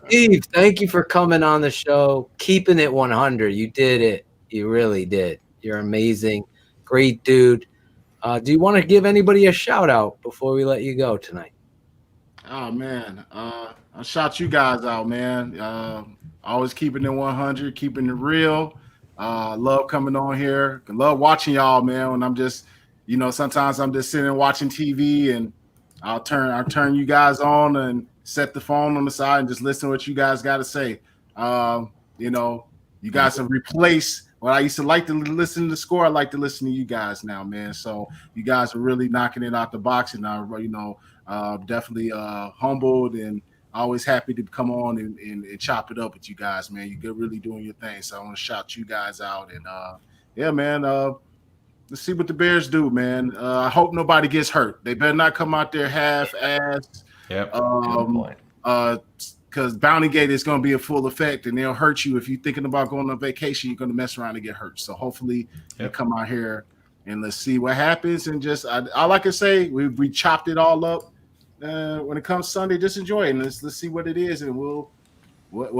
Speaker 2: Steve, thank you for coming on the show. Keeping it 100. You did it. You really did. You're amazing. Great dude. Do you want to give anybody a shout out before we let you go tonight?
Speaker 18: Oh man, I'll shout you guys out, man. Always keeping it 100, keeping it real. Love coming on here. Love watching y'all, man. When I'm just, sometimes I'm just sitting watching TV, and I'll turn you guys on and set the phone on the side and just listen to what you guys got to say. You guys have replaced what I used to like to listen to the score. I like to listen to you guys now, man. So you guys are really knocking it out the box, and definitely humbled and always happy to come on and chop it up with you guys, man. You're really doing your thing. So I want to shout you guys out. And yeah, man, let's see what the Bears do, man. I hope nobody gets hurt. They better not come out there half-assed.
Speaker 9: Yep.
Speaker 18: Because Bounty Gate is going to be in full effect, and they'll hurt you. If you're thinking about going on vacation, you're going to mess around and get hurt. So hopefully you come out here and let's see what happens. And just, all I can say, we chopped it all up. When it comes Sunday, just enjoy it, and let's see what it is, and we'll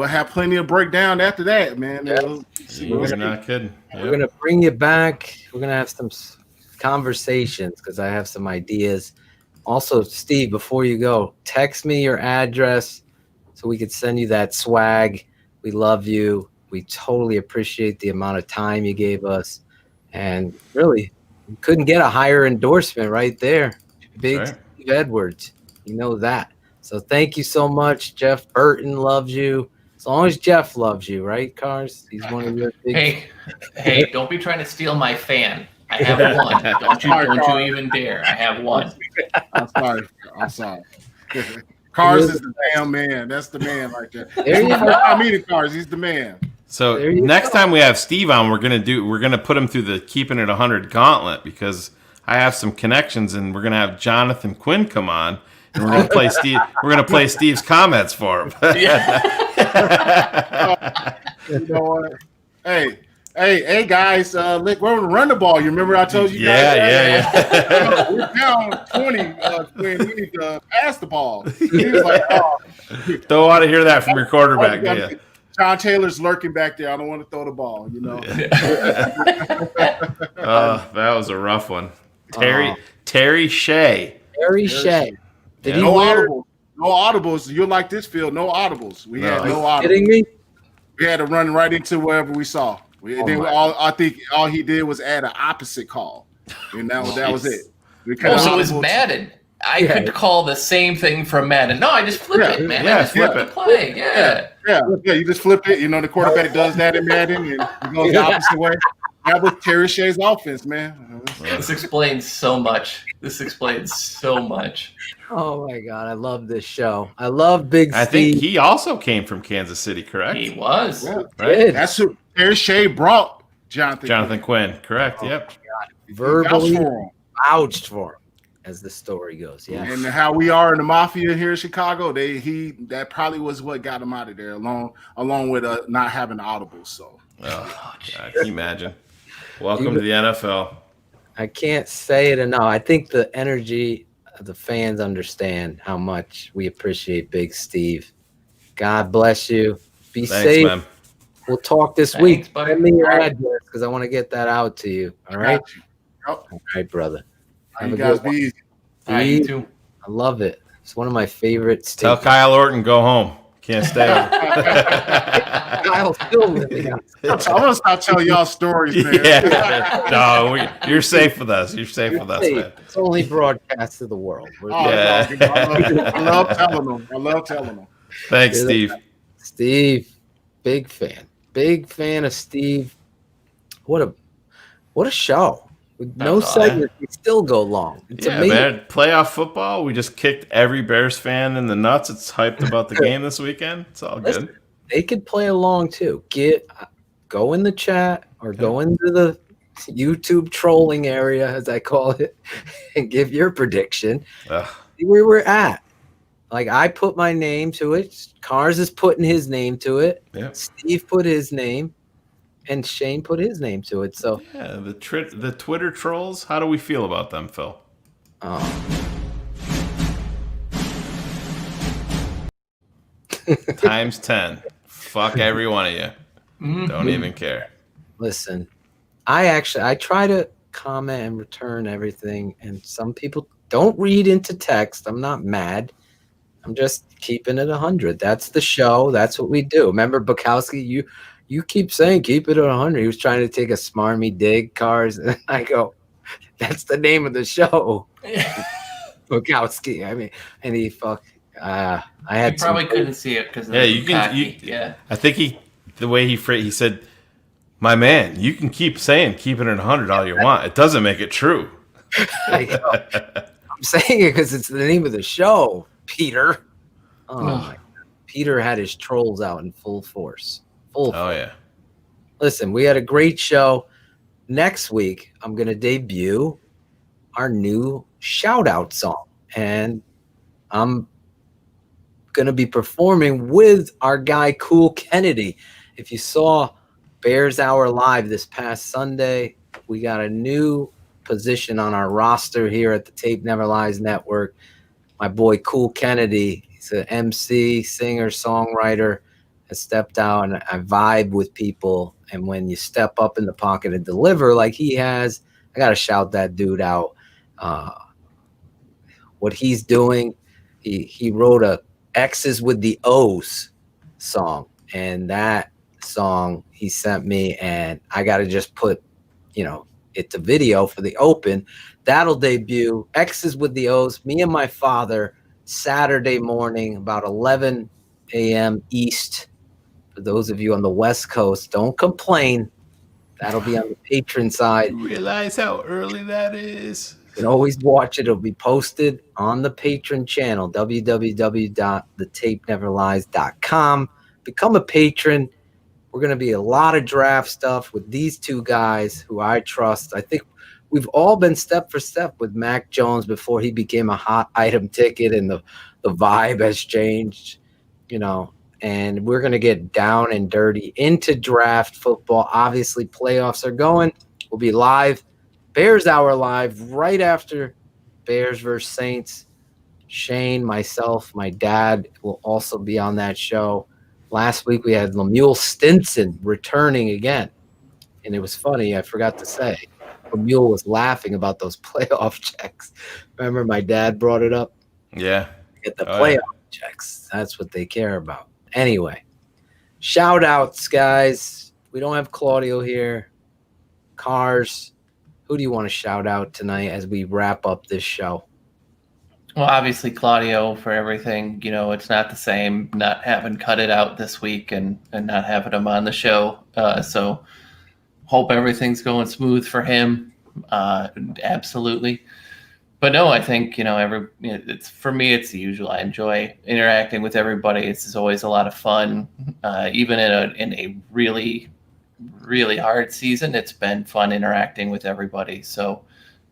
Speaker 18: have plenty of breakdown after that, man.
Speaker 2: Yeah.
Speaker 9: You're not kidding. Yep.
Speaker 2: We're gonna bring you back. We're gonna have some conversations because I have some ideas. Also, Steve, before you go, text me your address so we could send you that swag. We love you. We totally appreciate the amount of time you gave us, and really, you couldn't get a higher endorsement right there. Big
Speaker 9: right.
Speaker 2: Steve Edwards. You know that. So thank you so much. Jeff Burton loves you. As long as Jeff loves you, right, Cars? He's one of your big...
Speaker 19: Hey, don't be trying to steal my fan. I have one. Don't you even dare. I have one.
Speaker 18: I'm sorry. Cars is the damn man. That's the man right there.
Speaker 2: There you go.
Speaker 18: I mean, Cars, he's the man.
Speaker 9: So next time we have Steve on, we're gonna put him through the Keeping It 100 gauntlet, because I have some connections, and we're gonna have Jonathan Quinn come on. And we're gonna play Steve. We're gonna play Steve's comments for him.
Speaker 18: You know what? Hey, guys! We're gonna run the ball. You remember I told you guys?
Speaker 9: Yeah.
Speaker 18: We're down 20. When we need to pass the ball. He was like, "Oh,
Speaker 9: don't want to hear that from your quarterback, do you?"
Speaker 18: John Taylor's lurking back there. I don't want to throw the ball.
Speaker 9: That was a rough one. Terry Shea.
Speaker 2: Terry Shea.
Speaker 18: No audibles. You'll like this field. No audibles. We had no audibles.
Speaker 2: Kidding me?
Speaker 18: We had to run right into wherever we saw. I think all he did was add an opposite call, and that was it.
Speaker 19: So it was Madden. I could call the same thing from Madden. No, I just flip it, man. I just flip the play. Yeah.
Speaker 18: You just flip it. The quarterback does that in Madden, and it goes the opposite way. that was Terry Shea's offense, man.
Speaker 19: This explains so much.
Speaker 2: Oh my God, I love this show. I love Big Steve.
Speaker 9: I think he also came from Kansas City, correct?
Speaker 19: He was.
Speaker 18: Yeah,
Speaker 9: right.
Speaker 18: That's who Terry Shea brought Jonathan
Speaker 9: Quinn. Correct. Yep.
Speaker 2: Verbally
Speaker 18: him.
Speaker 2: vouched for him, as the story goes. Yeah.
Speaker 18: And how we are in the mafia here in Chicago, that probably was what got him out of there, along with not having the audible. So,
Speaker 9: God, can you imagine? Welcome to the NFL.
Speaker 2: I can't say it enough. I think the energy of the fans understand how much we appreciate Big Steve. God bless you. Be safe.
Speaker 9: Man.
Speaker 2: We'll talk this week. Send me your address because I want to get that out to you. All right. All right, brother.
Speaker 18: You guys be easy.
Speaker 19: You too.
Speaker 2: I love it. It's one of my favorites.
Speaker 9: Tell Kyle Orton go home. Can't stay.
Speaker 2: Kyle's still living.
Speaker 18: I'm gonna stop telling y'all stories, man.
Speaker 9: Yeah. No, you're safe with us. You're safe with us, man.
Speaker 2: It's only broadcast to the world.
Speaker 9: Yeah.
Speaker 18: I love telling them.
Speaker 9: Thanks, Steve.
Speaker 2: Steve, big fan of Steve. What a show. With no segments, we still go long. It's amazing.
Speaker 9: Man. Playoff football. We just kicked every Bears fan in the nuts. It's hyped about the game this weekend. It's all good.
Speaker 2: They could play along too. Go in the chat or go into the YouTube trolling area, as I call it, and give your prediction. See where we're at. Like, I put my name to it. Cars is putting his name to it.
Speaker 9: Yep.
Speaker 2: Steve put his name. And Shane put his name to it. So
Speaker 9: yeah, the Twitter trolls. How do we feel about them, Phil? Times 10. Fuck every one of you. Don't even care.
Speaker 2: Listen, I try to comment and return everything, and some people don't read into text. I'm not mad. I'm just keeping it 100. That's the show. That's what we do. Remember, Bukowski, you keep saying keep it at 100. He was trying to take a smarmy dig, Cars, and I go, that's the name of the show. Bukowski. I mean, and he I had.
Speaker 19: You probably couldn't see it because
Speaker 9: yeah. I think the way he said, my man, you can keep saying keep it at 100 all you want. It doesn't make it true.
Speaker 2: I'm saying it because it's the name of the show, Peter. Oh my God. Peter had his trolls out in full force.
Speaker 9: Yeah.
Speaker 2: Listen, we had a great show. Next week, I'm going to debut our new shout-out song. And I'm going to be performing with our guy, Cool Kennedy. If you saw Bears Hour Live this past Sunday, we got a new position on our roster here at the Tape Never Lies Network. My boy, Cool Kennedy, he's an MC, singer, songwriter, has stepped out, and I vibe with people. And when you step up in the pocket and deliver like he has, I got to shout that dude out. What he's doing, he wrote a X's with the O's song. And that song he sent me, and I got to just put, it to video for the open. That'll debut X's with the O's, me and my father, Saturday morning, about 11 a.m. East. For those of you on the West Coast, don't complain. That'll be on the patron side.
Speaker 9: You realize how early that is?
Speaker 2: You can always watch it. It'll be posted on the patron channel, www.thetapeneverlies.com. Become a patron. We're going to be a lot of draft stuff with these two guys who I trust. I think we've all been step for step with Mac Jones before he became a hot item ticket, and the vibe has changed, and we're going to get down and dirty into draft football. Obviously, playoffs are going. We'll be live, Bears Hour Live, right after Bears versus Saints. Shane, myself, my dad will also be on that show. Last week, we had Lemuel Stinson returning again. And it was funny, I forgot to say. Lemuel was laughing about those playoff checks. Remember my dad brought it up?
Speaker 9: Yeah.
Speaker 2: Get the playoff checks. That's what they care about. Anyway, shout outs, guys. We don't have Claudio here. Cars, who do you want to shout out tonight as we wrap up this show?
Speaker 19: Well, obviously Claudio for everything. It's not the same not having cut it out this week and not having him on the show. So hope everything's going smooth for him. Absolutely. But no, I think, it's for me, it's the usual. I enjoy interacting with everybody. It's always a lot of fun. Even in a really, really hard season, it's been fun interacting with everybody. So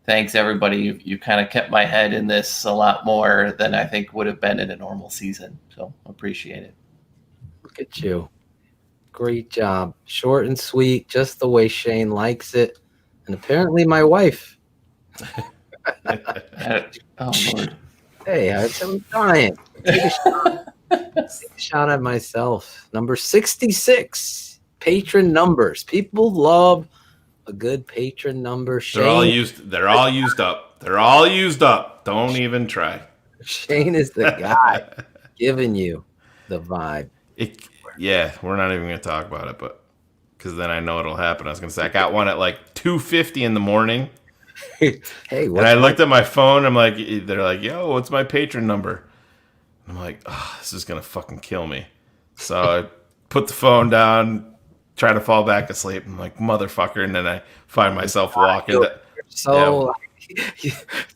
Speaker 19: thanks, everybody. You kind of kept my head in this a lot more than I think would have been in a normal season. So appreciate it.
Speaker 2: Look at you. Great job. Short and sweet, just the way Shane likes it. And apparently my wife.
Speaker 19: Oh, Lord.
Speaker 2: Hey, I'm dying. Take a shot at myself. Number 66. Patron numbers. People love a good patron number. Shane,
Speaker 9: They're all used up. They're all used up. Don't even try.
Speaker 2: Shane is the guy giving you the vibe.
Speaker 9: Yeah, we're not even going to talk about it, but because then I know it'll happen. I was going to say I got one at like 2:50 in the morning.
Speaker 2: Hey,
Speaker 9: and I looked at my phone. I'm like, they're like, yo, what's my patron number? I'm like, oh, this is going to fucking kill me. So I put the phone down, try to fall back asleep. I'm like, motherfucker. And then I find myself walking.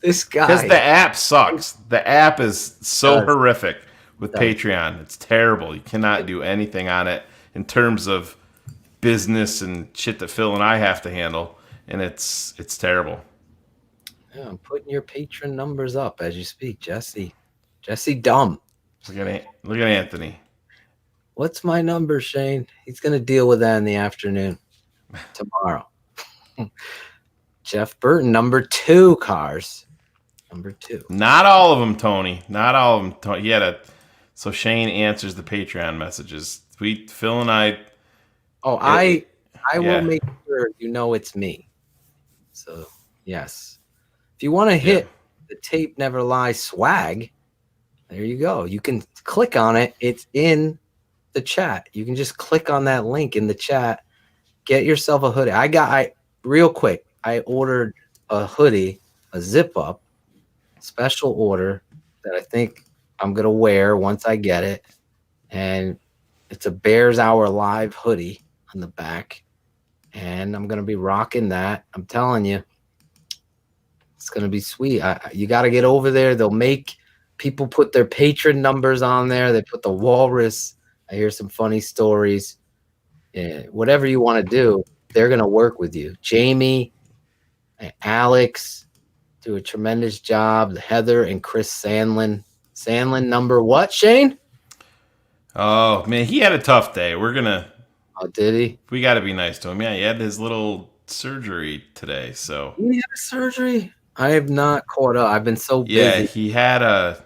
Speaker 2: This guy.
Speaker 9: Because the app sucks. The app is so horrific with Patreon. It's terrible. You cannot do anything on it in terms of business and shit that Phil and I have to handle. And it's terrible.
Speaker 2: Yeah, I'm putting your patron numbers up as you speak, Jesse. Jesse Dumb.
Speaker 9: Look at Anthony.
Speaker 2: What's my number, Shane? He's going to deal with that in the afternoon tomorrow. Jeff Burton, number 2, cars. Number 2.
Speaker 9: Not all of them, Tony. Not all of them. Tony. So Shane answers the Patreon messages. Phil and I.
Speaker 2: Oh, I will make sure you know it's me. So, yes. If you want to hit the Tape Never Lies swag, there you go. You can click on it. It's in the chat. You can just click on that link in the chat. Get yourself a hoodie. Real quick, I ordered a hoodie, a zip-up, special order that I think I'm going to wear once I get it. And it's a Bears Hour Live hoodie on the back. And I'm going to be rocking that. I'm telling you, it's going to be sweet. You got to get over there. They'll make people put their patron numbers on there. They put the walrus. I hear some funny stories. Yeah, whatever you want to do, they're going to work with you. Jamie and Alex do a tremendous job. Heather and Chris Sandlin. Sandlin number what, Shane?
Speaker 9: Oh, man, he had a tough day.
Speaker 2: Oh, did he?
Speaker 9: We got to be nice to him. Yeah, he had his little surgery today. So
Speaker 2: he had a surgery? I have not caught up. I've been so busy.
Speaker 9: Yeah, he had a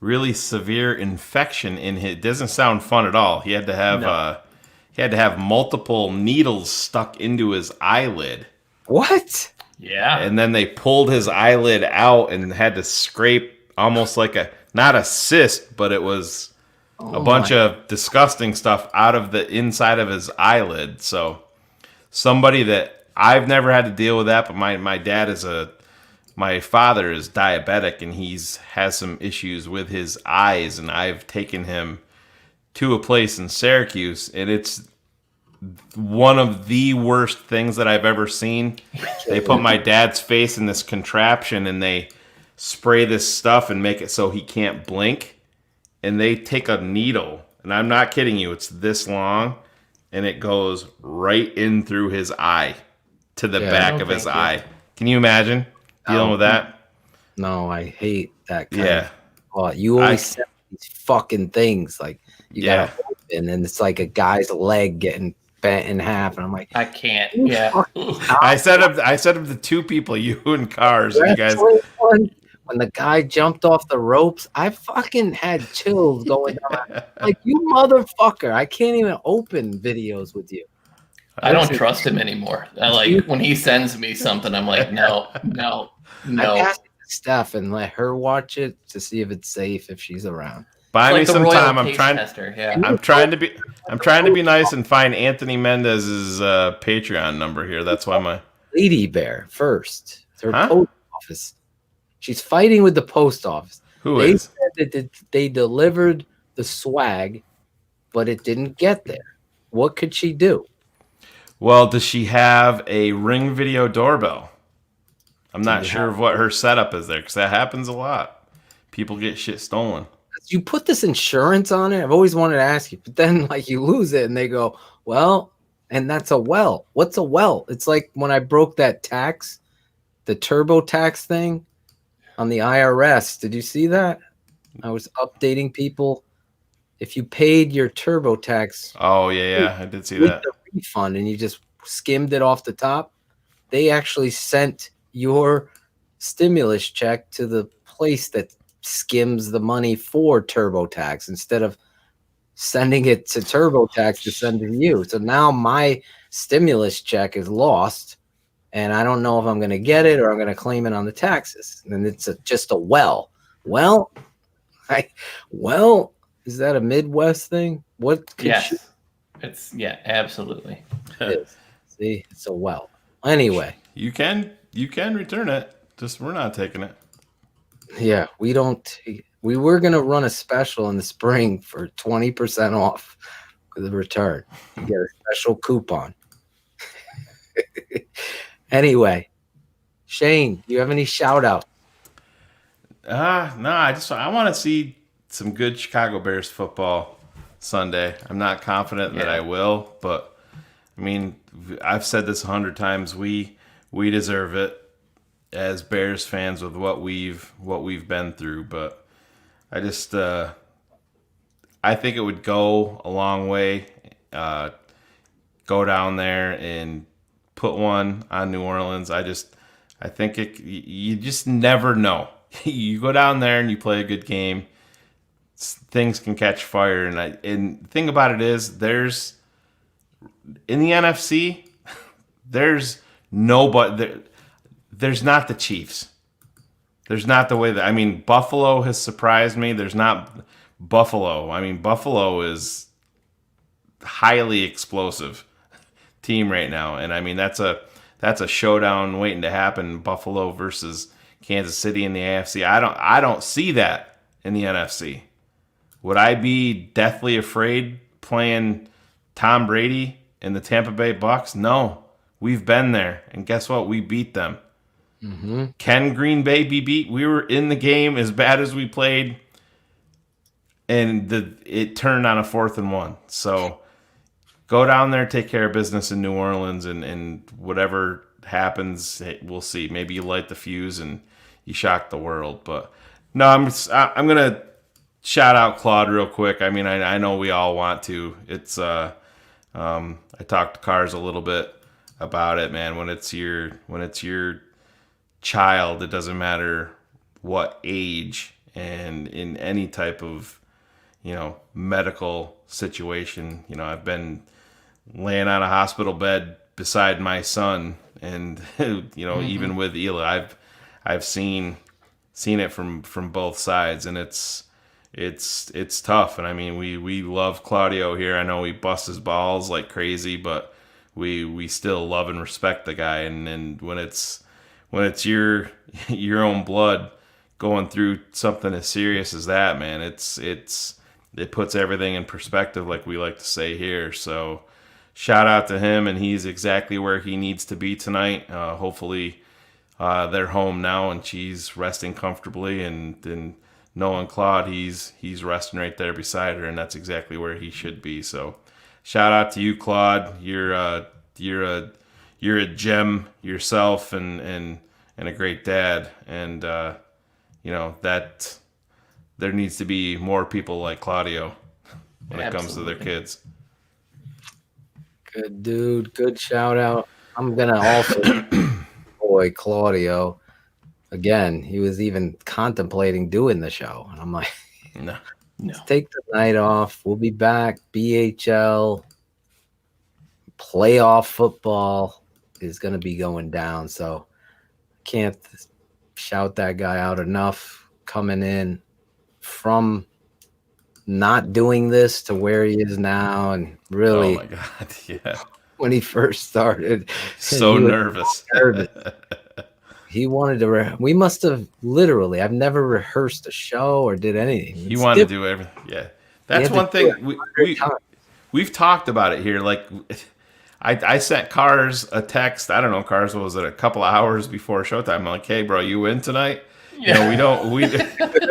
Speaker 9: really severe infection in his. It doesn't sound fun at all. He had to have multiple needles stuck into his eyelid.
Speaker 2: What?
Speaker 19: Yeah.
Speaker 9: And then they pulled his eyelid out and had to scrape almost like not a cyst, but it was a bunch of disgusting stuff out of the inside of his eyelid. So somebody that I've never had to deal with that, but my father is diabetic and has some issues with his eyes, and I've taken him to a place in Syracuse, and it's one of the worst things that I've ever seen. They put my dad's face in this contraption and they spray this stuff and make it so he can't blink. And they take a needle, and I'm not kidding you, it's this long, and it goes right in through his eye to the back of his eye. Can you imagine dealing with that?
Speaker 2: No, I hate that kind of thought. You always say these fucking things like you gotta open, and it's like a guy's leg getting bent in half, and I'm like,
Speaker 19: I can't. Yeah.
Speaker 9: I said up to 2 people, you and Cars, you guys.
Speaker 2: When the guy jumped off the ropes, I fucking had chills going down. Like, you motherfucker, I can't even open videos with you.
Speaker 19: I don't trust him anymore. When he sends me something, I'm like, no.
Speaker 2: I asked Steph and let her watch it to see if it's safe if she's around.
Speaker 9: Buy me some time. I'm trying to be nice and find Anthony Mendez's Patreon number here. That's why
Speaker 2: Lady Bear first. It's her post office. She's fighting with the post office. They said that they delivered the swag, but it didn't get there. What could she do?
Speaker 9: Well, does she have a Ring video doorbell? I'm not sure of what her setup is there because that happens a lot. People get shit stolen.
Speaker 2: You put this insurance on it? I've always wanted to ask you, but then like you lose it and they go, well, and that's a well. What's a well? It's like when I broke that tax, the TurboTax thing on the IRS. Did you see that? I was updating people. If you paid your TurboTax,
Speaker 9: oh yeah, I did see that.
Speaker 2: The refund, and you just skimmed it off the top, they actually sent your stimulus check to the place that skims the money for TurboTax instead of sending it to TurboTax to send to you. So now my stimulus check is lost, and I don't know if I'm going to get it or I'm going to claim it on the taxes. And it's just a well. Well, is that a Midwest thing? What?
Speaker 19: Yes, absolutely.
Speaker 2: It is. See, it's a well. Anyway,
Speaker 9: you can return it. Just we're not taking it.
Speaker 2: Yeah, we don't. We were gonna run a special in the spring for 20% off the return. You get a special coupon. Anyway, Shane, do you have any shout out?
Speaker 9: No, I want to see some good Chicago Bears football Sunday. I'm not confident that I will, but I mean, I've said this 100 times. We deserve it as Bears fans with what we've been through, but I just I think it would go a long way. Go down there and put one on New Orleans. I think you just never know. You go down there and you play a good game, things can catch fire. And the thing about it is, there's in the NFC, there's nobody. There's not the Chiefs. There's not the way that, I mean, Buffalo has surprised me. There's not Buffalo. I mean, Buffalo is highly explosive team right now, and I mean that's a showdown waiting to happen. Buffalo versus Kansas City in the AFC. I don't see that in the NFC. Would I be deathly afraid playing Tom Brady and the Tampa Bay Bucks? No, we've been there, and guess what? We beat them.
Speaker 2: Mm-hmm.
Speaker 9: Can Green Bay be beat? We were in the game as bad as we played, and it turned on a 4th and 1. So go down there, take care of business in New Orleans, and whatever happens, we'll see. Maybe you light the fuse and you shock the world. But no, I'm gonna shout out Claude real quick. I mean, I know we all want to. It's I talked to Cars a little bit about it, man. When it's your child, it doesn't matter what age, and in any type of medical situation. I've been laying on a hospital bed beside my son, and even with Eli, I've seen it from both sides, and it's tough. And I mean, we love Claudio here. I know he busts his balls like crazy, but we still love and respect the guy. And when it's your own blood going through something as serious as that, man, it puts everything in perspective, like we like to say here. So shout out to him, and he's exactly where he needs to be tonight. Hopefully they're home now and she's resting comfortably, and knowing Claude, he's resting right there beside her, and that's exactly where he should be. So shout out to you, Claude. You're a gem yourself, and a great dad, and that there needs to be more people like Claudio when it comes to their kids.
Speaker 2: Good dude. Good shout out. I'm going to also boy Claudio. Again, he was even contemplating doing the show. And I'm like,
Speaker 9: no.
Speaker 2: Let's take the night off. We'll be back. BHL, playoff football is going to be going down. So can't shout that guy out enough, coming in from not doing this to where he is now. And really,
Speaker 9: oh my God, yeah,
Speaker 2: when he first started,
Speaker 9: so nervous.
Speaker 2: He wanted to we must have literally, I've never rehearsed a show or did anything.
Speaker 9: He wanted to do everything. Yeah, that's one thing we've talked about it here. Like, I sent Cars a text. I don't know, Cars, what was it, a couple of hours before showtime? I'm like, hey, bro, you in tonight?
Speaker 19: Yeah.
Speaker 9: You know,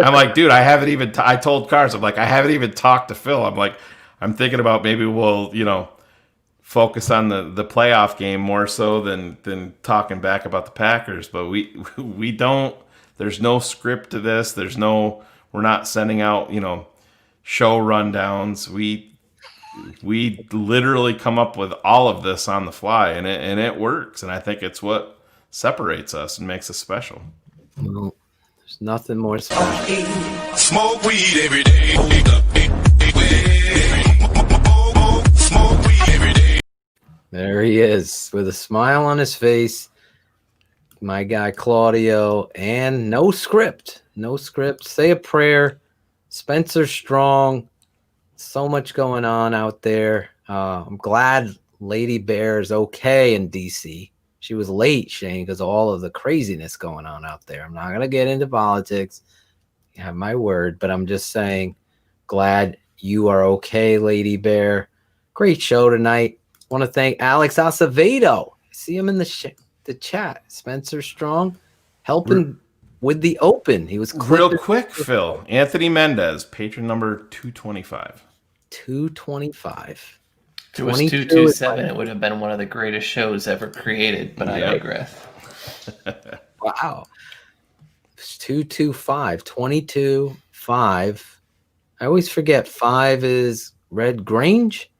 Speaker 9: I'm like, dude, I haven't even, I told Cars, I'm like, I haven't even talked to Phil. I'm like, I'm thinking about maybe we'll, focus on the playoff game more so than talking back about the Packers. But we don't, there's no script to this. We're not sending out, show rundowns. We literally come up with all of this on the fly, and it works. And I think it's what separates us and makes us special.
Speaker 2: Well, there's nothing more special.
Speaker 15: Smoke weed every day. Smoke weed every day.
Speaker 2: There he is with a smile on his face. My guy Claudio, and no script. Say a prayer. Spencer Strong. So much going on out there. I'm glad Lady Bear is okay in DC. She was late, Shane, because of all of the craziness going on out there. I'm not going to get into politics. You have my word, but I'm just saying, glad you are okay, Lady Bear. Great show tonight. Want to thank Alex Acevedo. See him in the chat. Spencer Strong helping with the open. He was
Speaker 9: real quick, Phil. Anthony Mendez, patron number 225.
Speaker 2: 225.
Speaker 19: If it was 227, it would have been one of the greatest shows ever created, but I digress.
Speaker 2: Wow. It's 225. 22, 5. I always forget 5 is Red Grange.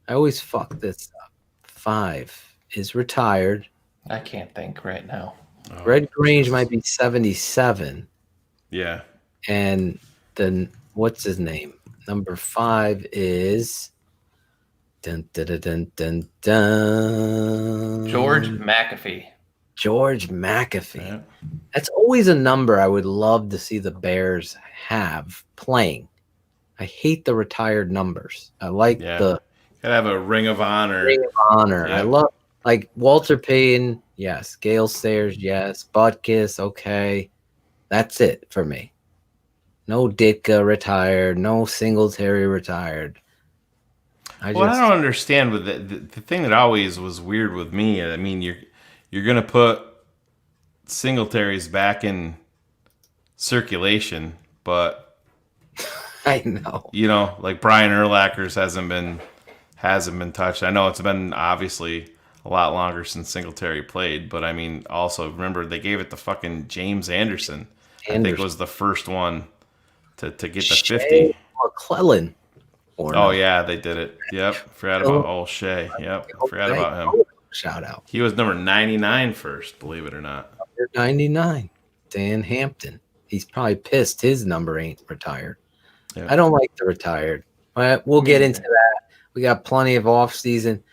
Speaker 2: I always fuck this up. 5 is retired.
Speaker 19: I can't think right now.
Speaker 2: Red Grange might be 77.
Speaker 9: Yeah.
Speaker 2: And then what's his name? Number 5 is dun, dun, dun, dun, dun, dun.
Speaker 19: George McAfee.
Speaker 2: George McAfee. Yeah. That's always a number I would love to see the Bears have playing. I hate the retired numbers. I like the
Speaker 9: gotta have a Ring of Honor.
Speaker 2: Ring of Honor. Yeah. I love like Walter Payton, yes. Gale Sayers, yes. Butkus, okay. That's it for me. No Ditka retired. No Singletary retired.
Speaker 9: I don't understand with the thing that always was weird with me. I mean, you're gonna put Singletaries back in circulation, but
Speaker 2: I know.
Speaker 9: Like Brian Urlacher's hasn't been touched. I know it's been obviously a lot longer since Singletary played, but I mean, also remember they gave it to fucking James Anderson. I think was the first one to get the 50.
Speaker 2: McClellan.
Speaker 9: Yeah, they did it. Yep. Forgot about old Shea. Yep. Forgot about him.
Speaker 2: Shout out.
Speaker 9: He was number 99 first, believe it or not.
Speaker 2: 99. Dan Hampton. He's probably pissed his number ain't retired.
Speaker 9: Yeah.
Speaker 2: I don't like the retired. We'll get into that. We got plenty of off season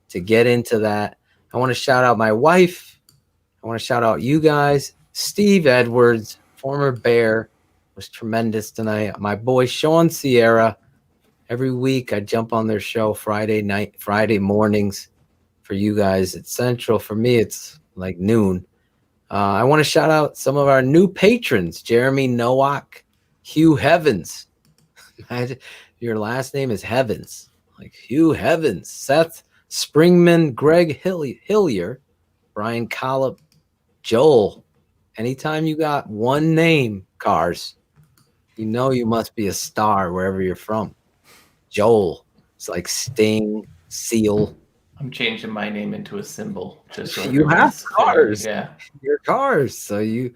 Speaker 2: to get into that. I want to shout out my wife. I want to shout out you guys. Steve Edwards, former Bear, was tremendous tonight. My boy Shawn Sierra. Every week I jump on their show Friday mornings for you guys. It's Central. For me, it's like noon. I want to shout out some of our new patrons. Jeremy Nowak, Hugh Heavens. Imagine your last name is Heavens. Like Hugh Heavens. Seth Springman, Greg Hillier, Brian Collop, Joel. Anytime you got one name, Cars, you know you must be a star wherever you're from. Joel. It's like Sting, Seal.
Speaker 19: I'm changing my name into a symbol. Just so
Speaker 2: you have Cars.
Speaker 19: Yeah.
Speaker 2: You're Cars. So you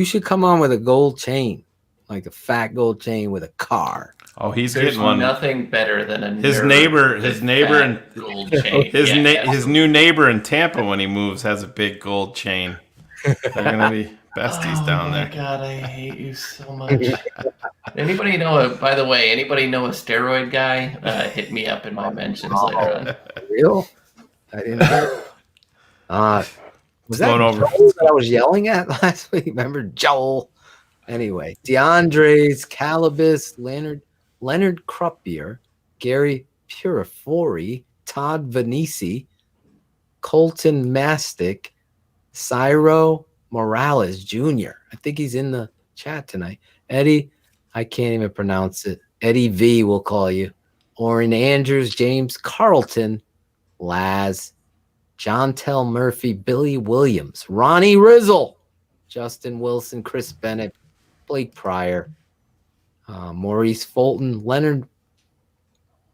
Speaker 2: should come on with a gold chain. Like a fat gold chain with a car.
Speaker 9: Oh, he's
Speaker 19: There's
Speaker 9: getting one.
Speaker 19: Nothing better than
Speaker 9: his neighbor, and
Speaker 19: gold chain.
Speaker 9: His new neighbor in Tampa when he moves has a big gold chain. They're gonna be besties down there.
Speaker 19: Oh my God, I hate you so much. Anybody know a steroid guy? Hit me up in my mentions later on.
Speaker 2: Real? I didn't know. Was that
Speaker 9: over.
Speaker 2: Joel that I was yelling at last week? Remember Joel? Anyway, DeAndres, Calabas, Leonard Kruppier, Gary Purifori, Todd Venisi, Colton Mastic, Cyro Morales Jr. I think he's in the chat tonight. Eddie, I can't even pronounce it. Eddie V will call you. Orrin Andrews, James Carlton, Laz, John Tell Murphy, Billy Williams, Ronnie Rizzle, Justin Wilson, Chris Bennett, Blake Pryor, Maurice Fulton, Leonard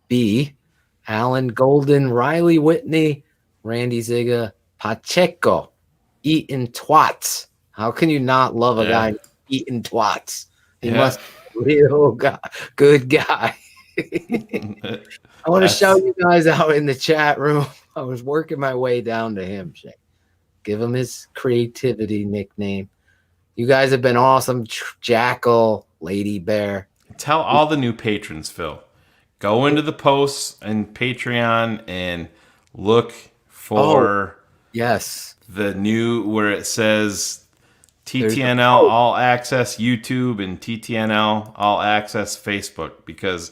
Speaker 2: B., Alan Golden, Riley Whitney, Randy Ziga, Pacheco, Eaton Twats. How can you not love a guy Eaton Twats? He must be a real good guy. I want to shout you guys out in the chat room. I was working my way down to him. Give him his creativity nickname. You guys have been awesome. Jackal, Lady Bear.
Speaker 9: Tell all the new patrons, Phil. Go into the posts and Patreon and look for the new where it says TTNL All Access YouTube and TTNL All Access Facebook, because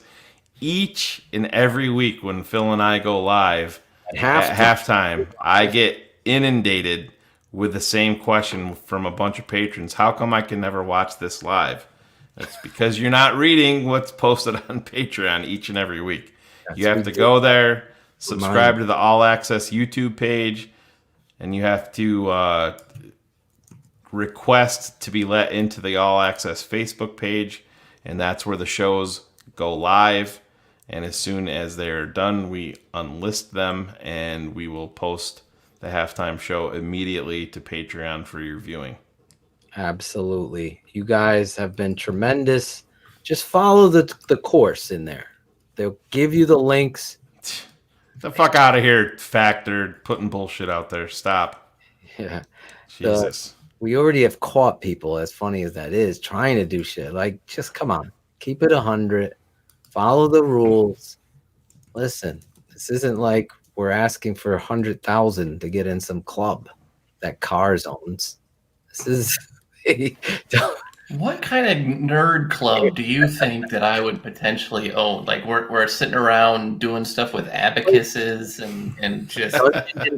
Speaker 9: each and every week when Phil and I go live at halftime, I get inundated with the same question from a bunch of patrons. How come I can never watch this live? That's because you're not reading what's posted on Patreon each and every week. You have to go there, subscribe to the All Access YouTube page, and you have to request to be let into the All Access Facebook page, and that's where the shows go live. And as soon as they're done, we unlist them, and we will post the halftime show immediately to Patreon for your viewing.
Speaker 2: Absolutely. You guys have been tremendous. Just follow the course in there. They'll give you the links.
Speaker 9: Get the fuck out of here, Factor, putting bullshit out there. Stop.
Speaker 2: Yeah.
Speaker 9: Jesus.
Speaker 2: We already have caught people, as funny as that is, trying to do shit. Like, just come on. Keep it 100. Follow the rules. Listen, this isn't like we're asking for 100,000 to get in some club that Cars owns. This is...
Speaker 19: What kind of nerd club do you think that I would potentially own? Like we're sitting around doing stuff with abacuses and just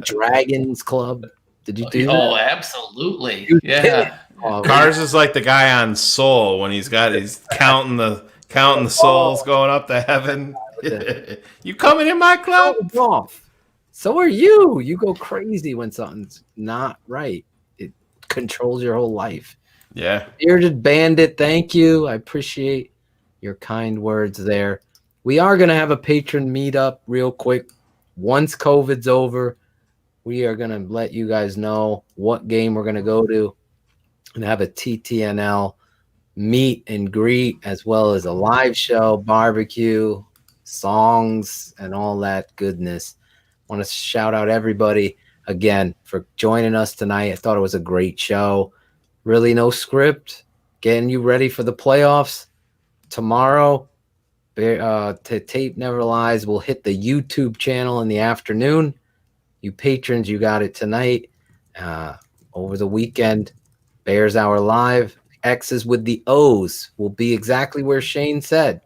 Speaker 2: Dragons Club. Did you do that?
Speaker 19: Oh, absolutely. Yeah.
Speaker 9: Cars is like the guy on Soul when he's counting the souls going up to heaven. You coming in my club?
Speaker 2: So are you. You go crazy when something's not right. It controls your whole life.
Speaker 9: Yeah.
Speaker 2: Bearded Bandit, thank you. I appreciate your kind words there. We are going to have a patron meetup real quick. Once COVID's over, we are going to let you guys know what game we're going to go to and have a TTNL meet and greet, as well as a live show, barbecue, songs, and all that goodness. I want to shout out everybody again for joining us tonight. I thought it was a great show. Really no script. Getting you ready for the playoffs. Tomorrow, Tape Never Lies will hit the YouTube channel in the afternoon. You patrons, you got it tonight. Over the weekend, Bears Hour Live. X's with the O's will be exactly where Shane said.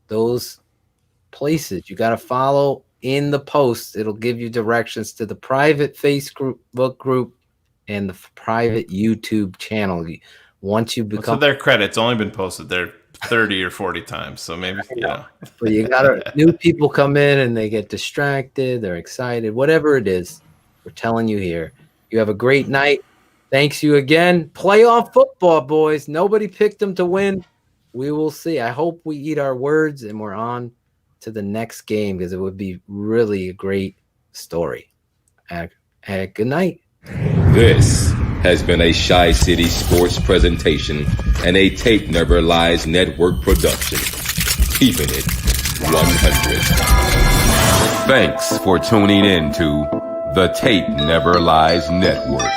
Speaker 2: Those places you got to follow in the post. It'll give you directions to the private Facebook group and the private YouTube channel. Once you become...
Speaker 9: To their credit, it's only been posted there 30 or 40 times, so maybe,
Speaker 2: But you got new people come in and they get distracted, they're excited, whatever it is, we're telling you here. You have a great night. Thanks you again. Playoff football, boys. Nobody picked them to win. We will see. I hope we eat our words and we're on to the next game, because it would be really a great story. Good night.
Speaker 16: This has been a Shy City Sports presentation and a Tape Never Lies Network production. Keeping it 100. Thanks for tuning in to the Tape Never Lies Network.